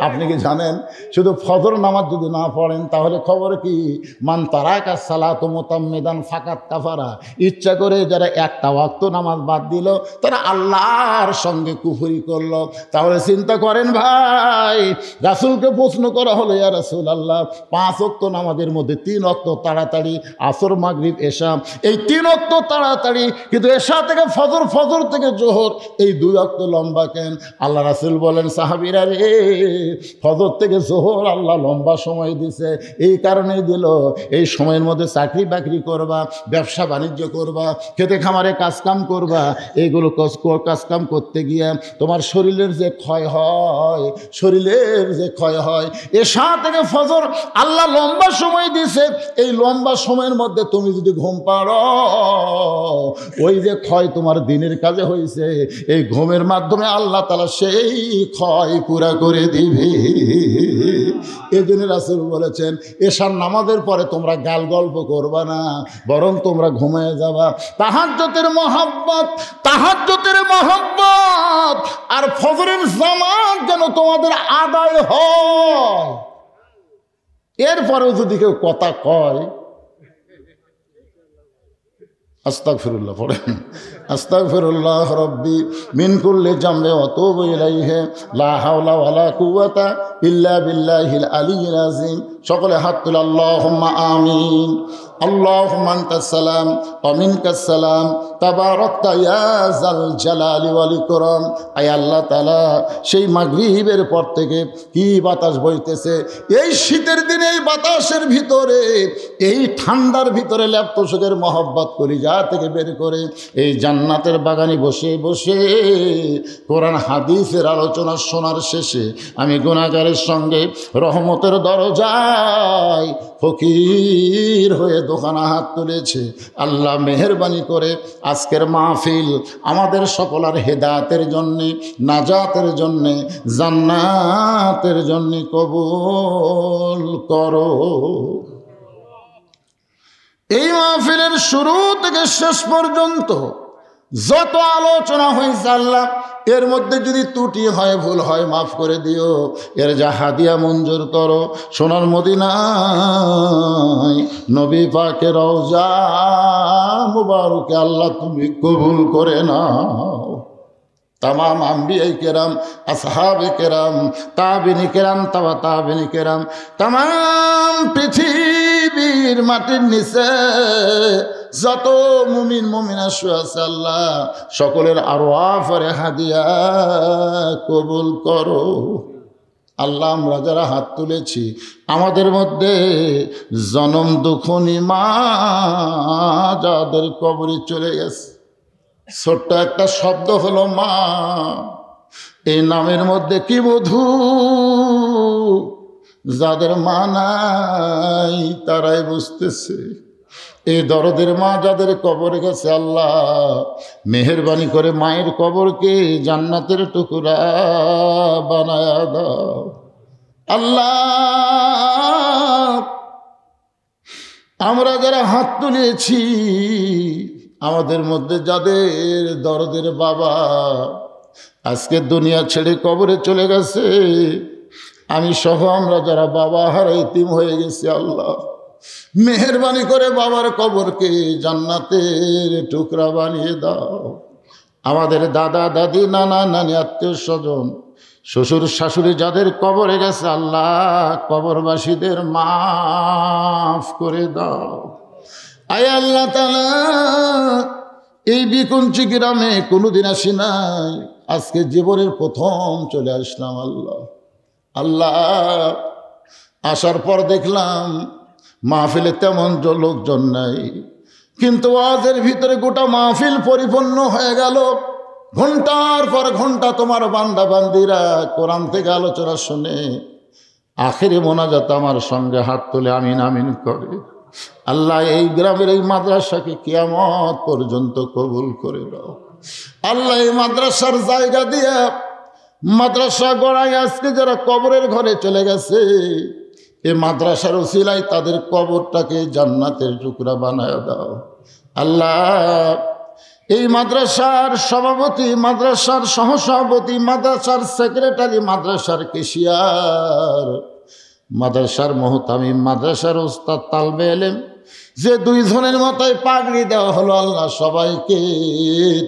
আপনি কি জানেন, শুধু ফজর নামাজ যদি না পড়েন তাহলে খবর কি? মান তারাকা সালাত মুতাম্মিদান ফাকাত কাফারা। ইচ্ছা করে যারা একটা ওয়াক্ত নামাজ বাদ দিল তারা আল্লাহর সঙ্গে কুফরি করলো। তাহলে চিন্তা করেন ভাই, রাসূলকে প্রশ্ন করা হলো, ইয়া রাসূলুল্লাহ 5 ওয়াক্ত নামাজের মধ্যে 3 ওয়াক্ত তাড়াতাড়ি, আসর মাগরিব এশা, এই 3 ওয়াক্ত তাড়াতাড়ি, কিন্তু এশা থেকে ফজর, ফজর থেকে জোহর, এই 2 ওয়াক্ত লম্বা কেন? আল্লাহ রাসূল বলেন, সাহাবীরা রে, ফজর থেকে জোহর আল্লাহ লম্বা সময় দিছে, এই কারণেই দিল, এই সময়ের মধ্যে চাকরি বাকরি করবা, ব্যবসা বাণিজ্য করবা, খেতে খামারে কাজকাম করবা, এইগুলো কাজকাম করতে গিয়ে তোমার শরীরের যে ক্ষয় হয়, শরীরের যে ক্ষয় হয়, এশা থেকে ফজর আল্লাহ লম্বা সময় দিছে, এই লম্বা সময়ের মধ্যে তুমি যদি ঘুম পাড়ো, ওই যে ক্ষয় তোমার দিনের কাজে হয়েছে, এই ঘুমের মাধ্যমে আল্লাহ তাআলা সেই ক্ষয় পুরা করে দিবে। এই জন্য রাসূল বলেছেন, এশার নামাজের পরে তোমরা গাল গল্প করবা না, বরং তোমরা ঘুমিয়ে যাবা। তাহাজ্জুদের মহব্বত, তাহাজ্জুদের মহব্বত আর ফজরের জামাত যেন তোমাদের আদায় হয়। এরপরেও যদি কেউ কথা কয়, আস্তাগফিরুল্লাহ পড়েন, আস্তাগফিরুল্লাহ রাব্বি মিন কুল্লি জামবি ওয়া আতুবু ইলাইহি লা হাওলা ওয়ালা কুওয়াতা ইল্লা বিল্লাহিল আলিয়্যিল আযীম। সকলে হাত তুলে আল্লাহুম্মা আমিন। আল্লাহুম্মা আনতাস সালাম ওয়া মিনকাস সালাম তাবারাকতা ইয়া যাল জালালি ওয়াল ইকরাম। আয় আল্লাহ তাআলা, সেই মাগরিবের পর থেকে কি বাতাস বইতেছে, এই শীতের দিনে এই বাতাসের ভিতরে, এই ঠান্ডার ভিতরে ল্যাপতোষকের মহব্বত কলিজা থেকে বের করে এই জান্নাতের বাগানে বসে বসে কোরআন হাদিসের আলোচনা শোনার শেষে আমি গুনাহগারের সঙ্গে রহমতের দরজায় ফকির হয়ে দোকানা হাত তুলেছে। আল্লাহ মেহেরবানি করে আজকের মাহফিল আমাদের সকলের হেদায়েতের জন্যে, নাজাতের জন্যে, জান্নাতের জন্যে কবুল করো। এই মাহফিলের শুরু থেকে শেষ পর্যন্ত যত আলোচনা হয়েছে আল্লাহ, এর মধ্যে যদি ত্রুটি হয়, ভুল হয়, মাফ করে দিও। এর যা হাদিয়া মঞ্জুর করো, সোনার মদিনায় নবী পাকের রওজা মুবারকে আল্লাহ তুমি কবুল করে নাও। तमाम अम्बिया केराम, असहाब केराम, ताबिनी केराम, तवा ताबिनी केराम, तमाम पृथिवीर माटिर निचे যত মুমিন মুমিনা শুয়ে আছে আল্লাহ সকলের আরওয়াফের হাদিয়া কবুল করো। আল্লাহ আমরা যারা হাত তুলেছি আমাদের মধ্যে জনম দুঃখনী মা যাদের কবরে চলে গেছে, ছোট্ট একটা শব্দ হলো মা, এই নামের মধ্যে কি বধূ, যাদের মা নাই তারাই বুঝতেছে। এই দরদের মা যাদের কবরে গেছে আল্লাহ মেহেরবানি করে মায়ের কবরকে জান্নাতের টুকরা বানায়া দাও। আল্লাহ আমরা যারা হাত তুলেছি আমাদের মধ্যে যাদের দরদের বাবা আজকে দুনিয়া ছেড়ে কবরে চলে গেছে, আমি সহ আমরা যারা বাবা হারা ইতিম হয়ে গেছি, আল্লাহ মেহেরবানি করে বাবার কবরকে জান্নাতের টুকরা বানিয়ে দাও। আমাদের দাদা দাদি নানা নানি আত্মীয় স্বজন শ্বশুর শাশুড়ি যাদের কবরে গেছে আল্লাহ কবরবাসীদের মাফ করে দাও। আয় আল্লাহ তাআলা এই বিকুঞ্চি গ্রামে কোনোদিন আসি নাই, আজকে জীবনের প্রথম চলে আসলাম। আল্লাহ আল্লাহ আসার পর দেখলাম মাহফিলে তেমন লোকজন নাই, কিন্তু ওয়াজের ভিতরে গোটা মাহফিল পরিপূর্ণ হয়ে গেল। ঘন্টার পর ঘন্টা তোমার বান্দা বান্দিরা কোরআন থেকে আলোচনা শুনে আখেরি মোনাজাত আমার সঙ্গে হাত তুলে আমিন আমিন করে। আল্লাহ এই গ্রামের এই মাদ্রাসাকে কিয়ামত পর্যন্ত কবুল করে দাও। আল্লাহ এই মাদ্রাসার জায়গা দিয়ে মাদ্রাসা গড়াই আজকে যারা কবরের ঘরে চলে গেছে এ মাদ্রাসার উসিলায় তাদের কবরটাকে জান্নাতের টুকরা বানায় দাও। আল্লাহ, এই মাদ্রাসার সভাপতি, মাদ্রাসার সহসভাপতি, মাদ্রাসার সেক্রেটারি, মাদ্রাসার কেশিয়ার, মাদ্রাসার মোহতামিম, মাদ্রাসার ওস্তাদ, তালবে এলেম, যে দুইজনের মাথায় পাগড়ি দেওয়া হলো, আল্লাহ সবাইকে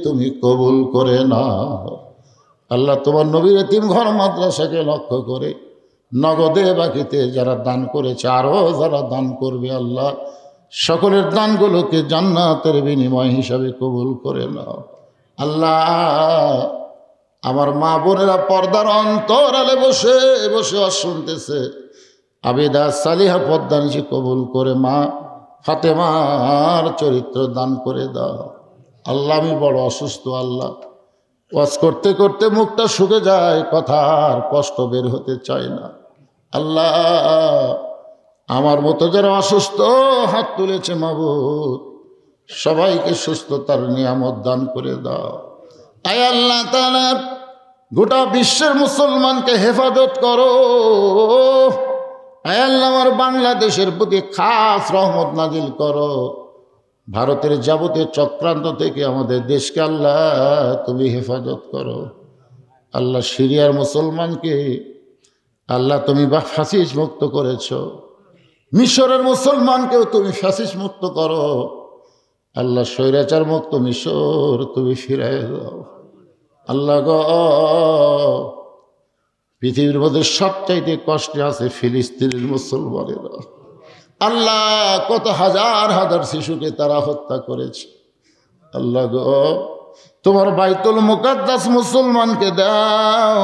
তুমি কবুল করে নাও। আল্লাহ, তোমার নবীর এতিম ঘর মাদ্রাসাকে লক্ষ্য করে নগদে বাকিতে যারা দান করেছে, আরও যারা দান করবে, আল্লাহ সকলের দানগুলোকে জান্নাতের বিনিময় হিসাবে কবুল করে নাও। আল্লাহ, আমার মা বোনেরা পর্দার অন্তরালে বসে বসে শুনতেছে, আবিদা সালিহা পদ্মানিসি কবুল করে মা ফাতেমার চরিত্র দান করে দাও। আল্লাহ, আমি বড় অসুস্থ, আল্লাহ ওয়াজ করতে করতে মুখটা শুকে যায়, কথার কষ্ট বের হতে চায় না। আল্লাহ, আমার মতো যারা অসুস্থ হাত তুলেছে মাবুদ, সবাইকে সুস্থতার নিয়ামত দান করে দাও। আয় আল্লাহ তাআলা, গোটা বিশ্বের মুসলমানকে হেফাজত করো। আয় আল্লাহ, আমার বাংলাদেশের প্রতি খাস রহমত নাজিল করো। ভারতের যাবতীয় চক্রান্ত থেকে আমাদের দেশকে আল্লাহ তুমি হেফাজত করো। আল্লাহ, সিরিয়ার মুসলমানকে আল্লাহ তুমি ফ্যাসিস মুক্ত করেছ, মিশরের মুসলমানকেও তুমি ফ্যাসিস মুক্ত করো। আল্লাহ, স্বৈরাচার মুক্ত মিশর তুমি ফিরাই দাও। আল্লাহ গো, পৃথিবীর মধ্যে সবচাইতে কষ্টে আছে ফিলিস্তিনের মুসলমানেরা। আল্লাহ, কত হাজার হাজার শিশুকে তারা হত্যা করেছে। আল্লাহ গো, তোমার বাইতুল মুকাদ্দাস মুসলমানকে দাও।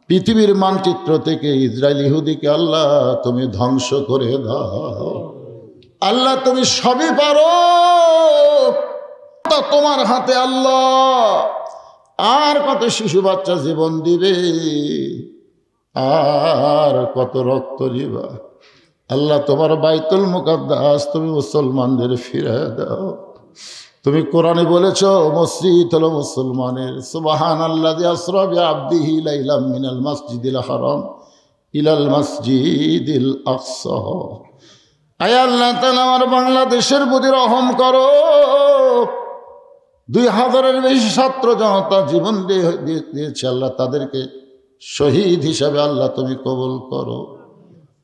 পৃথিবীর মানচিত্র থেকে ইসরায়েল ইহুদিকে আল্লাহ তুমি ধ্বংস করে দাও। আল্লাহ, তুমি সবই পারো, তোমার হাতে। আল্লাহ, আর কত শিশু বাচ্চা জীবন দিবে, আর কত রক্ত দিবা। আল্লাহ, তোমার বাইতুল মুকাদ্দাস তুমি মুসলমানদের ফিরিয়ে দাও। তুমি কোরআনে বলেছো মসজিদ হলো মুসলমানের। সুবহানাল্লাযী আসরা বিআবদিহি লাইলাম মিনাল মাসজিদিল হারাম ইলাল মাসজিদিল আকসা। আয় আল্লাহ তাআলা, আমার বাংলাদেশের প্রতি রহম করো। 2000-এর বেশি ছাত্র জনতা জীবন দিয়েছে, আল্লাহ তাদেরকে শহীদ হিসাবে আল্লাহ তুমি কবুল করো।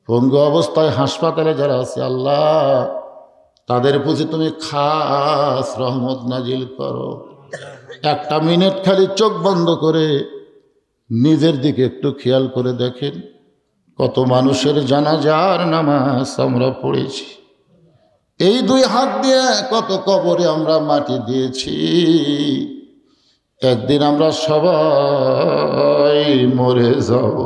পঙ্গু অবস্থায় হাসপাতালে যারা আছে, আল্লাহ তাদের প্রতি তুমি খাস রহমত নাজিল করো। একটা মিনিট খালি চোখ বন্ধ করে নিজের দিকে একটু খেয়াল করে দেখেন, কত মানুষের জানাজার নামাজ আমরা পড়েছি। এই 2 হাত দিয়ে কত কবরে আমরা মাটি দিয়েছি। একদিন আমরা সবাই মরে যাব।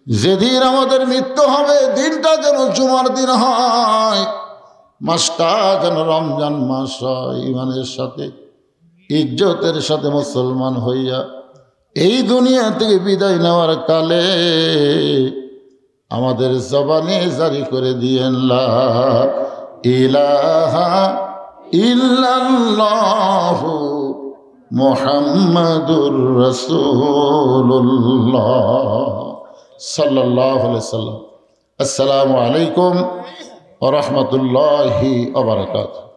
যেদিন আমাদের মৃত্যু হবে, দিনটা যেন জুমার দিন হয়, মাসটা যেন রমজান মাস হয়। ইমানের সাথে ইজ্জতের সাথে মুসলমান হইয়া এই দুনিয়া থেকে বিদায় নেওয়ার কালে আমাদের জবানে জারি করে দিয়েন লা ইলাহা ইল্লাল্লাহু মুহাম্মাদুর রাসূলুল্লাহ সাল্লাল্লাহু আলাইহি ওয়াসাল্লাম। আসসালামু আলাইকুম ওয়া রাহমাতুল্লাহি ওয়া বারাকাতুহু।